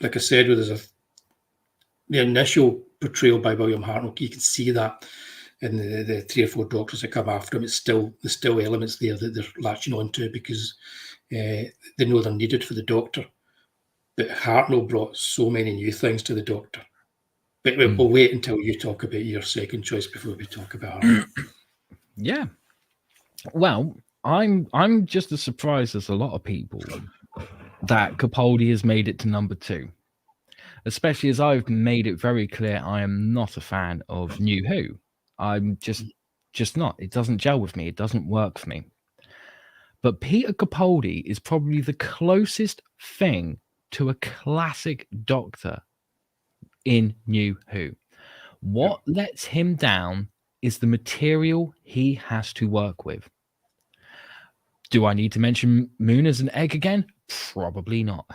like I said, the initial portrayal by William Hartnell, you can see that in the 3 or 4 doctors that come after him. There's still elements there that they're latching onto because they know they're needed for the Doctor. But Hartnell brought so many new things to the Doctor. But we'll wait until you talk about your second choice before we talk about Hartnell. Well, I'm just as surprised as a lot of people that Capaldi has made it to number 2, especially as I've made it very clear I am not a fan of New Who. I'm just not. It doesn't gel with me. It doesn't work for me. But Peter Capaldi is probably the closest thing to a classic Doctor in New Who. What lets him down is the material he has to work with. Do I need to mention Moon as an egg again? Probably not.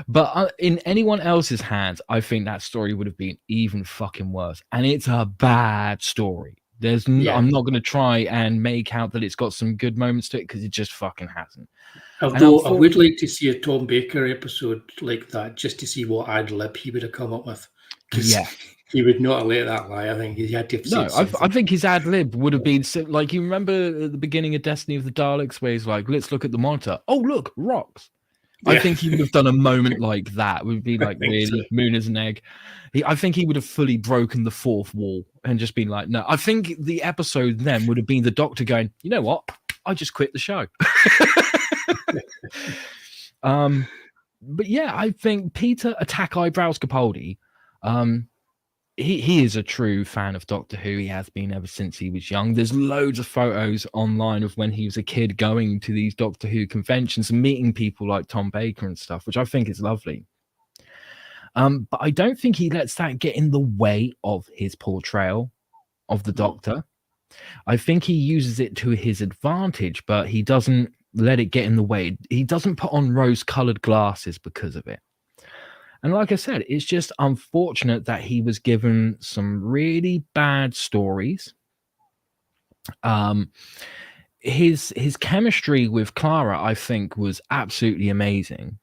But in anyone else's hands, I think that story would have been even fucking worse. And it's a bad story. I'm not going to try and make out that it's got some good moments to it because it just fucking hasn't. Although I would like to see a Tom Baker episode like that just to see what ad lib he would have come up with. He would not have let that lie. I think he had to have said something. I think his ad lib would have been like, you remember at the beginning of Destiny of the Daleks where he's like, let's look at the monitor. Oh, look, rocks. I think he would have done a moment like that. It would be like, really, so. Moon as an egg. I think he would have fully broken the fourth wall and just been like, no. I think the episode then would have been the Doctor going, you know what? I just quit the show. But yeah, I think Peter Attack Eyebrows Capaldi, he is a true fan of Doctor Who. He has been ever since he was young. There's loads of photos online of when he was a kid going to these Doctor Who conventions and meeting people like Tom Baker and stuff, which I think is lovely. But I don't think he lets that get in the way of his portrayal of the Doctor. I think he uses it to his advantage, but he doesn't let it get in the way. He doesn't put on rose-colored glasses because of it. And like I said, it's just unfortunate that he was given some really bad stories. His chemistry with Clara, I think, was absolutely amazing,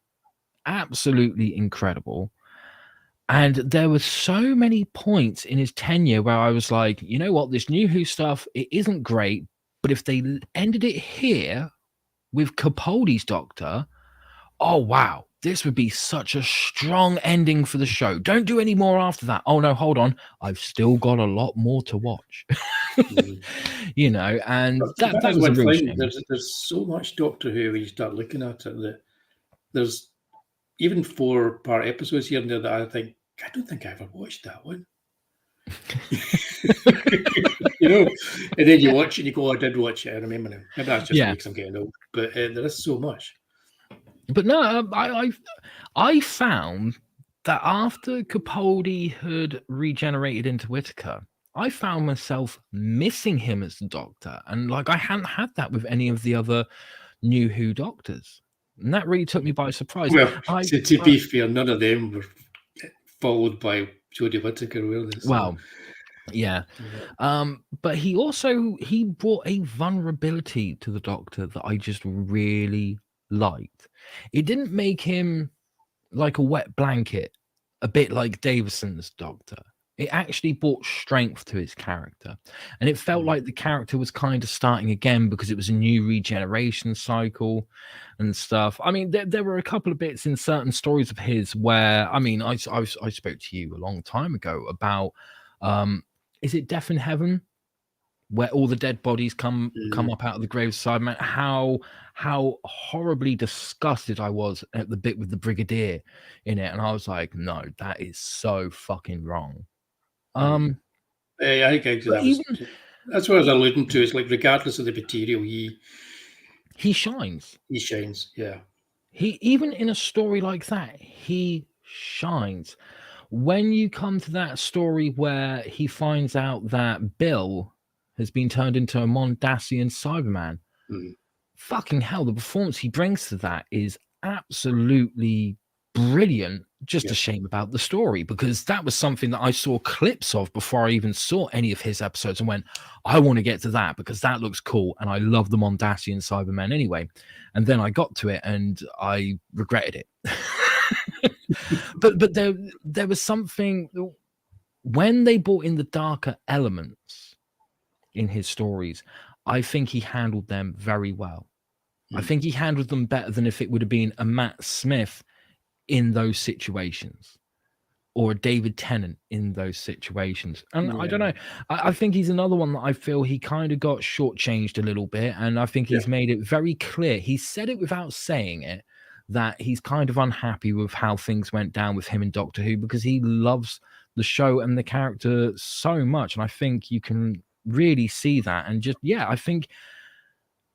absolutely incredible. And there were so many points in his tenure where I was like, you know what, this New Who stuff, it isn't great, but if they ended it here with Capaldi's Doctor, oh wow, this would be such a strong ending for the show. Don't do any more after that. Oh no, hold on, I've still got a lot more to watch. You know, and that was one a real thing. shame. There's so much Doctor Who when you start looking at it that there's even 4-part episodes here and there that I don't think I ever watched that one. You know, and then you watch it and you go, I did watch it. I remember now. Maybe that's just me because I'm getting old. But there is so much. But no, I found that after Capaldi had regenerated into Whittaker, I found myself missing him as the Doctor, and like I hadn't had that with any of the other New Who Doctors, and that really took me by surprise. Well, to be fair, none of them were followed by Jodie Whittaker, were they? So. Well, yeah. But he brought a vulnerability to the Doctor that I just really liked. It didn't make him like a wet blanket, a bit like Davison's Doctor. It actually brought strength to his character, and it felt like the character was kind of starting again because it was a new regeneration cycle and stuff. I mean, there were a couple of bits in certain stories of his where, I mean, I spoke to you a long time ago about is it Death in Heaven, where all the dead bodies come up out of the graveside, man? How horribly disgusted I was at the bit with the Brigadier in it, and I was like, no, that is so fucking wrong. I think that's what I was alluding to. It's like regardless of the material, he shines. He shines, yeah. He, even in a story like that, he shines. When you come to that story where he finds out that Bill has been turned into a Mondasian Cyberman, fucking hell, the performance he brings to that is absolutely brilliant. Just a shame about the story, because that was something that I saw clips of before I even saw any of his episodes and went, I want to get to that because that looks cool. And I love the Mondasian Cybermen anyway. And then I got to it and I regretted it. but there was something when they brought in the darker elements in his stories. I think he handled them very well. I think he handled them better than if it would have been a Matt Smith in those situations or a David Tennant in those situations. And I don't know, I think he's another one that I feel he kind of got shortchanged a little bit, and I think he's made it very clear, he said it without saying it, that he's kind of unhappy with how things went down with him in Doctor Who, because he loves the show and the character so much, and I think you can really see that. And just I think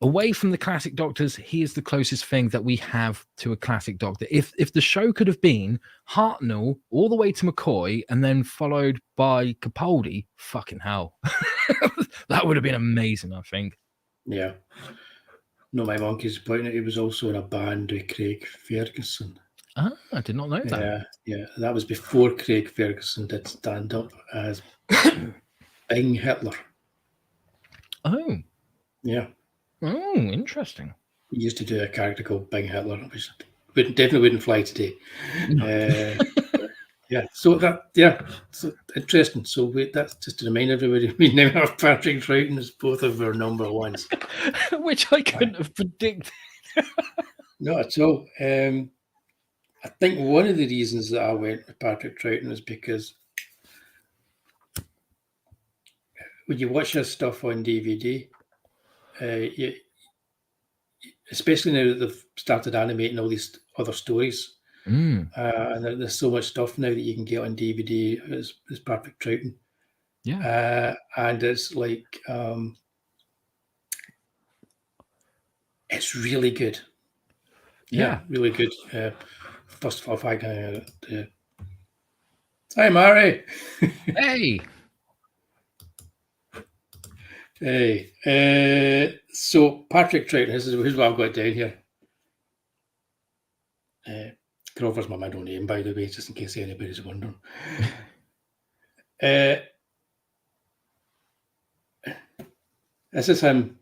away from the classic Doctors, he is the closest thing that we have to a classic Doctor. If the show could have been Hartnell all the way to McCoy and then followed by Capaldi, fucking hell. That would have been amazing, I think. Yeah. No, my monkey's pointing out he was also in a band with Craig Ferguson. Ah, I did not know that. Yeah. That was before Craig Ferguson did stand up as Bing Hitler. Oh. Yeah. Oh, interesting. He used to do a character called Bing Hitler, which definitely wouldn't fly today. So interesting. So that's just to remind everybody, we now have Patrick Troughton as both of our number ones. Which I couldn't have predicted. Not at all. I think one of the reasons that I went with Patrick Troughton is because when you watch his stuff on DVD, especially now that they've started animating all these other stories, Mm. And there's so much stuff now that you can get on DVD as Patrick Troughton. Yeah. And it's like it's really good. Yeah, really good. First of all, hi, Mary. Hey. Hey. So Patrick Troughton, here's what I've got down here. Grover's my middle name, by the way, just in case anybody's wondering. This is him.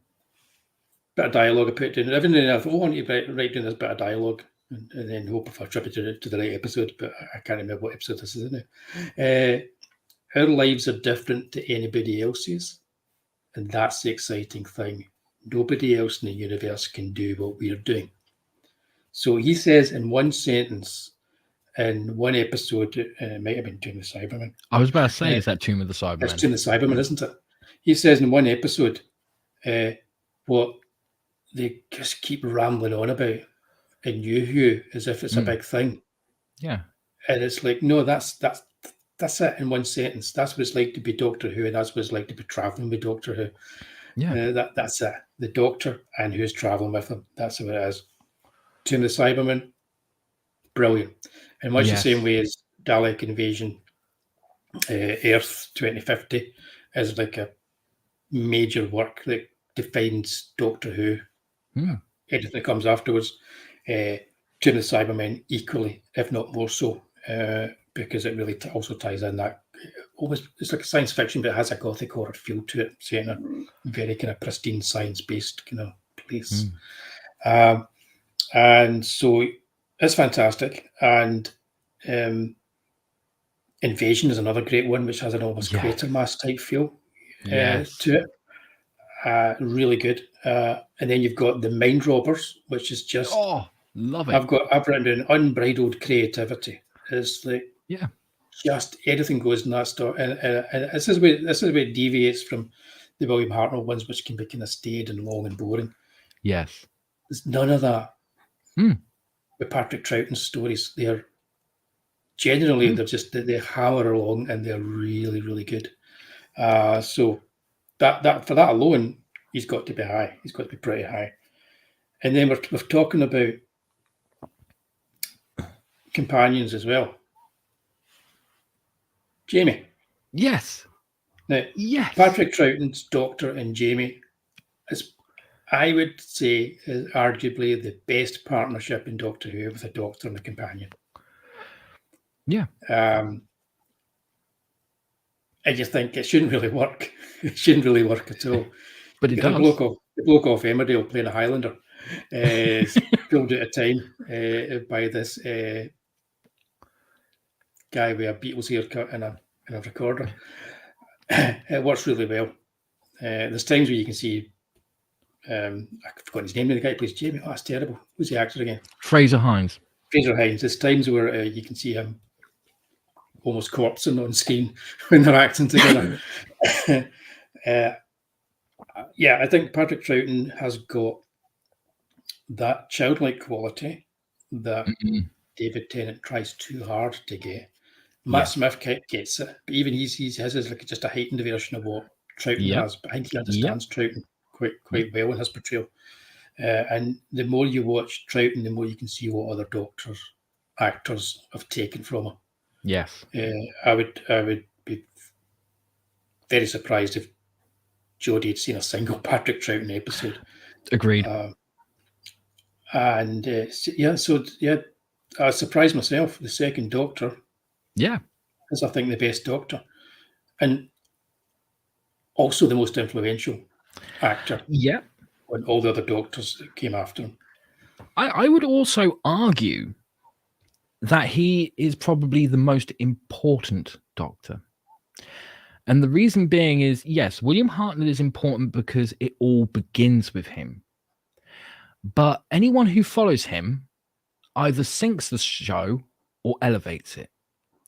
Bit of dialogue I put down. Everything I thought, oh, I need to write down this bit of dialogue, and then hope if I attribute it to the right episode, but I can't remember what episode this is now. Our lives are different to anybody else's, and that's the exciting thing. Nobody else in the universe can do what we're doing. So he says in one sentence, in one episode, it might have been Tomb of the Cybermen. I was about to say, is that Tomb of the Cybermen? It's Tomb of the Cybermen, isn't it? He says in one episode, what they just keep rambling on about in Yoo-Hoo as if it's a big thing. Yeah. And it's like, no, that's it in one sentence. That's what it's like to be Doctor Who, and that's what it's like to be traveling with Doctor Who. Yeah. That's it. The Doctor and who's traveling with him. That's what it is. Tomb of the Cybermen, brilliant. And much the same way as Dalek Invasion, Earth 2050 is like a major work that defines Doctor Who. Anything that comes afterwards, Tomb of the Cybermen equally, if not more so, because it really also ties in that almost, it's like a science fiction, but it has a gothic horror feel to it, set in a very kind of pristine science-based kind of place. And so it's fantastic. And Invasion is another great one, which has an almost Quatermass type feel to it. Really good. And then you've got the Mind Robbers, which is just love it. I've written down unbridled creativity. It's like just anything goes in that story, and this is where it deviates from the William Hartnell ones, which can be kind of staid and long and boring. Yes, there's none of that with Patrick Troughton's stories. They're generally they're just they hammer along, and they're really, really good. So that for that alone, he's got to be high. He's got to be pretty high. And then we're talking about companions as well. Jamie. Yes. Now, Patrick Troughton's Doctor and Jamie is, I would say, is arguably the best partnership in Doctor Who with a Doctor and a companion. Yeah. And you think it shouldn't really work. It shouldn't really work at all. But it does. The bloke off Emmerdale playing a Highlander is pulled out of time by this guy with a Beatles haircut and a recorder. It works really well. There's times where you can see, I've forgotten his name, the guy who plays Jamie. Oh, that's terrible. Who's the actor again? Fraser Hines. There's times where you can see him almost corpsing on screen when they're acting together. I think Patrick Troughton has got that childlike quality that David Tennant tries too hard to get. Matt Smith gets it, but even his is like just a heightened version of what Troughton has. But I think he understands Troughton quite well in his portrayal. And the more you watch Troughton, the more you can see what other actors have taken from him. Yes, I would be very surprised if Jodie had seen a single Patrick Troughton episode. Agreed. I surprised myself. The second Doctor, is I think the best Doctor, and also the most influential actor. Yeah, on all the other Doctors that came after him. I would also argue that he is probably the most important Doctor. And the reason being is, yes, William Hartnell is important because it all begins with him. But anyone who follows him either sinks the show or elevates it.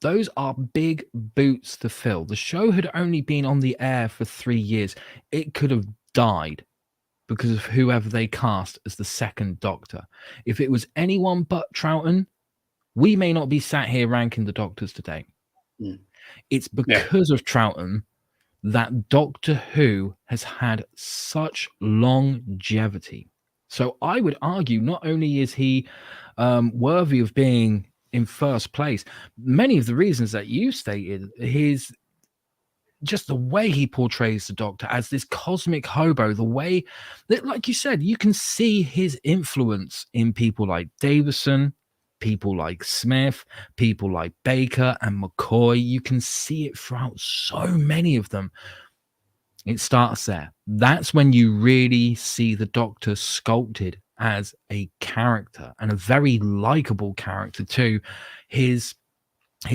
Those are big boots to fill. The show had only been on the air for 3 years. It could have died because of whoever they cast as the second Doctor. If it was anyone but Troughton, we may not be sat here ranking the Doctors today. It's because of Troughton that Doctor Who has had such longevity. So I would argue not only is he worthy of being in first place, many of the reasons that you stated, his just the way he portrays the Doctor as this cosmic hobo, the way that, like you said, you can see his influence in people like Davison, people like Smith, people like Baker and McCoy. You can see it throughout so many of them. It starts there. That's when you really see the Doctor sculpted as a character, and a very likable character too. His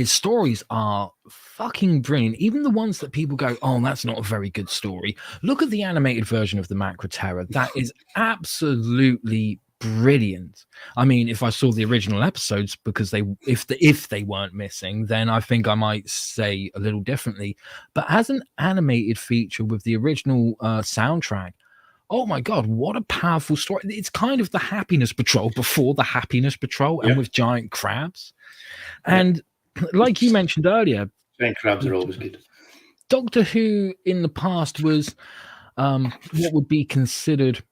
stories are fucking brilliant. Even the ones that people go, oh, that's not a very good story. Look at the animated version of the Macra Terror. That is absolutely brilliant. I mean, if I saw the original episodes, because if they weren't missing, then I think I might say a little differently. But as an animated feature with the original soundtrack, oh my God, what a powerful story. It's kind of the Happiness Patrol before the Happiness Patrol, and with giant crabs. And like you mentioned earlier, giant crabs are always good. Doctor Who in the past was what would be considered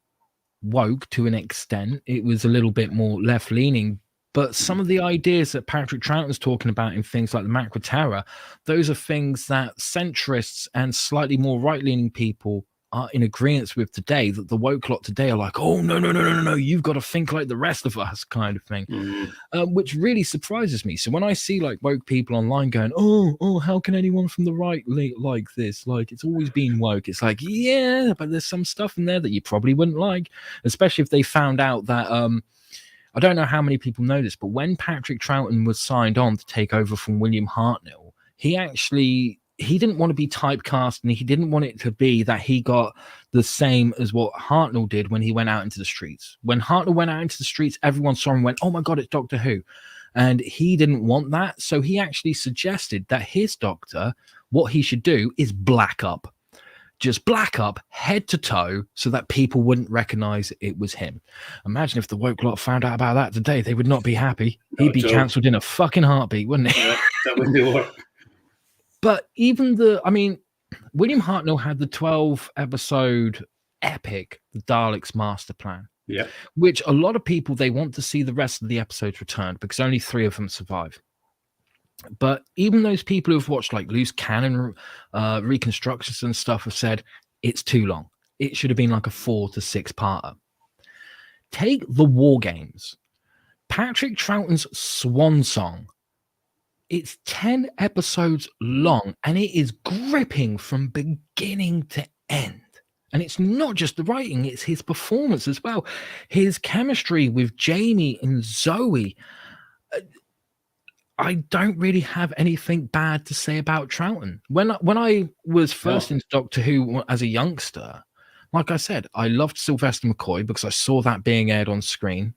woke to an extent. It was a little bit more left leaning, but some of the ideas that Patrick Troughton's talking about in things like the Macra Terror, those are things that centrists and slightly more right leaning people are in agreement with today, that the woke lot today are like, oh, no, you've got to think like the rest of us, kind of thing, which really surprises me. So when I see like woke people online going, oh, how can anyone from the right like this? Like, it's always been woke. It's like, yeah, but there's some stuff in there that you probably wouldn't like, especially if they found out that, I don't know how many people know this, but when Patrick Troughton was signed on to take over from William Hartnell, he didn't want to be typecast, and he didn't want it to be that he got the same as what Hartnell did when he went out into the streets. When Hartnell went out into the streets, everyone saw him and went, oh my God, it's Doctor Who. And he didn't want that. So he actually suggested that his Doctor, what he should do is black up. Just black up head to toe so that people wouldn't recognize it was him. Imagine if the woke lot found out about that today. They would not be happy. He'd be cancelled in a fucking heartbeat, wouldn't he? Yeah, that wouldn't be work. But even William Hartnell had the 12-episode epic, The Daleks Master Plan. Yeah. Which a lot of people, they want to see the rest of the episodes returned because only 3 of them survive. But even those people who've watched like loose canon reconstructions and stuff have said it's too long. It should have been like a 4 to 6 parter. Take the War Games. Patrick Troughton's swan song. It's 10 episodes long, and it is gripping from beginning to end. And it's not just the writing, it's his performance as well. His chemistry with Jamie and Zoe. I don't really have anything bad to say about Troughton. When I was first into Doctor Who as a youngster, like I said, I loved Sylvester McCoy because I saw that being aired on screen.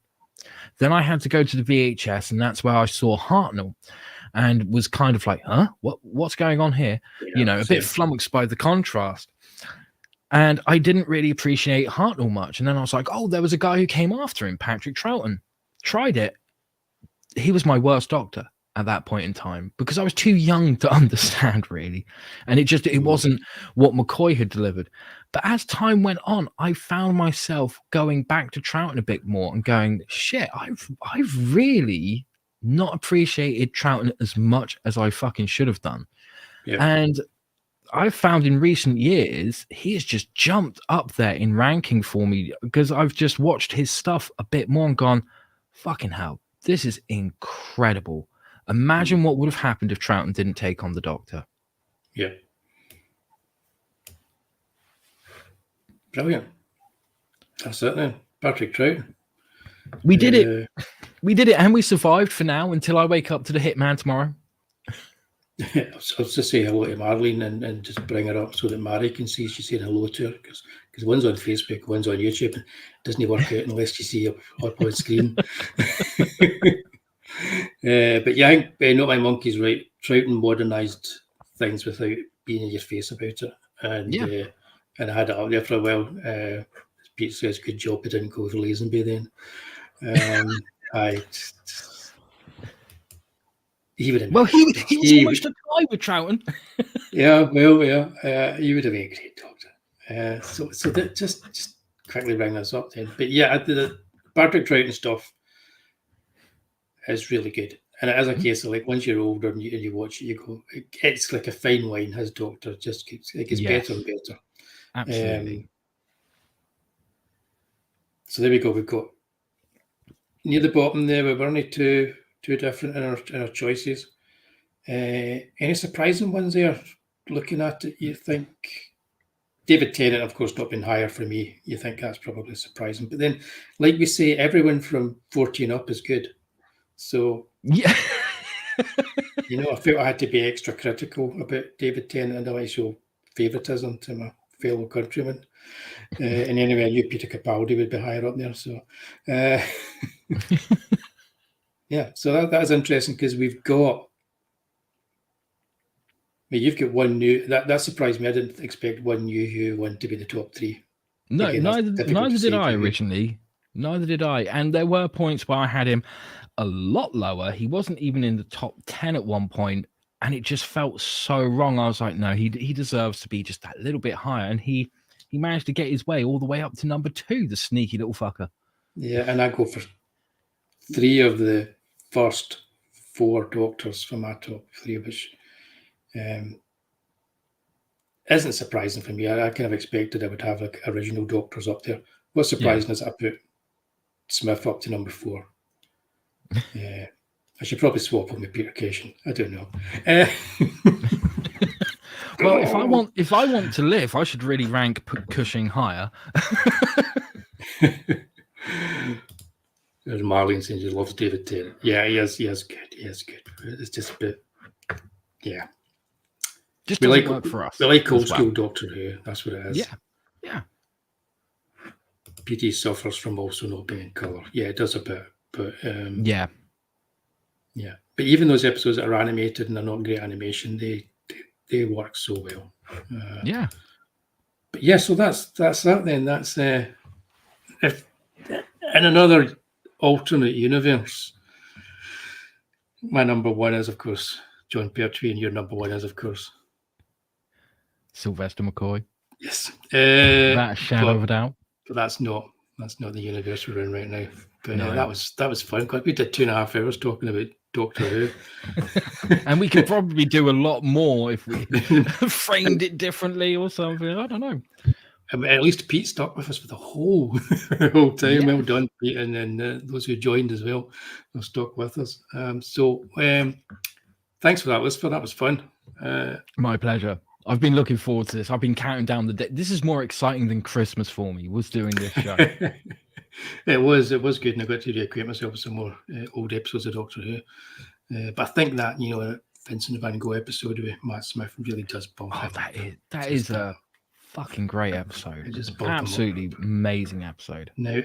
Then I had to go to the VHS, and that's where I saw Hartnell. And was kind of like, huh? What's going on here? Yeah, a bit flummoxed by the contrast. And I didn't really appreciate Hartnell much. And then I was like, oh, there was a guy who came after him, Patrick Troughton. Tried it. He was my worst Doctor at that point in time because I was too young to understand, really. And it wasn't what McCoy had delivered. But as time went on, I found myself going back to Troughton a bit more and going, shit, I've really not appreciated Troughton as much as I fucking should have done. Yeah. And I've found in recent years, he has just jumped up there in ranking for me because I've just watched his stuff a bit more and gone, fucking hell, this is incredible. Imagine what would have happened if Troughton didn't take on the Doctor. Yeah. Brilliant. That's it then. Patrick Troughton. We did it. We did it, and we survived for now until I wake up to the Hitman tomorrow. I was just say hello to Marlene and just bring her up so that Mary can see she's saying hello to her because one's on Facebook, one's on YouTube. It doesn't work out unless you see her up on screen. But yeah, I think Not My Monkey's right. Troughton modernised things without being in your face about it. And I had it up there for a while. Pete says, good job, I didn't go with Lazenby then. He would have. Well, he was almost a tie with Troughton. Yeah, well, he would have been a great doctor. So that just quickly bring this up then. But yeah, the Patrick Troughton stuff is really good, and it is a case of like once you're older and you watch it, you go, it's like a fine wine. His doctor just gets better and better. Absolutely. So there we go. We've got near the bottom there. We're only two different in our choices. Any surprising ones there? Looking at it, you think David Tennant, of course, not been higher for me. You think that's probably surprising, but then, like we say, everyone from 14 up is good. So yeah, I felt I had to be extra critical about David Tennant, and I might show favouritism to my fellow countrymen. And anyway, I knew Peter Capaldi would be higher up there. So, yeah, so that is interesting because we've got. I mean, you've got one new. That surprised me. I didn't expect one new Who one to be the top three. No, again, neither did I originally. Neither did I. And there were points where I had him a lot lower. He wasn't even in the top 10 at one point, and it just felt so wrong. I was like, no, he deserves to be just that little bit higher. And he managed to get his way all the way up to number 2, the sneaky little fucker. Yeah, and I go for 3 of the first 4 Doctors for my top 3, which isn't surprising for me. I kind of expected I would have like original Doctors up there. What's surprising is I put Smith up to number 4. I should probably swap him with Peter Cushing. I don't know. Well, if I want to live, I should really rank Cushing higher. There's Marlene saying she loves David Tennant. Yeah, he is good. He is good. It's just a bit, yeah. Just doesn't work for us. We like old school Doctor Who. That's what it is. Yeah. PT suffers from also not being in colour. Yeah, it does a bit, but yeah. But even those episodes that are animated and they're not great animation, they work so well. Yeah. But yeah, so that's that then. That's if in another alternate universe, my number 1 is of course John Pertwee, and your number 1 is of course Sylvester McCoy. Yes, that shadow of a doubt. But that's not the universe we're in right now. But no, that was fun. We did 2.5 hours talking about Doctor Who, and we could probably do a lot more if we framed it differently or something. I don't know. I mean, at least Pete stuck with us for the whole time. Yeah. Well done, Pete, and then those who joined as well will stuck with us. So thanks for that, Lucifer. That was fun. My pleasure. I've been looking forward to this. I've been counting down the day. This is more exciting than Christmas for me, was doing this show. It was good, and I got to reacquaint myself with some more old episodes of Doctor Who. But I think that, Vincent Van Gogh episode with Matt Smith really does bump. Oh, that is a fucking great episode. It's just absolutely amazing episode. Now,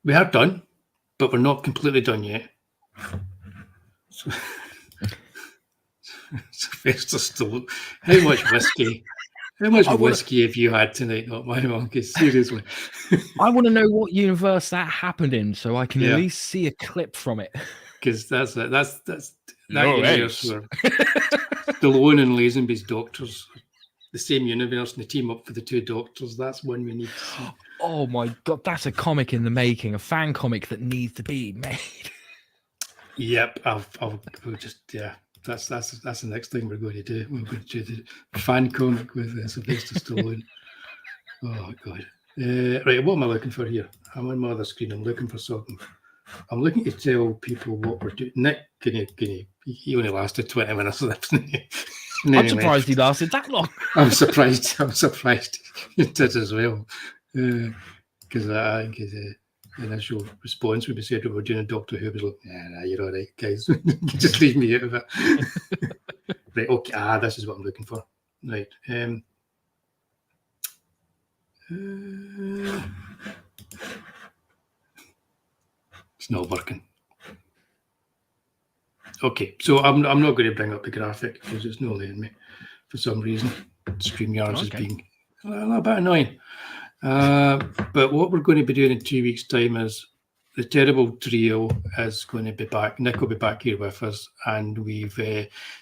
we are done, but we're not completely done yet. So Sylvester Stallone, how much whiskey have you had tonight? Not my monkey, seriously. I want to know what universe that happened in, so I can at least see a clip from it. Because that's that universe where Stallone and Lazenby's Doctors, the same universe, and they team up for the 2 Doctors. That's one we need to see. Oh my god, that's a comic in the making, a fan comic that needs to be made. Yep, we'll just That's the next thing we're going to do. We're going to do the fan comic with Sylvester Stallone. Oh God! Right, what am I looking for here? I'm on my other screen. I'm looking for something. I'm looking to tell people what we're doing. Nick, can you? He only lasted 20 minutes. I'm surprised he lasted that long. I'm surprised he did as well. Because I think his initial response when we said we were doing a Doctor Who was like, nah, you're all right, guys. Just leave me out of it. Right, okay. This is what I'm looking for. Right. It's not working. Okay, so I'm not going to bring up the graphic because it's not letting me for some reason. StreamYard is being a little bit annoying. But what we're going to be doing in 2 weeks' time is the Terrible Trio is going to be back. Nick will be back here with us, and we've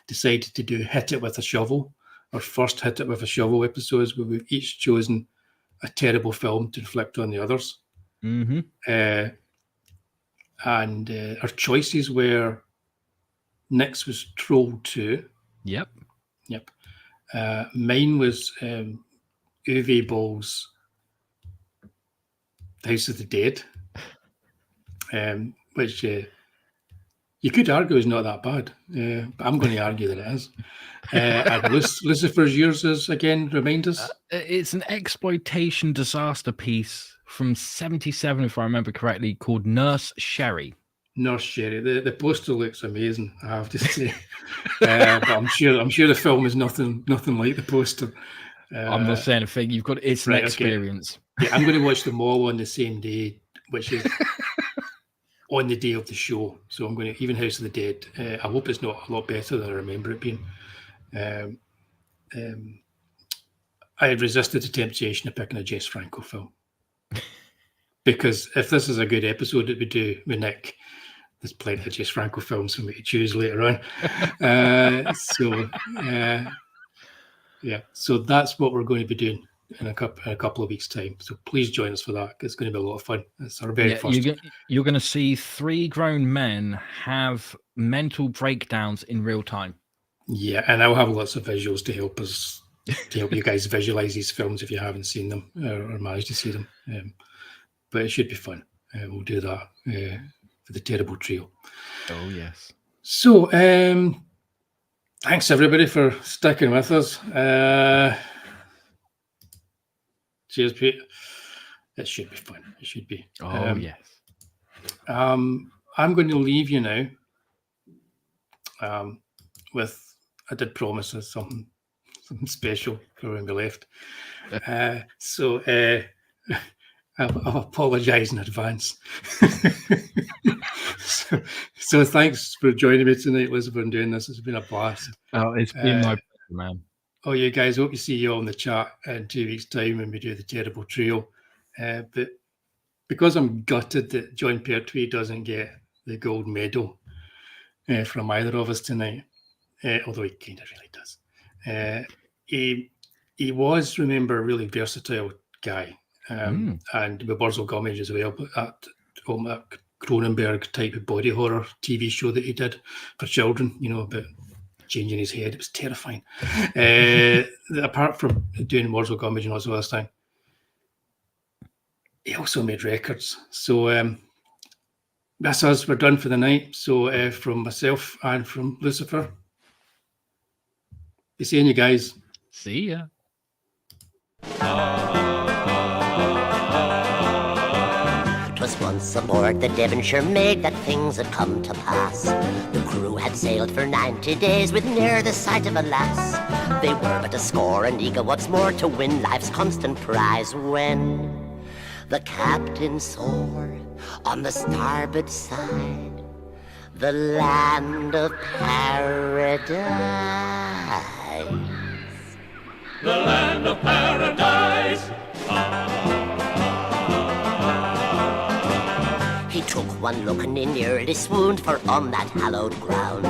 decided to do Hit It With a Shovel, our first Hit It With a Shovel episodes, where we've each chosen a terrible film to inflict on the others. Mm-hmm. And our choices were Nick's was Troll 2. Yep. Mine was Uwe Boll's House of the Dead, which you could argue is not that bad, but I'm going to argue that it is. And Lucifer's Yours is, again, remind us? It's an exploitation disaster piece from 1977, if I remember correctly, called Nurse Sherry. Nurse Sherry. The poster looks amazing, I have to say. But I'm sure the film is nothing like the poster. I'm not saying a thing. It's an experience. Okay. Yeah, I'm going to watch them all on the same day, which is on the day of the show. So I'm going to, even House of the Dead. I hope it's not a lot better than I remember it being. I had resisted the temptation of picking a Jess Franco film. Because if this is a good episode that we do with Nick, there's plenty of Jess Franco films for me to choose later on. So that's what we're going to be doing in a couple of weeks' time. So please join us for that. It's going to be a lot of fun. It's our very first. You're going to see three grown men have mental breakdowns in real time. Yeah, and I'll have lots of visuals to help you guys visualize these films if you haven't seen them or managed to see them. But it should be fun. We'll do that for the Terrible Trio. Oh, yes. So, thanks everybody for sticking with us. Cheers, Pete. It should be fun. It should be. Oh, yes. I'm going to leave you now with, I did promise us something special for when we left. So I'll apologise in advance. so thanks for joining me tonight, Elizabeth, and doing this. It's been a blast. Oh, it's been my pleasure, man. Oh, you guys, hope to see you all in the chat in 2 weeks' time when we do the Terrible Trio. But because I'm gutted that John Pertwee doesn't get the gold medal from either of us tonight, although he kind of really does. He was, remember, a really versatile guy. And with Wurzel Gummidge as well, but that Cronenberg type of body horror TV show that he did for children, about changing his head, it was terrifying. Apart from doing Wurzel Gummidge and all this other time, he also made records. So that's us. We're done for the night. So from myself and from Lucifer, be seeing you guys. See ya. Once aboard the Devonshire Maid that things had come to pass. The crew had sailed for 90 days with ne'er the sight of a lass. They were but a score and eager what's more to win life's constant prize when the captain saw on the starboard side the land of paradise. The land of paradise. He took one look and he nearly swooned, for on that hallowed ground,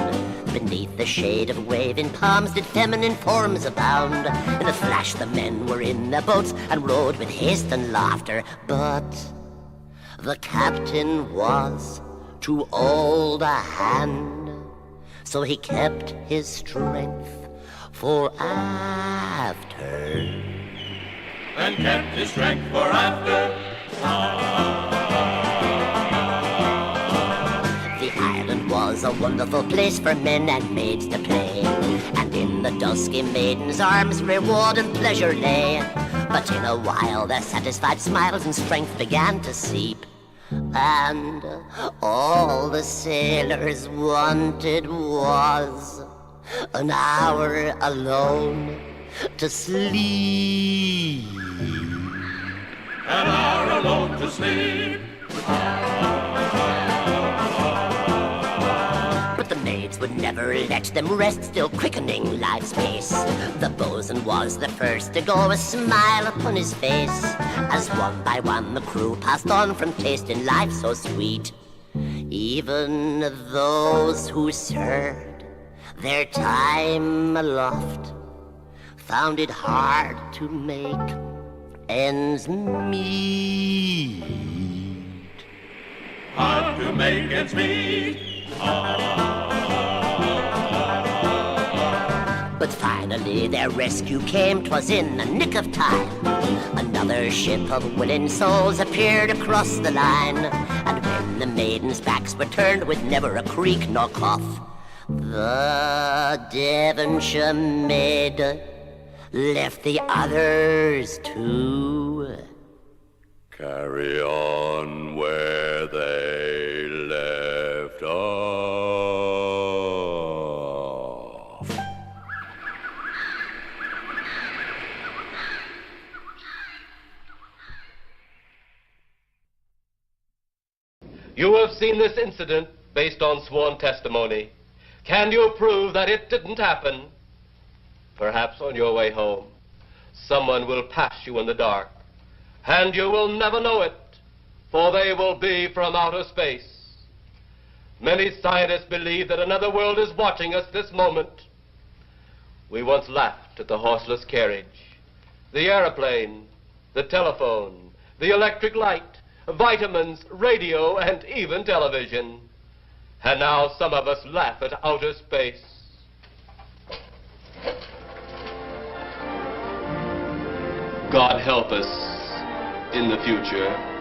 beneath the shade of waving palms, did feminine forms abound. In a flash the men were in their boats and rowed with haste and laughter, but the captain was too old a hand, so he kept his strength for after. And kept his strength for after. Was a wonderful place for men and maids to play, and in the dusky maiden's arms reward and pleasure lay. But in a while their satisfied smiles and strength began to seep, and all the sailors wanted was an hour alone to sleep. An hour alone to sleep. would never let them rest, still quickening life's pace. The bosun was the first to go, a smile upon his face, as one by one the crew passed on from tasting life so sweet. Even those who served their time aloft found it hard to make ends meet. Hard to make ends meet. But finally their rescue came, 'twas in the nick of time. Another ship of willing souls appeared across the line, and when the maidens' backs were turned with never a creak nor cough, the Devonshire maid left the others to carry on where they left off. You have seen this incident based on sworn testimony. Can you prove that it didn't happen? Perhaps on your way home, someone will pass you in the dark, and you will never know it, for they will be from outer space. Many scientists believe that another world is watching us this moment. We once laughed at the horseless carriage, the airplane, the telephone, the electric light, vitamins, radio, and even television. And now some of us laugh at outer space. God help us in the future.